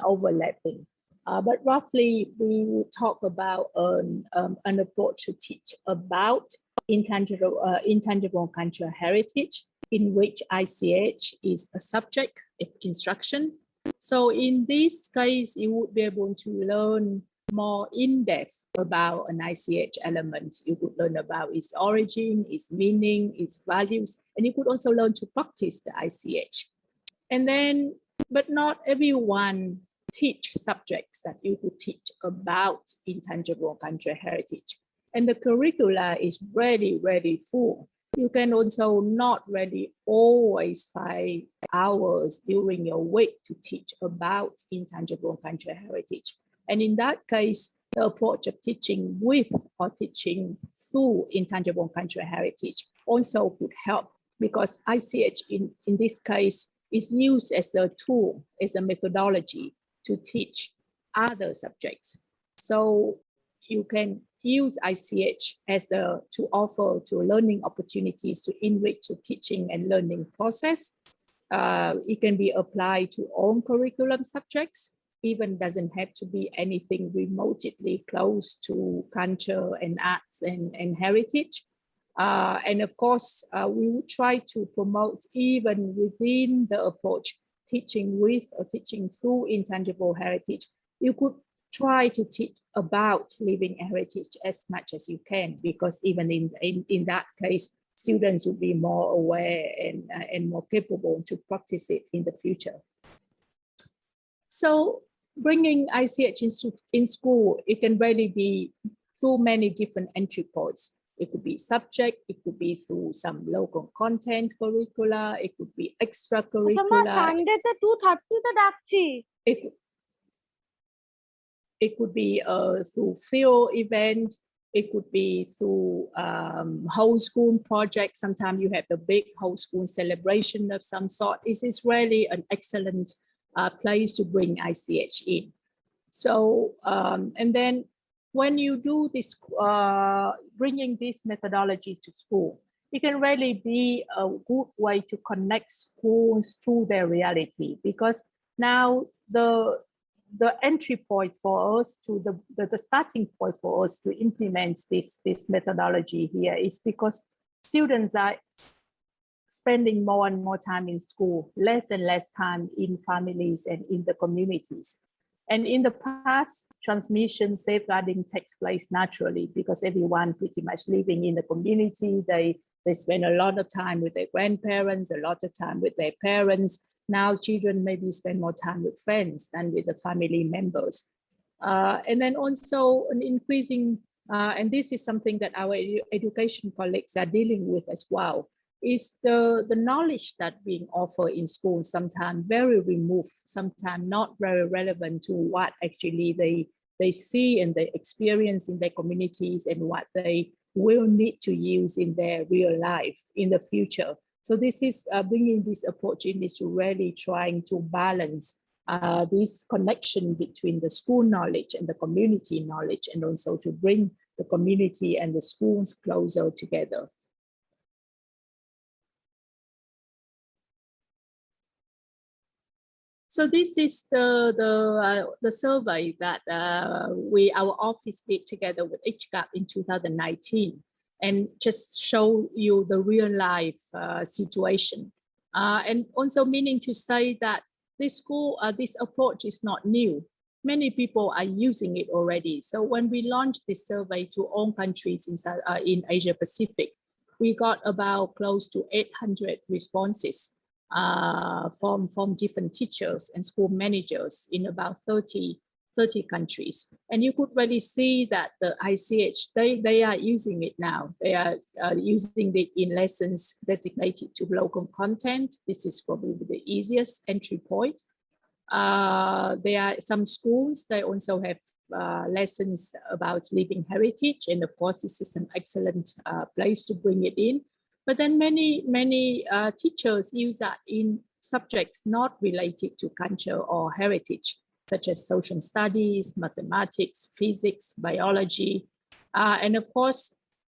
overlapping. But roughly, we will talk about an approach to teach about intangible cultural heritage, in which ICH is a subject of instruction. So in this case, you would be able to learn more in-depth about an ICH element. You could learn about its origin, its meaning, its values, and you could also learn to practice the ICH. And then, but not everyone teach subjects that you could teach about intangible cultural heritage. And the curricula is really, really full. You can also not really always find hours during your week to teach about intangible cultural heritage. And in that case, the approach of teaching with or teaching through intangible cultural heritage also could help, because ICH in this case is used as a tool, as a methodology to teach other subjects. So you can use ICH as to offer to learning opportunities to enrich the teaching and learning process. It can be applied to all curriculum subjects, even doesn't have to be anything remotely close to culture and arts and heritage. And of course, we would try to promote even within the approach, teaching with or teaching through intangible heritage. You could try to teach about living heritage as much as you can, because even in that case, students will be more aware and more capable to practice it in the future. So bringing ICH in school, it can really be through many different entry points. It could be subject, it could be through some local content curricula, it could be extracurricular. It could be through field event, it could be through whole school project. Sometimes you have the big whole school celebration of some sort. This is really an excellent place to bring ICH in. So, and then when you do this, bringing this methodology to school, it can really be a good way to connect schools to their reality, because now the entry point for us to the starting point for us to implement this methodology here is because students are spending more and more time in school, less and less time in families and in the communities. And in the past, transmission safeguarding takes place naturally because everyone pretty much living in the community, they spend a lot of time with their grandparents, a lot of time with their parents. Now children maybe spend more time with friends than with the family members. And then also an increasing, and this is something that our education colleagues are dealing with as well, is the knowledge that being offered in schools sometimes very removed, sometimes not very relevant to what actually they see and they experience in their communities and what they will need to use in their real life in the future. So this is bringing this approach in is to really trying to balance this connection between the school knowledge and the community knowledge, and also to bring the community and the schools closer together. So this is the survey that our office did together with HKICON in 2019, and just show you the real life situation, and also meaning to say that this approach is not new. Many people are using it already. So when we launched this survey to all countries in Asia Pacific, we got about close to 800 responses from different teachers and school managers in about 30 countries. And you could really see that the ICH, they are using it now. They are using it in lessons designated to local content. This is probably the easiest entry point. There are some schools, they also have lessons about living heritage. And of course, this is an excellent place to bring it in. But then many teachers use that in subjects not related to culture or heritage, such as social studies, mathematics, physics, biology. And of course,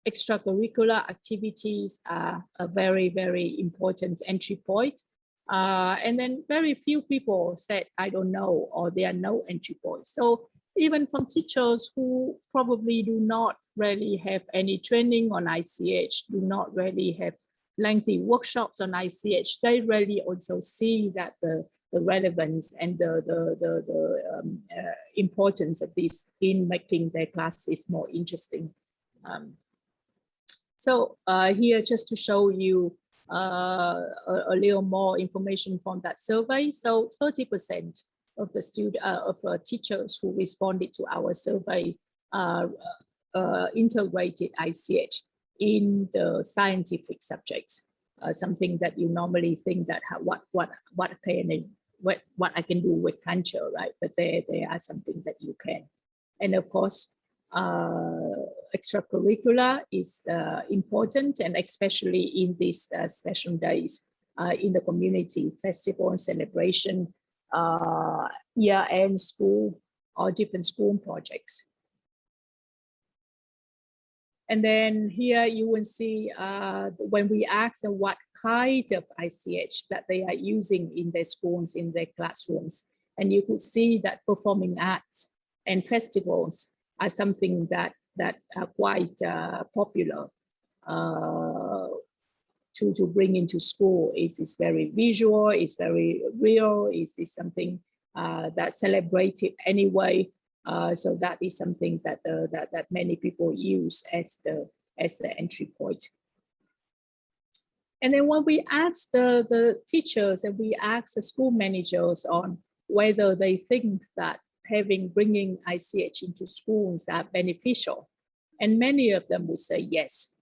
extracurricular activities are a very, very important entry point. And then very few people said, I don't know, or there are no entry points. So even from teachers who probably do not really have any training on ICH, do not really have lengthy workshops on ICH, they really also see that the relevance and the importance of this in making their classes more interesting. So here, just to show you a little more information from that survey. So 30% of the teachers who responded to our survey integrated ICH in the scientific subjects, something that you normally think that what I can do with culture, right? But they are something that you can. And of course, extracurricular is important, and especially in these special days in the community, festival and celebration, year-end school or different school projects. And then here you will see when we ask them what kind of ICH that they are using in their schools, in their classrooms, and you could see that performing arts and festivals are something that are quite popular to bring into school. Is very visual, is very real, is something that's celebrated anyway. So that is something that that many people use as the entry point. And then when we ask the teachers and we ask the school managers on whether they think that bringing ICH into schools are beneficial, and many of them would say yes.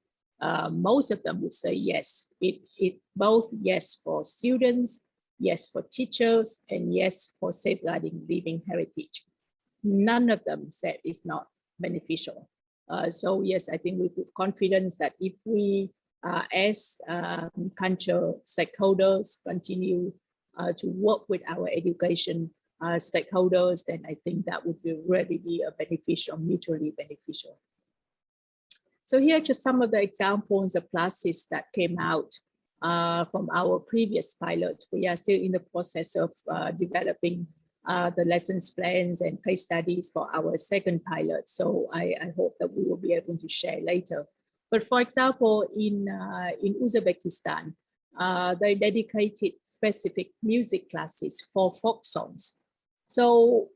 Most of them would say yes. It both yes for students, yes for teachers, and yes for safeguarding living heritage. None of them said it's not beneficial. So yes, I think we put confidence that if we as culture stakeholders continue to work with our education stakeholders, then I think that would really be a beneficial, mutually beneficial. So here are just some of the examples of classes that came out from our previous pilots. We are still in the process of developing the lessons plans and case studies for our second pilot. So I hope that we will be able to share later. But for example, in Uzbekistan, they dedicated specific music classes for folk songs. So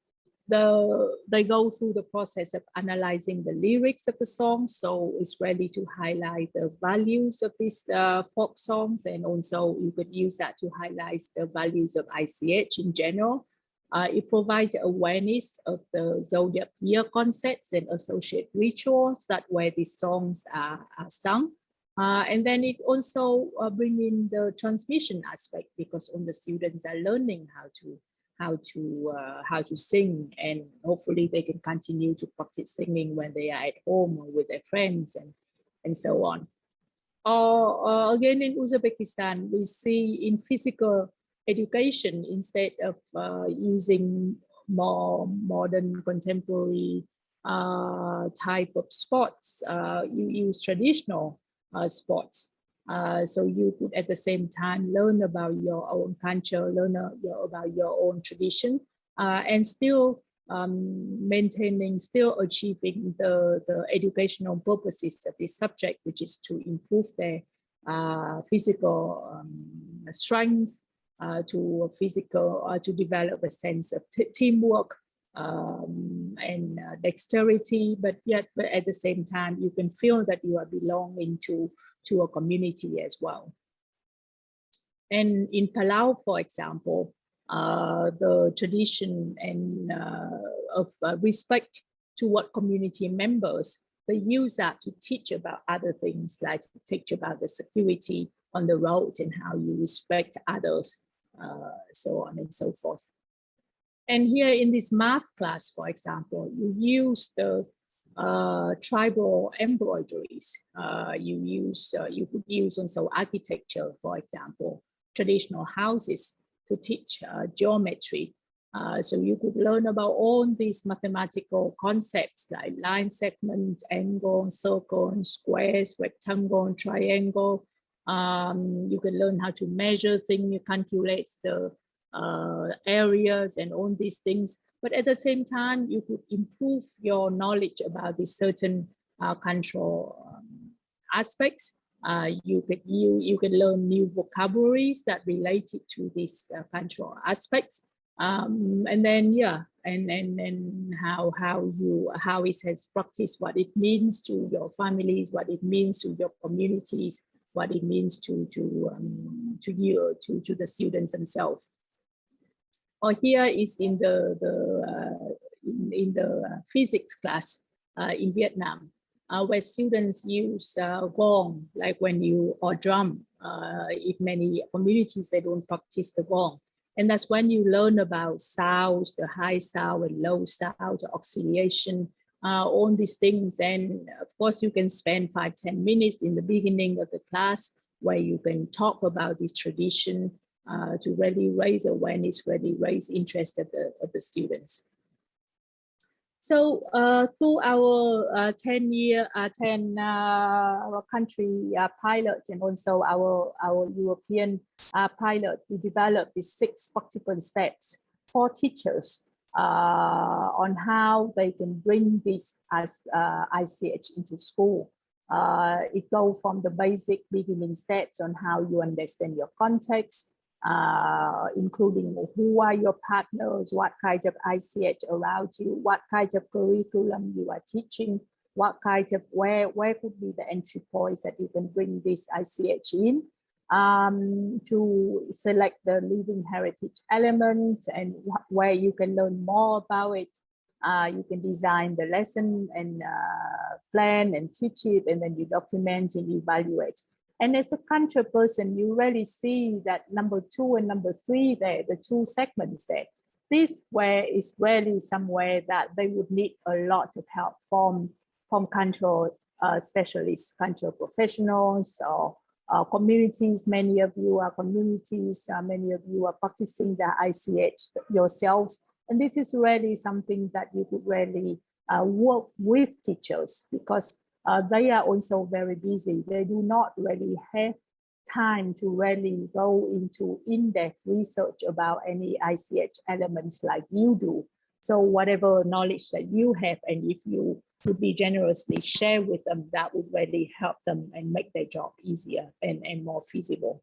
they go through the process of analyzing the lyrics of the songs. So it's ready to highlight the values of these folk songs. And also you could use that to highlight the values of ICH in general. It provides awareness of the zodiac year concepts and associated rituals that where these songs are sung. And then it also bring in the transmission aspect, because all the students are learning how to sing, and hopefully they can continue to practice singing when they are at home or with their friends and so on. Or again in Uzbekistan, we see in physical education, instead of using more modern contemporary type of sports, you use traditional sports. So you could at the same time learn about your own culture, learn about your own tradition, and still maintaining, still achieving the educational purposes of this subject, which is to improve their physical strength, to develop a sense of teamwork and dexterity, but at the same time you can feel that you are belonging to a community as well. And in Palau, for example, the tradition and of respect toward community members, they use that to teach about other things, like teach about the security on the road and how you respect others, so on and so forth. And here in this math class, for example, you use the tribal embroideries. You could use also architecture, for example, traditional houses to teach geometry. So you could learn about all these mathematical concepts like line segment, angle, circle, squares, rectangle, triangle. You can learn how to measure things, you calculate the areas and all these things. But at the same time, you could improve your knowledge about these certain cultural aspects. You can learn new vocabularies that related to these cultural aspects. And then and how it has practiced, what it means to your families, what it means to your communities, what it means to the students themselves. Or here is in the physics class in Vietnam, where students use gong, like when you, or drum. In many communities, they don't practice the gong. And that's when you learn about sounds, the high sound and low sound, the oscillation, all these things. And of course, you can spend 5-10 minutes in the beginning of the class where you can talk about this tradition to really raise awareness, really raise interest of the students. So through our 10 country pilot and also our European pilot, we developed these 6 practical steps for teachers on how they can bring this as ICH into school. It goes from the basic beginning steps on how you understand your context, including who are your partners, what kind of ICH around you, what kind of curriculum you are teaching, what kind of, where could be the entry points that you can bring this ICH in, to select the living heritage element and where you can learn more about it. You can design the lesson and plan and teach it, and then you document and evaluate. And as a culture person, you really see that number 2 and number 3 there, the 2 segments there. This where is really somewhere that they would need a lot of help from cultural specialists, cultural professionals, or communities. Many of you are communities, many of you are practicing the ICH yourselves. And this is really something that you could really work with teachers, because they are also very busy. They do not really have time to really go into in-depth research about any ICH elements like you do. So whatever knowledge that you have, and if you would be generously share with them, that would really help them and make their job easier and more feasible.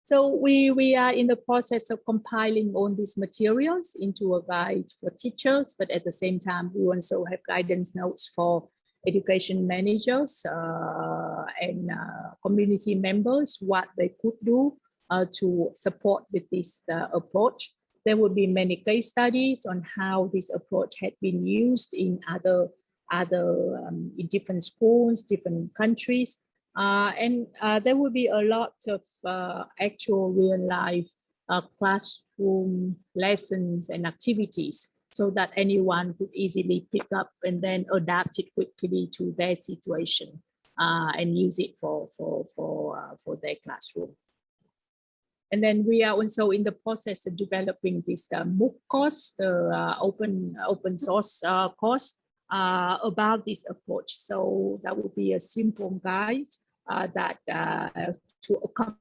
So we are in the process of compiling all these materials into a guide for teachers, but at the same time, we also have guidance notes for education managers and community members, what they could do to support with this approach. There will be many case studies on how this approach had been used in in different schools, different countries. And there will be a lot of actual real life classroom lessons and activities, so that anyone could easily pick up and then adapt it quickly to their situation and use it for their classroom. And then we are also in the process of developing this MOOC course, the open source course about this approach. So that would be a simple guide that to accompany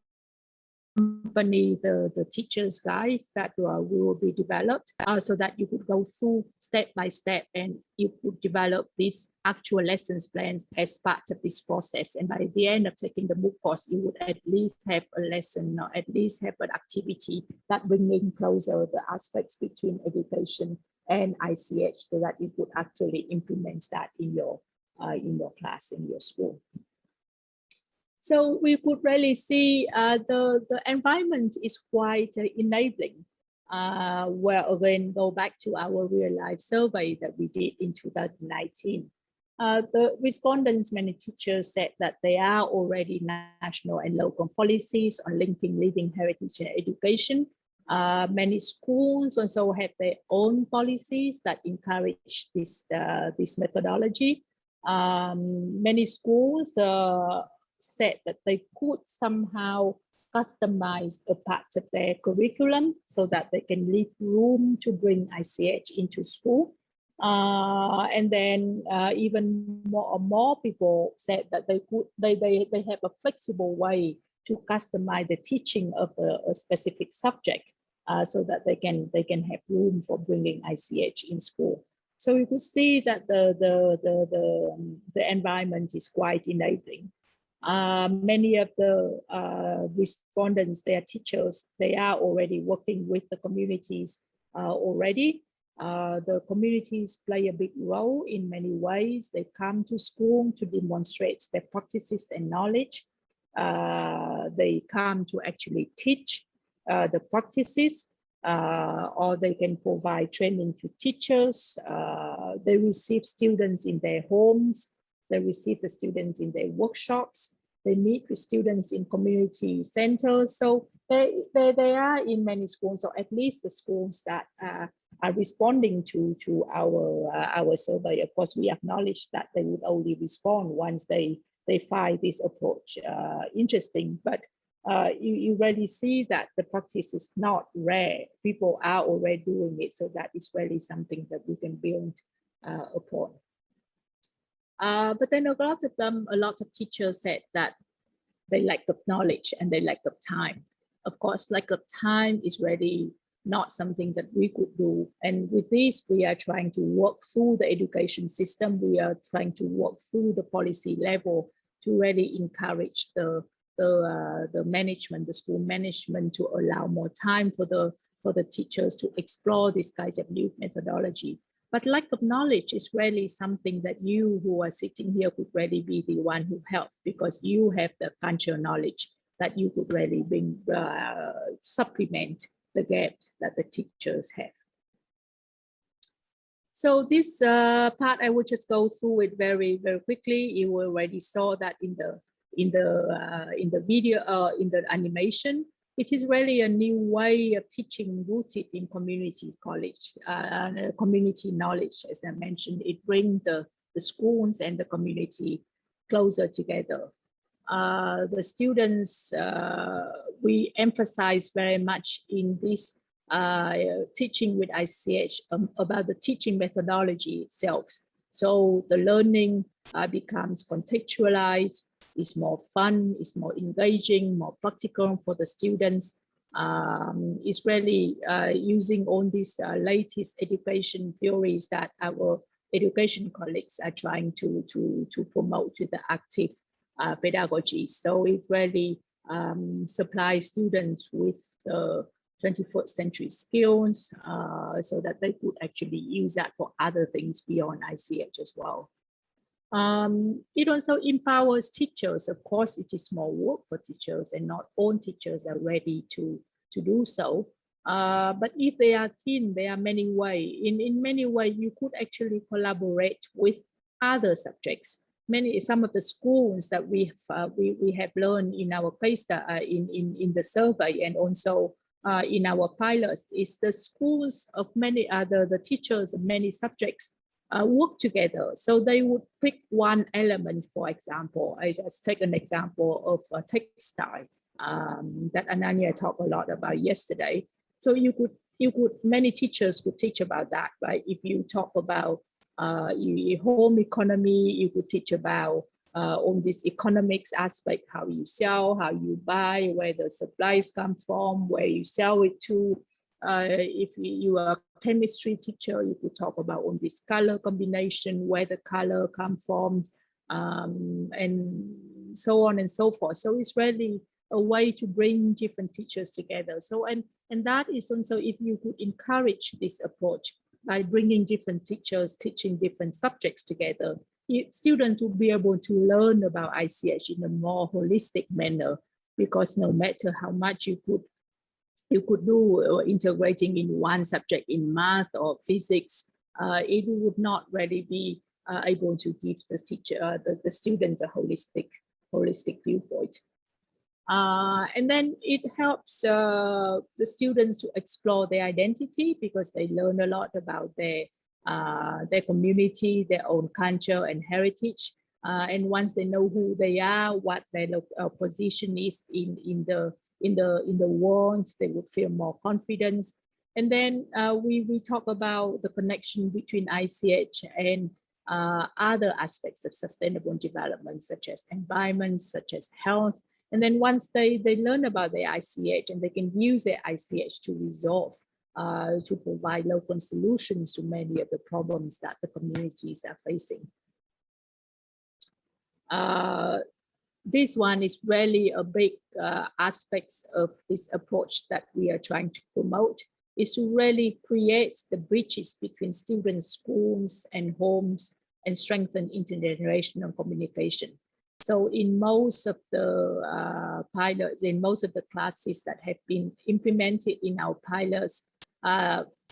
the teacher's guides that will be developed so that you could go through step by step and you could develop these actual lessons plans as part of this process. And by the end of taking the MOOC course, you would at least have a lesson or at least have an activity that bringing closer the aspects between education and ICH so that you could actually implement that in your class, in your school. So we could really see the environment is quite enabling. Where again, go back to our real life survey that we did in 2019. The respondents, many teachers said that there are already national and local policies on linking living heritage and education. Many schools also have their own policies that encourage this methodology. Many schools said that they could somehow customize a part of their curriculum so that they can leave room to bring ICH into school. And then even more people said that they have a flexible way to customize the teaching of a specific subject so that they can have room for bringing ICH in school. So you could see that the environment is quite enabling. Many of the respondents, their teachers, they are already working with the communities already. The communities play a big role in many ways. They come to school to demonstrate their practices and knowledge. They come to actually teach the practices, or they can provide training to teachers. They receive students in their homes. They receive the students in their workshops. They meet with students in community centers. So they are in many schools, or at least the schools that are responding to our survey. Of course, we acknowledge that they would only respond once they find this approach interesting. But you really see that the practice is not rare. People are already doing it. So that is really something that we can build upon. But then a lot of teachers said that they lack of knowledge and they lack of time. Of course, lack of time is really not something that we could do. And with this, we are trying to work through the education system. We are trying to work through the policy level to really encourage the management, the school management, to allow more time for the teachers to explore these kinds of new methodology. But lack of knowledge is really something that you who are sitting here could really be the one who help, because you have the cultural knowledge that you could really bring, supplement the gap that the teachers have. So this part, I will just go through it very, very quickly. You already saw that in the video, in the animation. It is really a new way of teaching rooted in community college, community knowledge. As I mentioned, it brings the schools and the community closer together. The students, we emphasize very much in this teaching with ICH about the teaching methodology itself. So the learning becomes contextualized, is more fun, is more engaging, more practical for the students. It's really using all these latest education theories that our education colleagues are trying to promote to the active pedagogy. So it really supplies students with 21st century skills so that they could actually use that for other things beyond ICH as well. It also empowers teachers. Of course, it is more work for teachers, and not all teachers are ready to do so. But if they are keen, there are many ways. In many ways, you could actually collaborate with other subjects. Some of the schools that we have learned in our case in the survey, and also in our pilots, is the schools of many other, the teachers of many subjects work together. So they would pick one element, for example. I just take an example of textile. that Ananya talked a lot about yesterday. So many teachers could teach about that, right? If you talk about home economy, you could teach about on this economics aspect, how you sell, how you buy, where the supplies come from, where you sell it to. If you are a chemistry teacher, you could talk about on this color combination, where the color comes from, and so on and so forth. So it's really a way to bring different teachers together. So and that is also, if you could encourage this approach by bringing different teachers teaching different subjects together, students will be able to learn about ICH in a more holistic manner, because no matter how much you could do integrating in one subject in math or physics, it would not really be able to give the teacher, the students a holistic viewpoint. And then it helps the students to explore their identity, because they learn a lot about their community, their own culture and heritage. And once they know who they are, what their position is in the world, they would feel more confidence. And then we talk about the connection between ICH and other aspects of sustainable development, such as environment, such as health. And then once they learn about their ICH, and they can use their ICH to resolve, to provide local solutions to many of the problems that the communities are facing. This one is really a big aspect of this approach that we are trying to promote, is to really create the bridges between students, schools, and homes, and strengthen intergenerational communication. So in most of the pilots, in most of the classes that have been implemented in our pilots,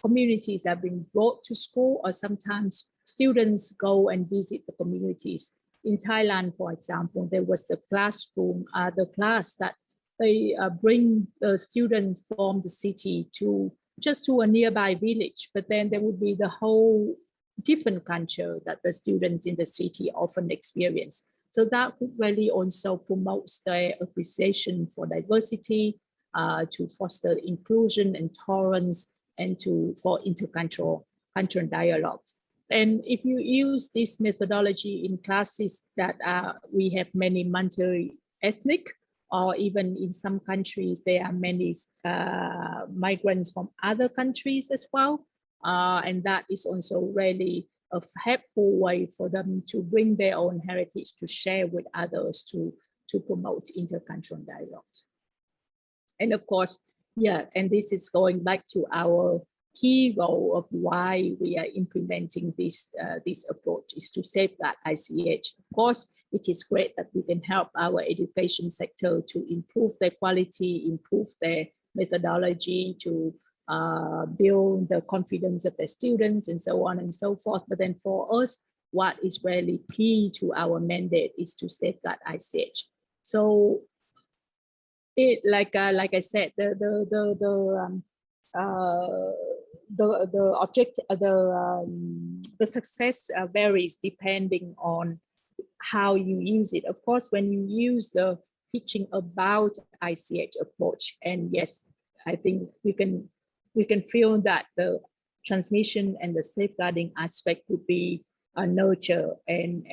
communities are being brought to school, or sometimes students go and visit the communities. In Thailand, for example, there was a classroom, the class that they bring the students from the city to just to a nearby village, but then there would be the whole different culture that the students in the city often experience. So that could really also promote their appreciation for diversity, to foster inclusion and tolerance, and for intercultural dialogues. And if you use this methodology in classes that we have many multi-ethnic, or even in some countries, there are many migrants from other countries as well. And that is also really a helpful way for them to bring their own heritage to share with others, to promote intercultural dialogues. And of course, yeah, and this is going back to our key goal of why we are implementing this approach, is to safeguard ICH. Of course, it is great that we can help our education sector to improve their quality, improve their methodology, to build the confidence of their students, and so on and so forth. But then for us, what is really key to our mandate is to safeguard ICH. So it, like I said, the success varies depending on how you use it. Of course, when you use the teaching about ICH approach, and yes, I think we can feel that the transmission and the safeguarding aspect would be nurture and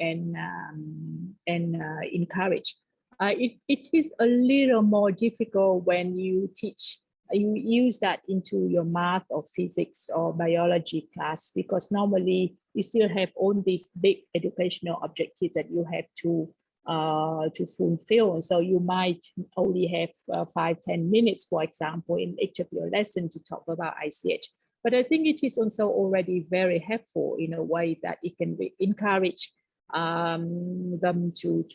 encourage. It is a little more difficult when you use that into your math or physics or biology class, because normally you still have all these big educational objectives that you have to fulfill. So you might only have 5-10 minutes, for example, in each of your lessons to talk about ICH. But I think it is also already very helpful in a way that it can encourage them to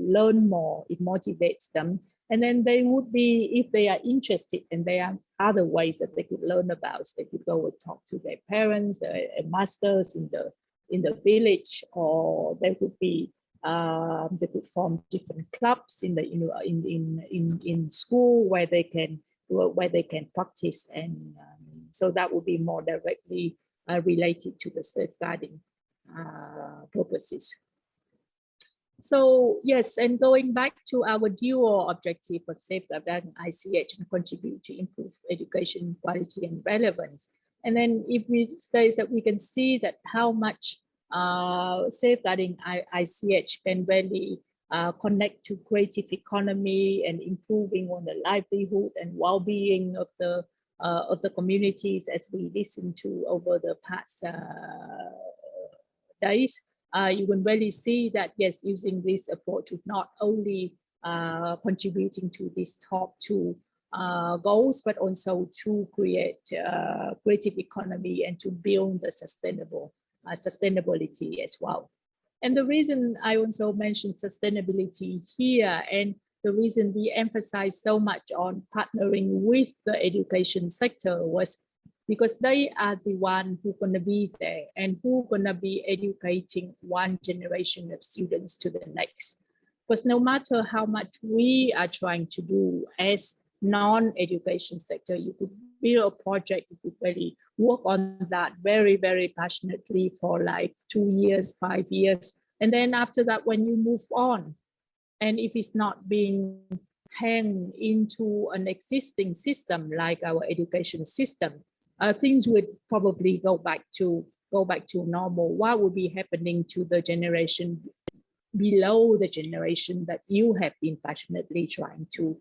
learn more. It motivates them. And then they would be, if they are interested, and there are other ways that they could learn about, so they could go and talk to their parents, their masters in the village, or they could be they could form different clubs in school where they can practice, and so that would be more directly related to the safeguarding purposes. So yes, and going back to our dual objective of safeguarding ICH and contribute to improve education quality and relevance. And then if we say that we can see that how much safeguarding ICH can really connect to creative economy and improving on the livelihood and well-being of the communities, as we listened to over the past days. You can really see that, yes, using this approach is not only contributing to these top two goals, but also to create creative economy and to build the sustainability as well. And the reason I also mentioned sustainability here, and the reason we emphasize so much on partnering with the education sector, was because they are the one who going to be there and who going to be educating one generation of students to the next. Because no matter how much we are trying to do as non-education sector, you could build a project, you could really work on that very, very passionately for like 2 years, 5 years. And then after that, when you move on, and if it's not being hanged into an existing system like our education system, things would probably go back to normal. What would be happening to the generation below the generation that you have been passionately trying to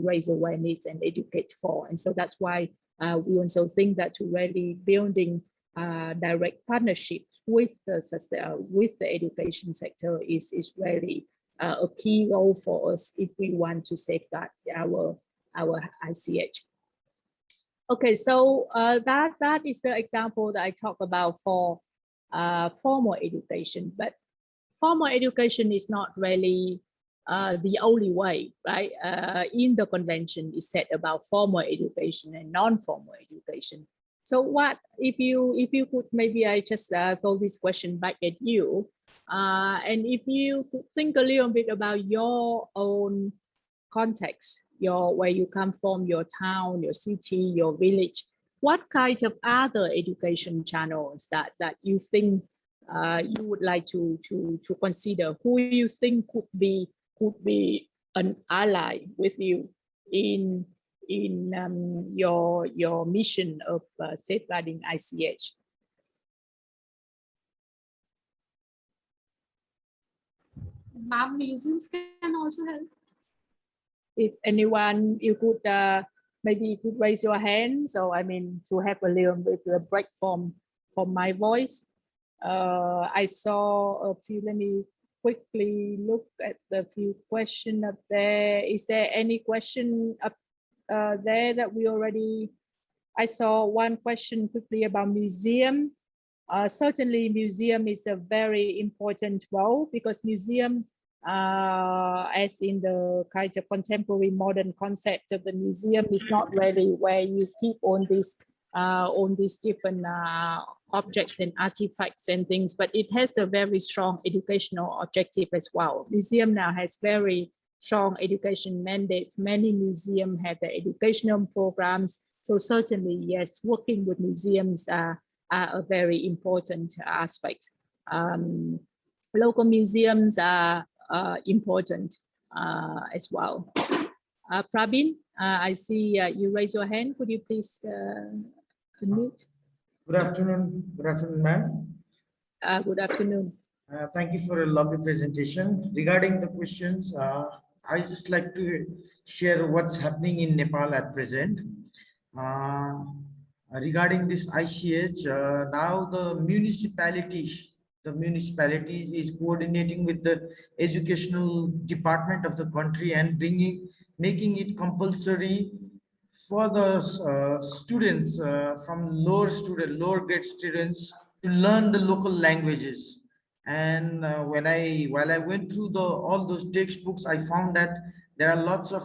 raise awareness and educate for? And so that's why we also think that to really building direct partnerships with the education sector is really a key role for us if we want to safeguard our ICH. Okay, so that is the example that I talk about for formal education, but formal education is not really the only way, right? In the convention is said about formal education and non-formal education. So what if you could, maybe I just throw this question back at you, and if you could think a little bit about your own context, where you come from, your town, your city, your village, what kind of other education channels that you think you would like to consider, who you think could be an ally with you in your mission of safeguarding ICH? Ma'am, museums can also help. If anyone, you could maybe you could raise your hand. So I mean, to have a little bit of a break from my voice. I saw a few. Let me quickly look at the few questions up there. Is there any question up there that we already? I saw one question quickly about museum. Certainly, museum is a very important role, because museum, as in the kind of contemporary modern concept of the museum, is not really where you keep on these different objects and artifacts and things, but it has a very strong educational objective as well. Museum now has very strong education mandates. Many museums have the educational programs. So certainly, yes, working with museums are a very important aspect. Local museums are important as well. Prabin, I see you raise your hand. Could you please unmute? Good afternoon, ma'am. Good afternoon. Thank you for a lovely presentation. Regarding the questions, I just like to share what's happening in Nepal at present. Regarding this ICH, now the municipality is coordinating with the educational department of the country and making it compulsory for the students from lower grade students to learn the local languages. And while I went through all those textbooks, I found that there are lots of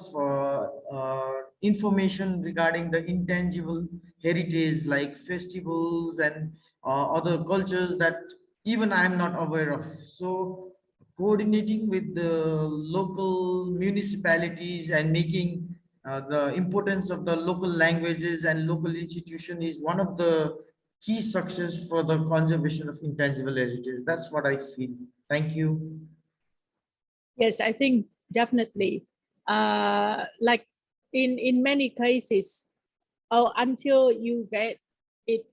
information regarding the intangible heritage, like festivals and other cultures that even I am not aware of. So coordinating with the local municipalities and making the importance of the local languages and local institution is one of the key success for the conservation of intangible heritage. That's what I feel. Thank you. Yes, I think definitely. Like in many cases, until you get it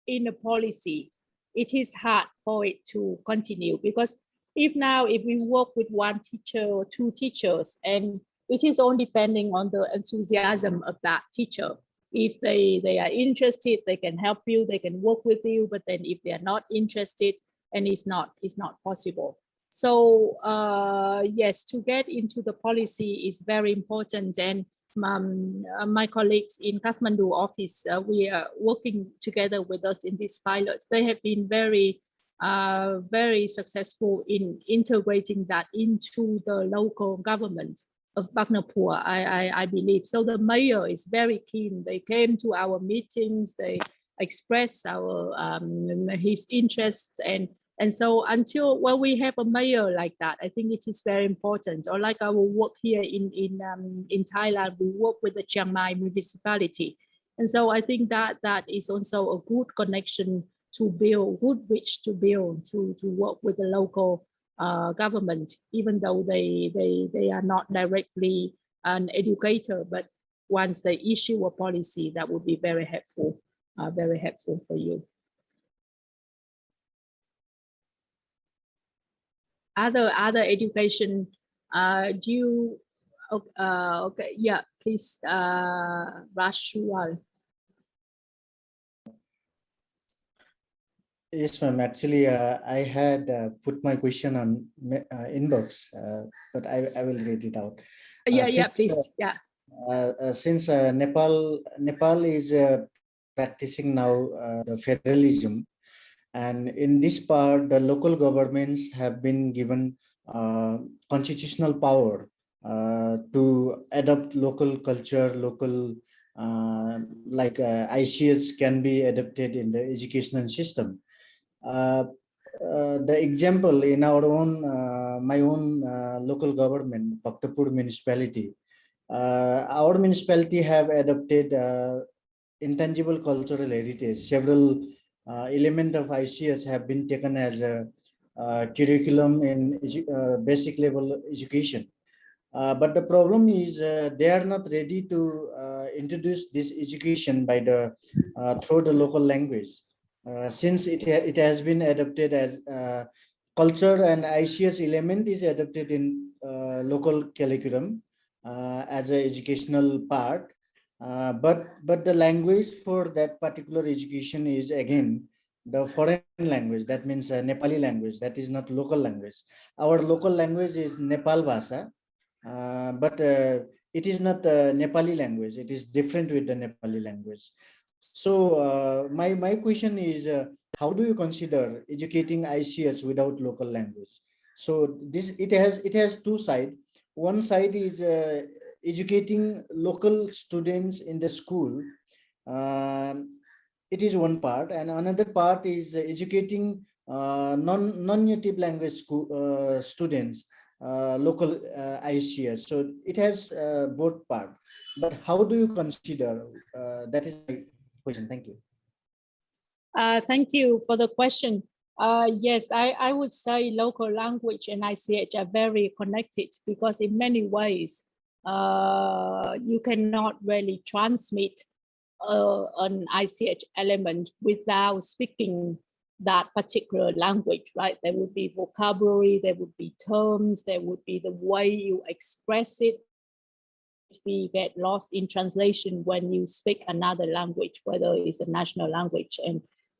in a policy, it is hard for it to continue, because if we work with one teacher or two teachers, and it is all depending on the enthusiasm of that teacher. If they are interested, they can help you, they can work with you, but then if they are not interested, and it's not possible. So yes, to get into the policy is very important. And my colleagues in Kathmandu office, we are working together with us in these pilots. They have been very successful in integrating that into the local government of Bhagnapur, I believe. So the mayor is very keen. They came to our meetings, they expressed his interests, and so until we have a mayor like that, I think it is very important. Or like our work here in Thailand, we work with the Chiang Mai municipality. And so I think that is also a good connection to build, good bridge to build, to work with the local government, even though they are not directly an educator, but once they issue a policy, that would be very helpful for you. Other education, do you, okay, yeah, please, Rashwal. Yes, ma'am. Actually, I had put my question on inbox, but I will read it out. Yeah, please. Yeah. Since Nepal is practicing now the federalism, and in this part, the local governments have been given constitutional power to adopt local culture, local like ICS can be adopted in the educational system. The example in our own, my own local government, Bhaktapur municipality, our municipality have adopted intangible cultural heritage. Several element of ICS have been taken as a curriculum in basic level education. But the problem is they are not ready to introduce this education by the through the local language. Since it has been adopted as culture, and ICS element is adopted in local curriculum as an educational part, but the language for that particular education is again the foreign language. That means Nepali language. That is not local language. Our local language is Nepal Bhasha, but it is not Nepali language. It is different with the Nepali language. So my question is, how do you consider educating ICS without local language? So this it has two sides. One side is educating local students in the school. It is one part, and another part is educating non-native language school, students, local ICS. So it has both part. But how do you consider? That is my question. Thank you. Thank you for the question. Yes, I would say local language and ICH are very connected, because in many ways, you cannot really transmit an ICH element without speaking that particular language, right? There would be vocabulary, there would be terms, there would be the way you express it. We get lost in translation when you speak another language, whether it's a national language,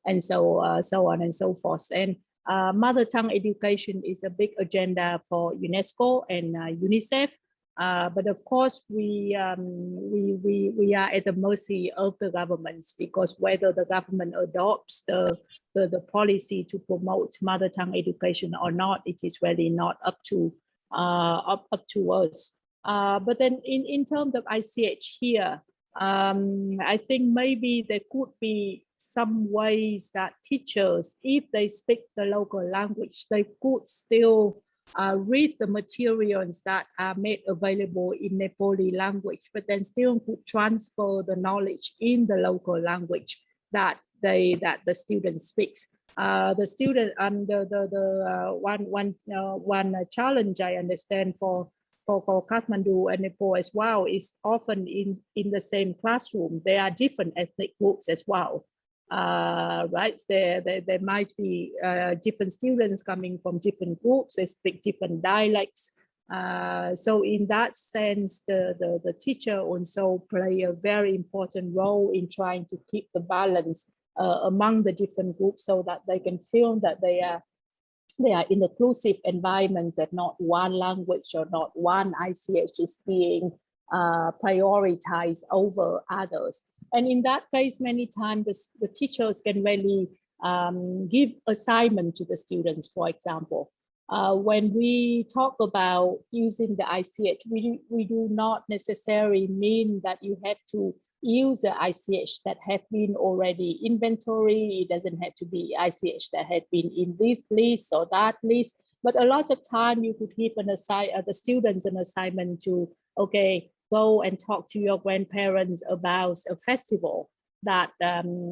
and so on and so forth. And mother tongue education is a big agenda for UNESCO and UNICEF. But of course, we are at the mercy of the governments, because whether the government adopts the policy to promote mother tongue education or not, it is really not up to us. But then in terms of ICH here, I think maybe there could be some ways that teachers, if they speak the local language, they could still read the materials that are made available in Nepali language, but then still could transfer the knowledge in the local language that the student speaks. The student and one challenge I understand for Kathmandu and Nepal as well is often in the same classroom there are different ethnic groups as well. Right, there might be different students coming from different groups. They speak different dialects. So in that sense, the teacher also play a very important role in trying to keep the balance among the different groups, so that they can feel that they are in an inclusive environment, that not one language or not one ICH is being prioritized over others. And in that case, many times the teachers can really give assignment to the students. For example, when we talk about using the ICH, we do not necessarily mean that you have to use the ICH that have been already inventory. It doesn't have to be ICH that had been in this list or that list. But a lot of time you could give the students an assignment to, okay, go and talk to your grandparents about a festival that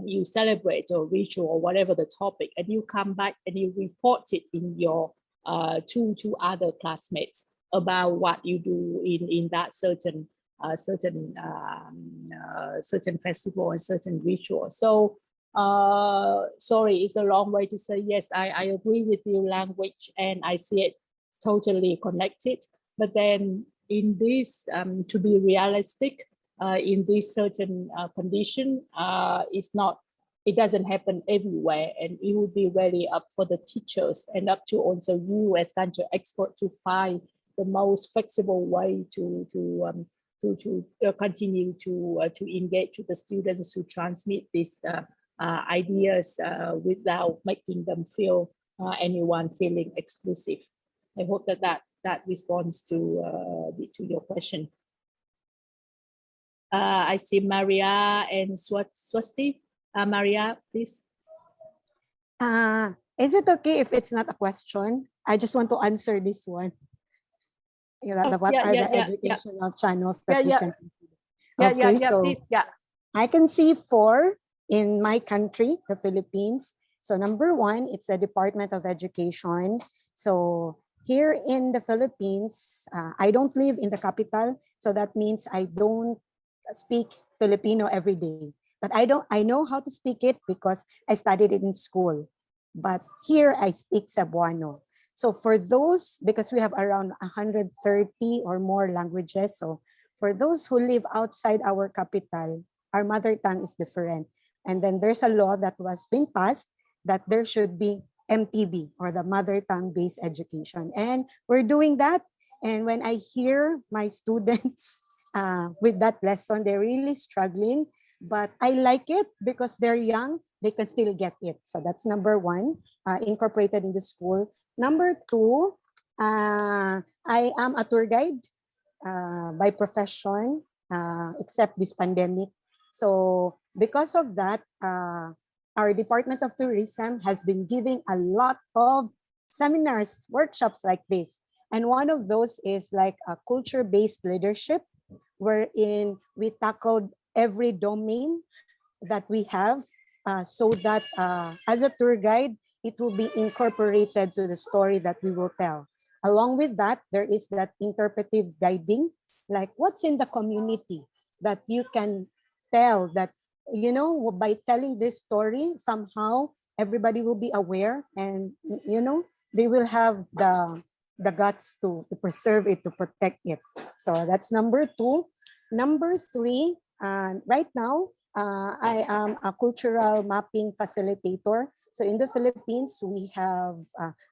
you celebrate or ritual or whatever the topic, and you come back and you report it in your to other classmates about what you do in that certain festival and certain ritual. So sorry, it's a long way to say yes, I agree with you, language and I see it totally connected. But then in this, to be realistic, in this certain condition, it doesn't happen everywhere, and it would be really up for the teachers and up to also you as culture expert to find the most flexible way to continue to engage with the students, to transmit these ideas without making them feel anyone feeling exclusive. I hope that responds to your question. I see Maria and Swasti. Maria, please. Is it okay if it's not a question? I just want to answer this one. What are the educational channels that we can consider? I can see 4 in my country, the Philippines. So number 1, it's the Department of Education. So here in the Philippines, I don't live in the capital, so that means I don't speak Filipino every day. But I know how to speak it because I studied it in school. But here I speak Cebuano. So for those, because we have around 130 or more languages, so for those who live outside our capital, our mother tongue is different. And then there's a law that was being passed that there should be MTB, or the mother tongue based education. And we're doing that. And when I hear my students with that lesson, they're really struggling, but I like it because they're young, they can still get it. So that's number 1, incorporated in the school. Number 2, I am a tour guide by profession, except this pandemic. So because of that, our Department of Tourism has been giving a lot of seminars, workshops like this. And one of those is like a culture-based leadership, wherein we tackled every domain that we have, so that as a tour guide, it will be incorporated to the story that we will tell. Along with that, there is that interpretive guiding, like what's in the community that you can tell that, you know, by telling this story, somehow everybody will be aware, and, you know, they will have the guts to preserve it, to protect it. So that's number 2. Number 3, right now, I am a cultural mapping facilitator. So in the Philippines, we have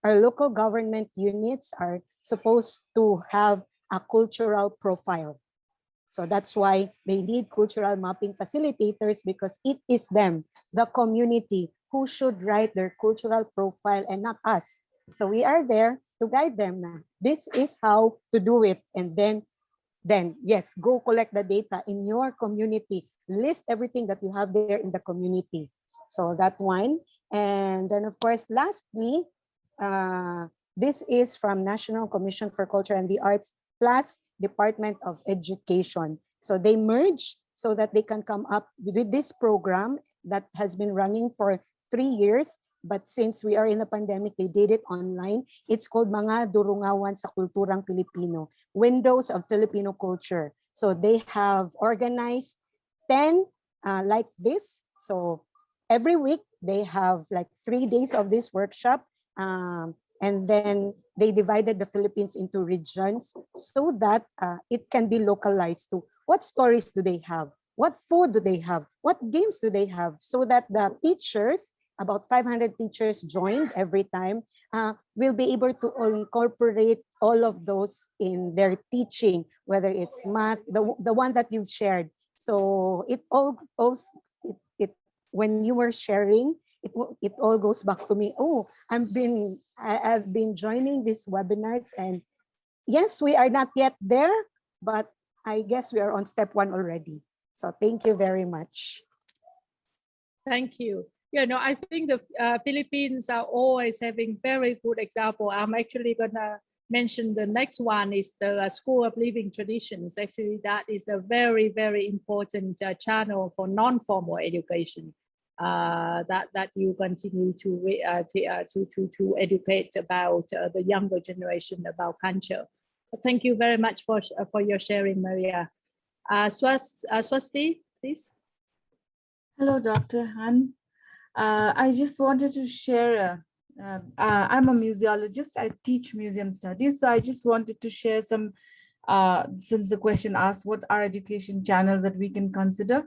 our local government units are supposed to have a cultural profile. So that's why they need cultural mapping facilitators, because it is them, the community, who should write their cultural profile and not us. So we are there to guide them. Now, this is how to do it. And then yes, go collect the data in your community. List everything that you have there in the community. So that one. And then, of course, lastly, this is from National Commission for Culture and the Arts plus Department of Education. So they merge so that they can come up with this program that has been running for 3 years. but since we are in a pandemic, they did it online. It's called Mga Durungawan sa Kulturang Pilipino, Windows of Filipino Culture. So they have organized 10 like this. So every week they have like 3 days of this workshop. And then they divided the Philippines into regions so that it can be localized to what stories do they have, what food do they have, what games do they have, so that the teachers, about 500 teachers joined every time, will be able to incorporate all of those in their teaching, whether it's math, the one that you've shared. So it all goes, when you were sharing, it all goes back to me. Oh, I've been joining these webinars, and yes, we are not yet there, but I guess we are on step 1 already. So thank you very much. Thank you. Yeah, no, I think the Philippines are always having very good example. I'm actually gonna mention the next one is the School of Living Traditions. Actually, that is a very, very important channel for non-formal education. That you continue to educate about the younger generation about culture. Thank you very much for your sharing, Maria. Swasti, please. Hello, Dr. Han. I just wanted to share, I'm a museologist, I teach museum studies, so I just wanted to share some, since the question asked what are education channels that we can consider,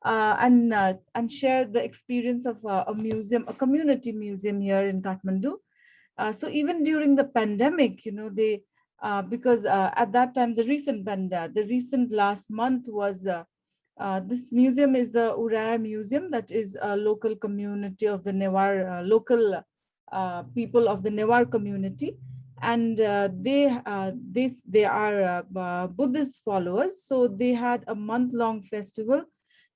and share the experience of a museum, a community museum here in Kathmandu. So even during the pandemic, you know, they, because at that time, the recent last month was, this museum is the Uraya Museum, that is a local community of the Newar, local people of the Newar community. And they are Buddhist followers. So they had a month-long festival.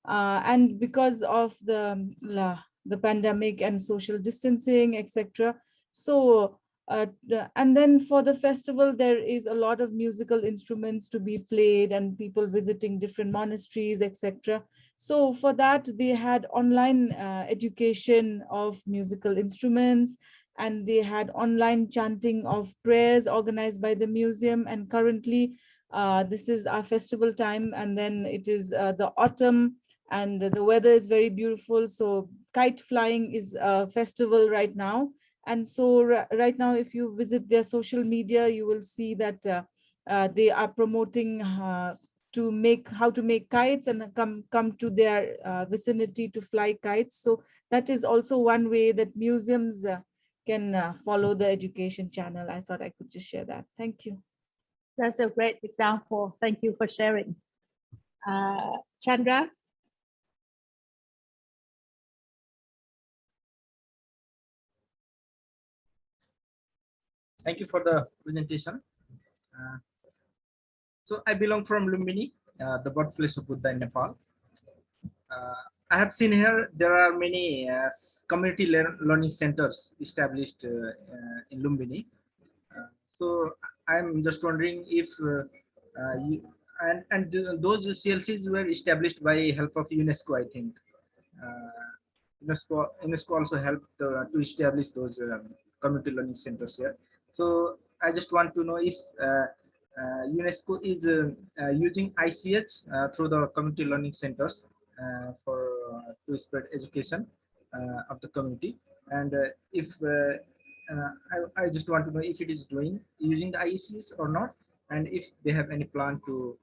And because of the pandemic and social distancing, etc. So, and then for the festival, there is a lot of musical instruments to be played and people visiting different monasteries, etc. So for that, they had online education of musical instruments, and they had online chanting of prayers organized by the museum. And currently, this is our festival time, and then it is the autumn, and the weather is very beautiful. So kite flying is a festival right now. And so right now, if you visit their social media, you will see that they are promoting how to make kites and come to their vicinity to fly kites. So that is also one way that museums can follow the education channel. I thought I could just share that. Thank you. That's a great example. Thank you for sharing. Chandra? Thank you for the presentation. So I belong from Lumbini, the birthplace of Buddha in Nepal. I have seen here there are many community learning centers established in Lumbini. So I'm just wondering if those CLCs were established by help of UNESCO, I think. UNESCO also helped to establish those community learning centers here. So I just want to know if UNESCO is using ICH through the community learning centers to spread education of the community, and if I just want to know if it is using the ICS or not, and if they have any plan to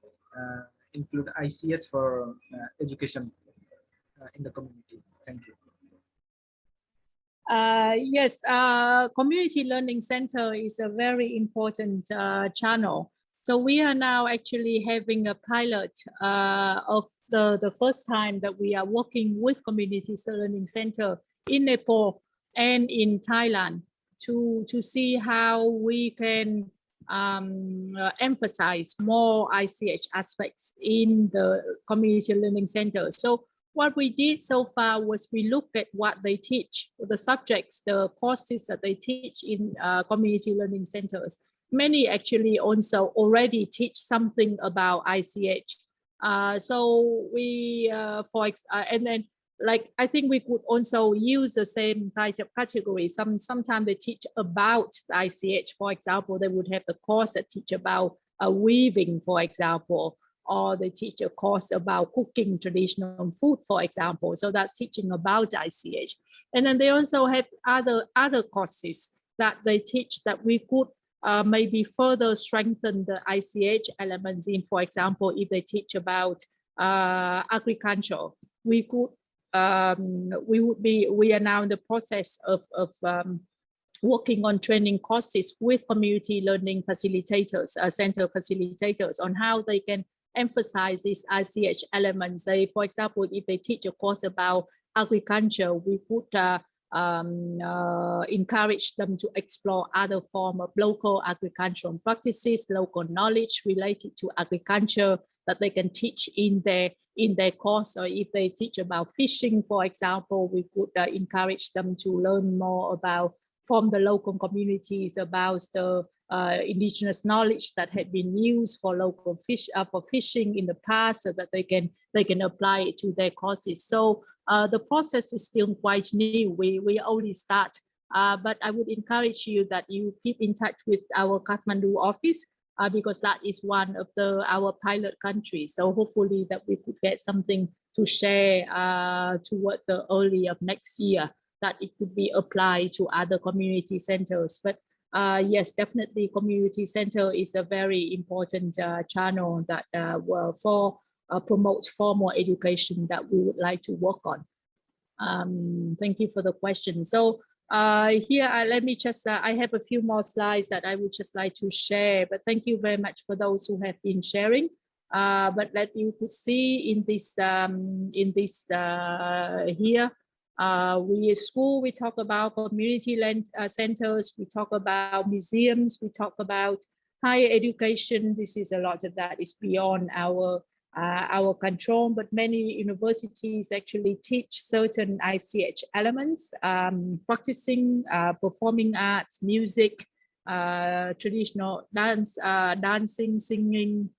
include ICS for education in the community. Thank you. Yes, Community Learning Center is a very important channel. So we are now actually having a pilot of the first time that we are working with Community Learning Center in Nepal and in Thailand to see how we can emphasize more ICH aspects in the Community Learning Center. So what we did so far was we looked at what they teach, the subjects, the courses that they teach in community learning centers. Many actually also already teach something about ICH. So we, and then like I think we could also use the same kind of category. Sometimes they teach about the ICH. For example, they would have the course that teach about weaving, for example, or they teach a course about cooking traditional food, for example. So that's teaching about ICH. And then they also have other courses that they teach that we could maybe further strengthen the ICH elements in. For example, if they teach about agriculture, we could we are now in the process of working on training courses with community learning facilitators, center facilitators, on how they can emphasize these ICH elements. For example, if they teach a course about agriculture, we could encourage them to explore other forms of local agricultural practices, local knowledge related to agriculture that they can teach in their course. Or if they teach about fishing, for example, we could encourage them to learn more about from the local communities about the indigenous knowledge that had been used for local for fishing in the past, so that they can apply it to their courses. So the process is still quite new. We only start, but I would encourage you that you keep in touch with our Kathmandu office, because that is one of our pilot countries. So hopefully that we could get something to share toward the early of next year, that it could be applied to other community centers. But yes, definitely community center is a very important channel that promotes formal education that we would like to work on. Thank you for the question. So here, let me just, I have a few more slides that I would just like to share, but thank you very much for those who have been sharing. But let you could see in this, here, we talk about community centers, we talk about museums, we talk about higher education. This is a lot of that is beyond our control, but many universities actually teach certain ICH elements, practicing performing arts, music, traditional dance, dancing, singing,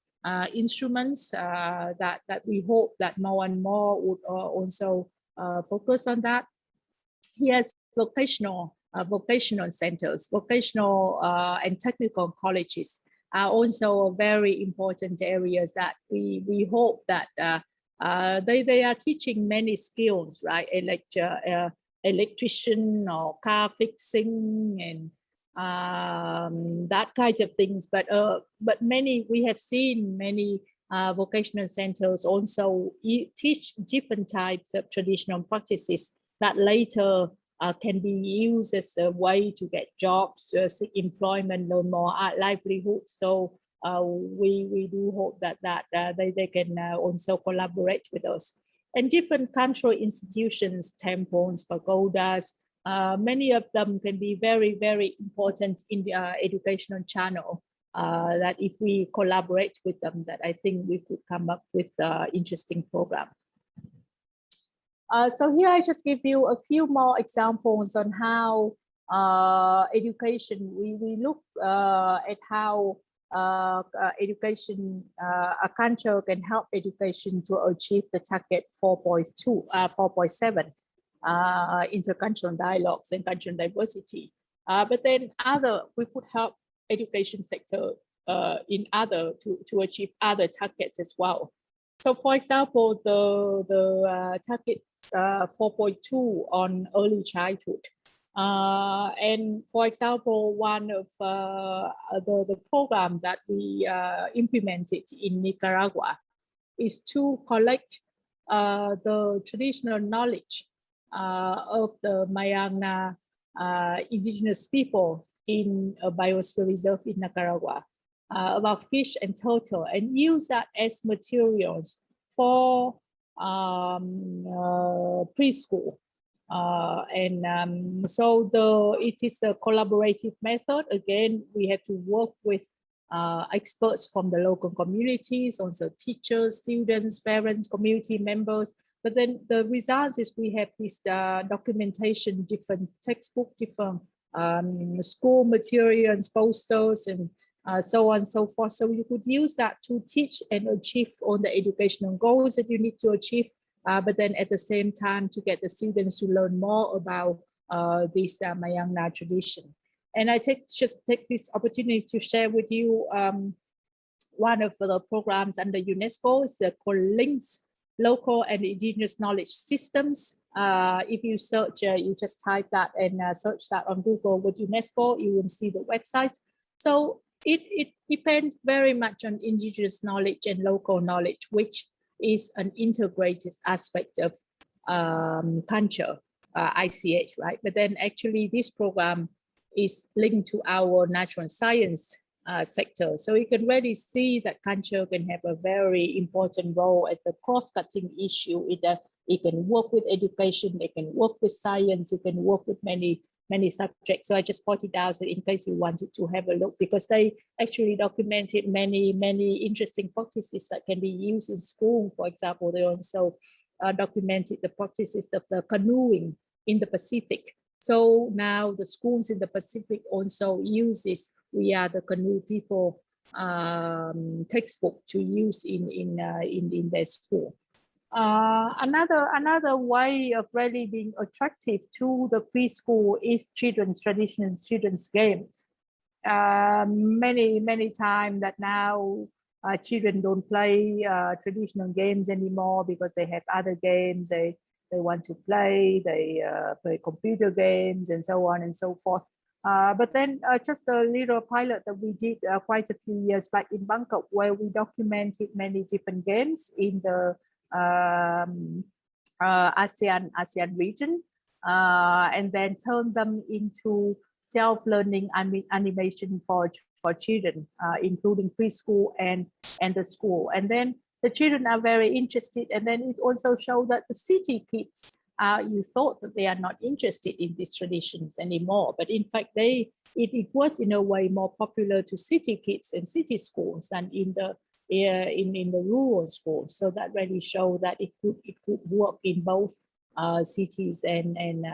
instruments, that we hope that more and more would also focus on that. Here's vocational centers, vocational and technical colleges are also very important areas that we hope that they are teaching many skills, right? Electrician or car fixing and that kind of things. But many, we have seen many vocational centers also teach different types of traditional practices that later can be used as a way to get jobs, seek employment, learn more livelihood. So we do hope that they can also collaborate with us. And different cultural institutions, temples, pagodas, many of them can be very, very important in the educational channel. That if we collaborate with them, that I think we could come up with interesting programs. So here I just give you a few more examples on how education, we look at how education, a culture can help education to achieve the target 4.7, intercultural dialogues and cultural diversity. But then we could help education sector in other to achieve other targets as well. So for example, the target 4.2 on early childhood. And for example, one of the program that we implemented in Nicaragua is to collect the traditional knowledge of the Mayangna indigenous people in a biosphere reserve in Nicaragua about fish and turtle, and use that as materials for preschool. So it is a collaborative method. Again, we have to work with experts from the local communities, also teachers, students, parents, community members. But then the results is we have this documentation, different textbook, different school materials, posters, and so on and so forth. So you could use that to teach and achieve all the educational goals that you need to achieve but then at the same time to get the students to learn more about this Mayangna tradition. And I just take this opportunity to share with you one of the programs under UNESCO is called Links Local and Indigenous Knowledge Systems. If you search, you just type that and search that on Google with UNESCO, you will see the website. So it depends very much on indigenous knowledge and local knowledge, which is an integrated aspect of culture, ICH, right? But then actually this program is linked to our natural science sector. So you can really see that culture can have a very important role as a cross-cutting issue. It can work with education, it can work with science, it can work with many subjects. So I just pointed out so in case you wanted to have a look, because they actually documented many interesting practices that can be used in school. For example, they also documented the practices of the canoeing in the Pacific. So now the schools in the Pacific also uses We Are the Canoe People textbook to use in their school. Another way of really being attractive to the preschool is children's traditions, children's games. Many times that now children don't play traditional games anymore because they have other games they want to play. They play computer games and so on and so forth. But then just a little pilot that we did quite a few years back in Bangkok, where we documented many different games in the ASEAN region, and then turned them into self-learning animation for children, including preschool and the school. And then the children are very interested, and then it also showed that the city kids, you thought that they are not interested in these traditions anymore, but in fact it was in a way more popular to city kids and city schools than in the rural schools. So that really showed that it could work in both cities and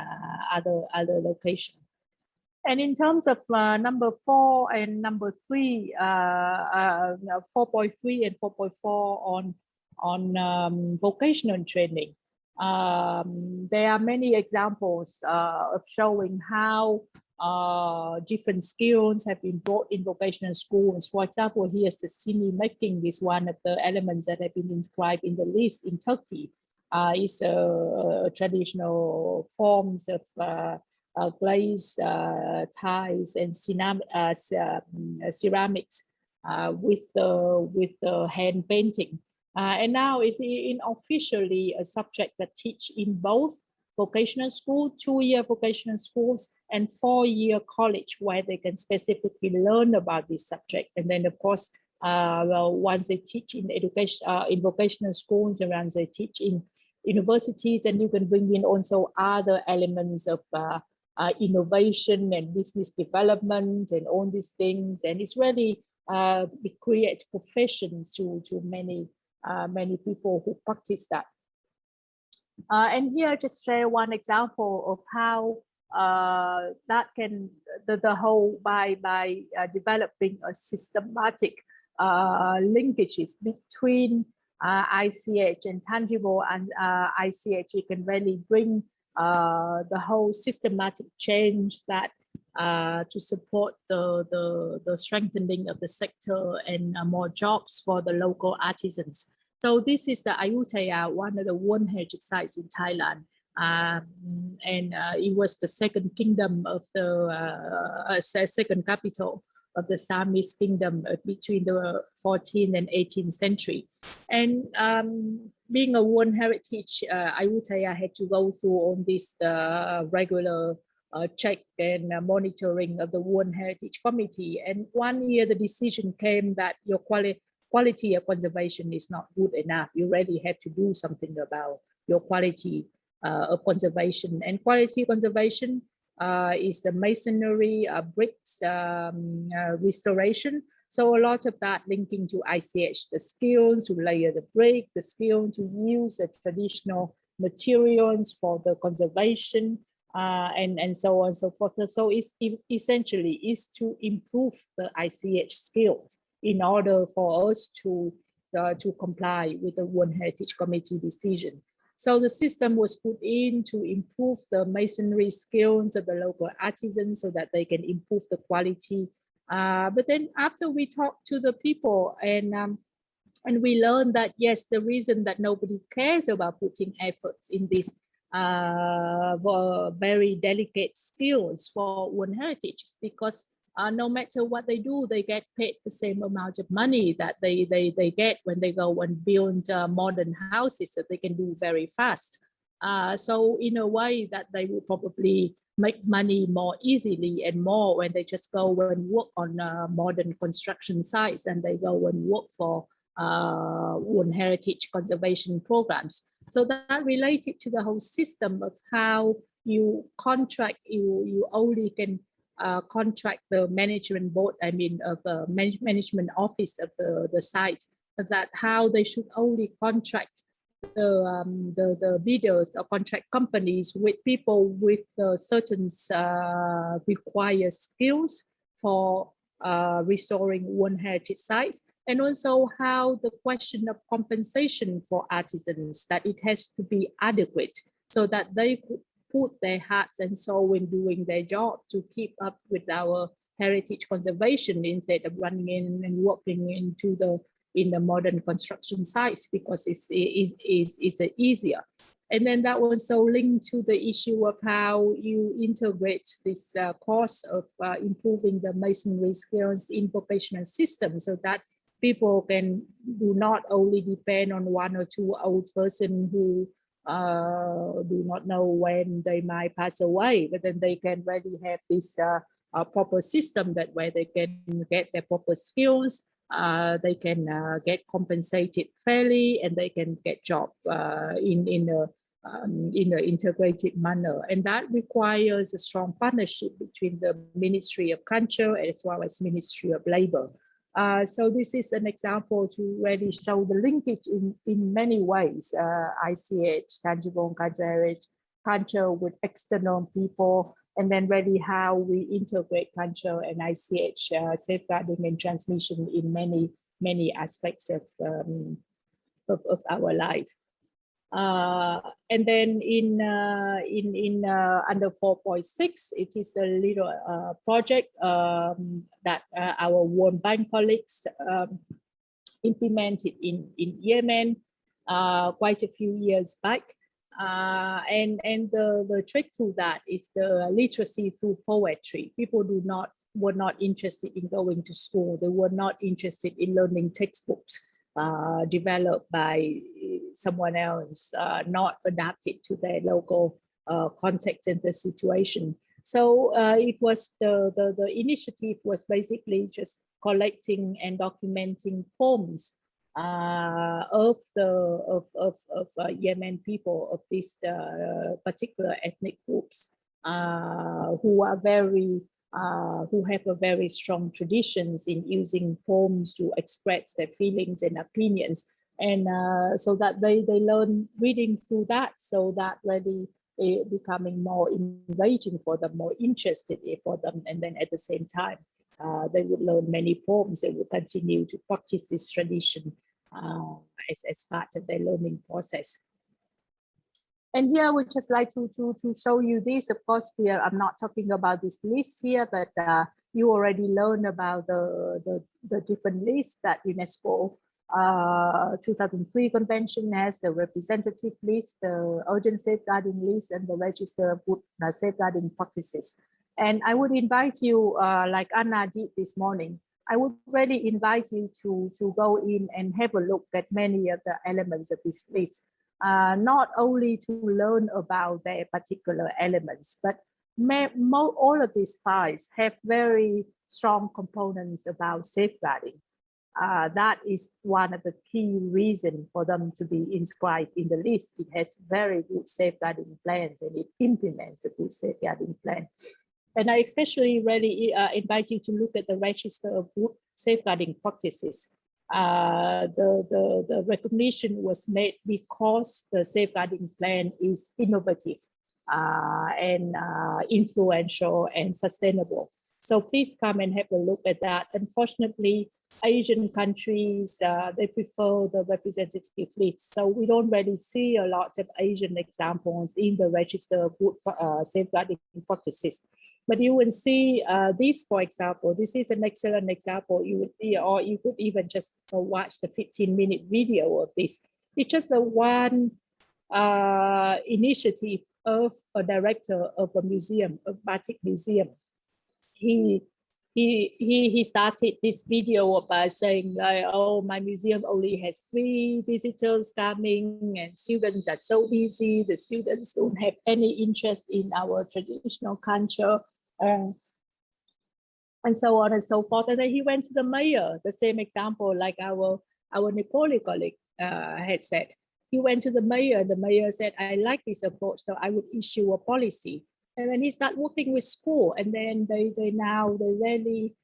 other locations. And in terms of number 4 and number 3, 4.3 and 4.4 on vocational training, there are many examples of showing how different skills have been brought in vocational schools. For example, here's the sini making is one of the elements that have been inscribed in the list in Turkey. It's traditional forms of glaze, tiles, and ceramics with the hand painting. And now it is officially a subject that teach in both vocational school, 2-year vocational schools, and 4-year college, where they can specifically learn about this subject. And then, of course, once they teach in education, in vocational schools, and once they teach in universities, and you can bring in also other elements of innovation and business development and all these things. And it's really it creates professions to many people who practice that. And here I just share one example of how that can the whole by developing a systematic linkages between ICH and tangible and ICH, it can really bring the whole systematic change that to support the strengthening of the sector and more jobs for the local artisans. So this is the Ayutthaya, one of the World Heritage Sites in Thailand. And it was the second kingdom of the second capital of the Samis kingdom between the 14th and 18th century. And being a World Heritage, Ayutthaya had to go through all this regular check and monitoring of the World Heritage Committee. And one year the decision came that your quality of conservation is not good enough. You really have to do something about your quality of conservation. And quality conservation is the masonry, bricks, restoration. So a lot of that linking to ICH, the skill to layer the brick, the skill to use the traditional materials for the conservation, and so on and so forth. So it's essentially is to improve the ICH skills in order for us to comply with the World Heritage Committee decision. So the system was put in to improve the masonry skills of the local artisans so that they can improve the quality. But then after we talked to the people and we learned that, yes, the reason that nobody cares about putting efforts in these very delicate skills for one heritage is because no matter what they do, they get paid the same amount of money that they get when they go and build modern houses that they can do very fast. So in a way that they will probably make money more easily and more when they just go and work on modern construction sites and they go and work for one heritage conservation programs. So that related to the whole system of how you contract, you only can contract the management board, I mean, of the management office of the site, that how they should only contract the bidders or contract companies with people with certain required skills for restoring one heritage sites, and also how the question of compensation for artisans, that it has to be adequate so that they could put their hearts and soul in doing their job to keep up with our heritage conservation instead of running in and working into in the modern construction sites because it's easier. And then that was so linked to the issue of how you integrate this course of improving the masonry skills in vocational systems so that people can do not only depend on one or two old person who do not know when they might pass away, but then they can really have this proper system that where they can get their proper skills, they can get compensated fairly, and they can get job in an integrated manner. And that requires a strong partnership between the Ministry of Culture as well as Ministry of Labor. So this is an example to really show the linkage in many ways, ICH, tangible culture with external people, and then really how we integrate culture and ICH, safeguarding and transmission in many aspects of our life. And then in under 4.6, it is a little project that our World Bank colleagues implemented in Yemen quite a few years back. And the trick to that is the literacy through poetry. People were not interested in going to school. They were not interested in learning textbooks developed by someone else, not adapted to their local context and the situation. So it was the initiative was basically just collecting and documenting poems of Yemen people, of these particular ethnic groups who are who have a very strong traditions in using poems to express their feelings and opinions, and so that they learn reading through that, so that really becoming more engaging for them, more interested for them, and then at the same time they would learn many poems. They would continue to practice this tradition as part of their learning process. And here we just like to show you this. Of course, I'm not talking about this list here, but you already learned about the different lists that UNESCO 2003 convention has, the representative list, the urgent safeguarding list, and the register of good safeguarding practices. And I would invite you, like Anna did this morning, I would really invite you to go in and have a look at many of the elements of this list. Not only to learn about their particular elements, but all of these files have very strong components about safeguarding. That is one of the key reasons for them to be inscribed in the list. It has very good safeguarding plans and it implements a good safeguarding plan. And I especially really invite you to look at the register of good safeguarding practices. The recognition was made because the safeguarding plan is innovative and influential and sustainable. So please come and have a look at that. Unfortunately, Asian countries, they prefer the representative list. So we don't really see a lot of Asian examples in the register of good safeguarding practices. But you will see this, for example, this is an excellent example. You would see, or you could even just watch the 15-minute video of this. It's just a one initiative of a director of a museum, a batik museum. He started this video by saying, like, oh, my museum only has 3 visitors coming and students are so busy. The students don't have any interest in our traditional culture. And so on and so forth. And then he went to the mayor, the same example like our Nepali colleague had said. He went to the mayor said, I like this approach, so I would issue a policy. And then he started working with school, and then they really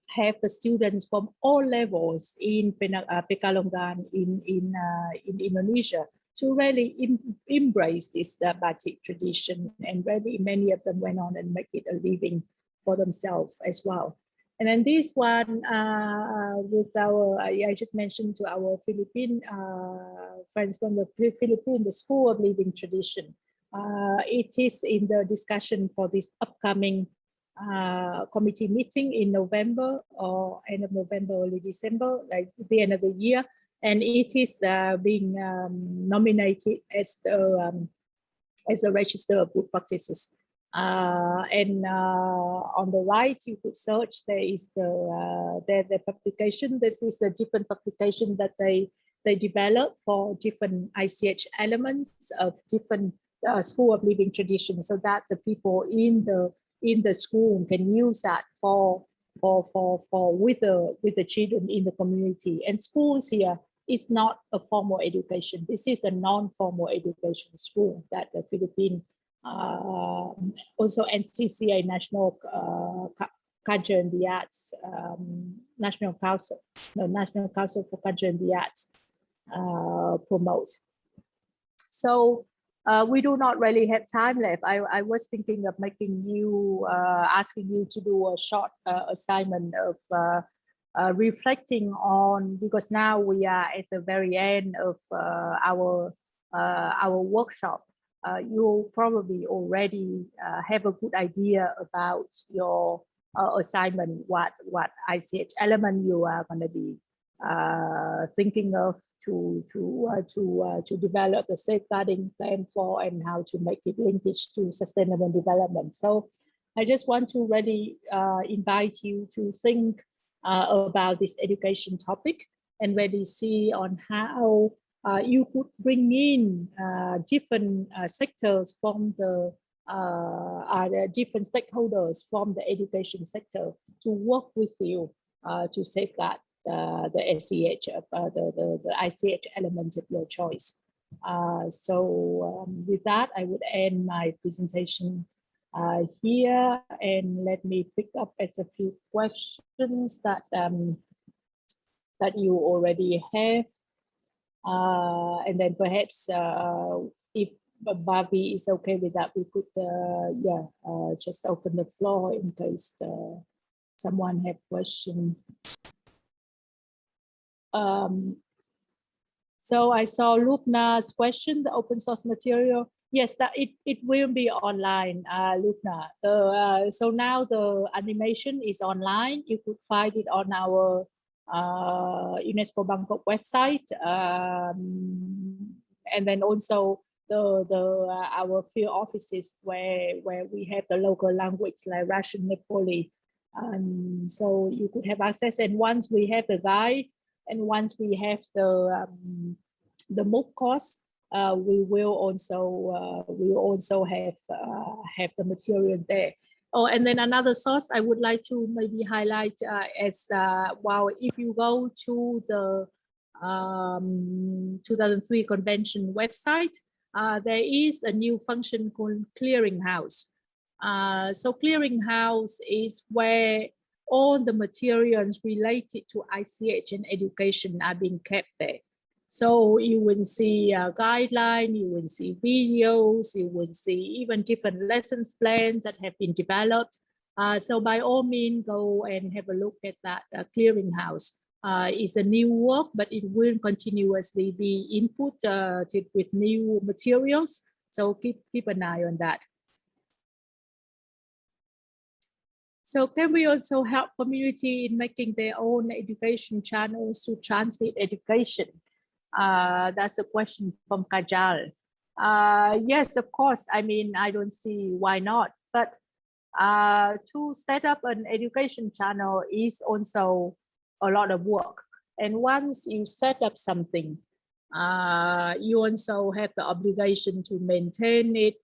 have the students from all levels in Pekalongan in Indonesia to really embrace this batik tradition, and really many of them went on and make it a living for themselves as well. And then this one with our, I just mentioned to our Philippine friends from the Philippines, the School of Living Tradition. It is in the discussion for this upcoming committee meeting in November, or end of November, early December, like the end of the year. And it is being nominated as a register of good practices. And on the right, you could search. There is the publication. This is a different publication that they develop for different ICH elements of different School of Living Traditions, so that the people in the school can use that for with the children in the community. And schools here is not a formal education. This is a non-formal education school that the Philippine also NCCA, National Culture and the Arts, National Council for Culture and the Arts promotes. So we do not really have time left. I was thinking of making you, asking you to do a short assignment of reflecting on, because now we are at the very end of our workshop. You probably already have a good idea about your assignment, what ICH element you are going to be thinking of to develop the safeguarding plan for, and how to make it linkage to sustainable development. So I just want to really invite you to think about this education topic, and really see on how you could bring in different sectors from the different stakeholders from the education sector to work with you to safeguard the SEH, the ICH element of your choice. So with that, I would end my presentation here, and let me pick up at a few questions that that you already have. And then perhaps if Bobby is okay with that, we could just open the floor in case someone have question. So I saw Lubna's question, the open source material. Yes, that it will be online, Lubna. So now the animation is online. You could find it on our UNESCO Bangkok website, and then also our field offices where we have the local language like Russian, Nepali, so you could have access. And once we have the guide, and once we have the MOOC course, we will also have the material there. Oh, and then another source I would like to maybe highlight as well, if you go to the 2003 convention website, there is a new function called clearinghouse. So clearinghouse is where all the materials related to ICH and education are being kept there. So you will see a guideline, you will see videos, you will see even different lessons plans that have been developed So by all means, go and have a look at that clearinghouse. It's a new work, but it will continuously be input with new materials. So keep an eye on that. So can we also help community in making their own education channels to transmit education? That's a question from Kajal. Yes, of course. I mean, I don't see why not. But to set up an education channel is also a lot of work. And once you set up something, you also have the obligation to maintain it.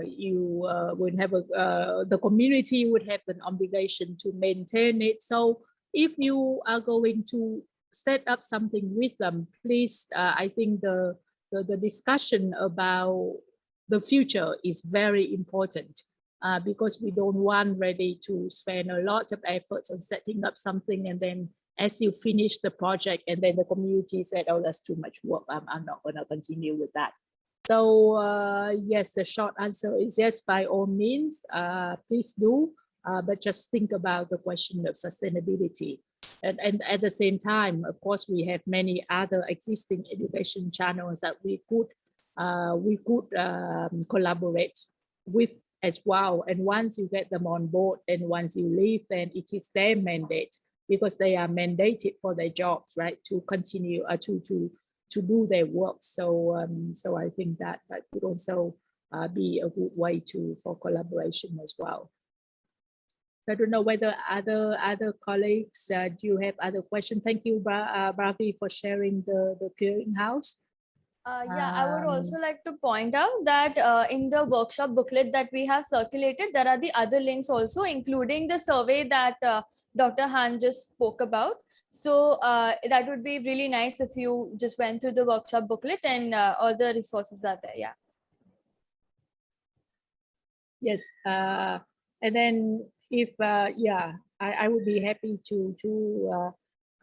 You would have the community would have an obligation to maintain it. So if you are going to set up something with them, please, I think the discussion about the future is very important, because we don't want really to spend a lot of efforts on setting up something, and then as you finish the project and then the community said, oh, that's too much work, I'm not going to continue with that. So yes, the short answer is yes, by all means, please do, but just think about the question of sustainability. And at the same time, of course, we have many other existing education channels that we could collaborate with as well. And once you get them on board and once you leave, then it is their mandate, because they are mandated for their jobs, right, to continue to do their work. So so I think that could also be a good way for collaboration as well. So I don't know whether other colleagues, do you have other questions? Thank you, Bravi, for sharing the clearinghouse. Yeah, I would also like to point out that in the workshop booklet that we have circulated, there are the other links also, including the survey that Dr. Han just spoke about. So that would be really nice if you just went through the workshop booklet, and all the resources are there. Yeah. Yes. And then if, yeah, I would be happy to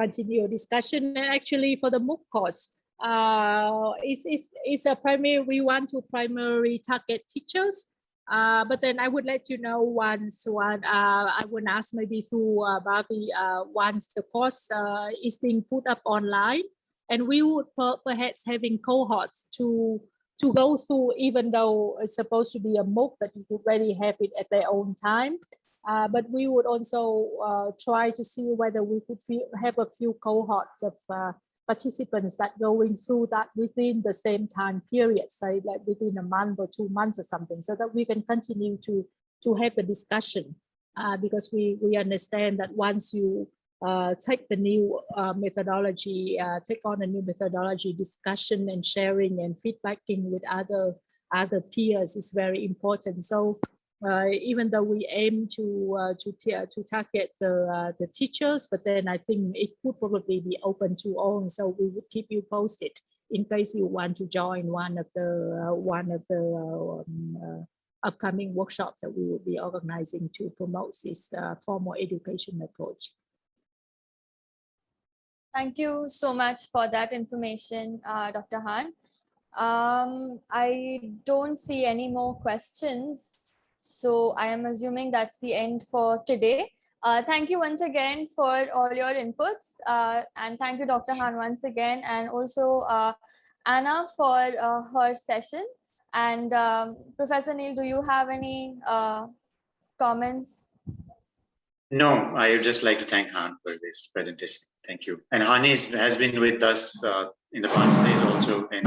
continue discussion. And actually for the MOOC course, it's a primary, we want to primarily target teachers. But then I would let you know once I would ask maybe through Barbie, once the course is being put up online, and we would perhaps having cohorts to go through, even though it's supposed to be a MOOC, that you could already have it at their own time. But we would also try to see whether we could have a few cohorts of participants that going through that within the same time period, say like within a month or 2 months or something, so that we can continue to have the discussion, because we understand that once you take the new methodology, take on a new methodology, discussion and sharing and feedbacking with other peers is very important. So even though we aim to target the teachers, but then I think it could probably be open to all. So we would keep you posted in case you want to join one of the upcoming workshops that we will be organizing to promote this formal education approach. Thank you so much for that information, Dr. Han. I don't see any more questions. So I am assuming that's the end for today. Thank you once again for all your inputs. And thank you, Dr. Han, once again. And also Anna for her session. And Professor Neil, do you have any comments? No, I would just like to thank Han for this presentation. Thank you. And Han has been with us in the past days also, and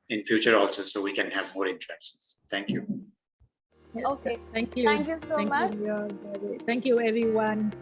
in future also, so we can have more interactions. Thank you. Okay. Thank you. Thank you so much. Thank you, everyone.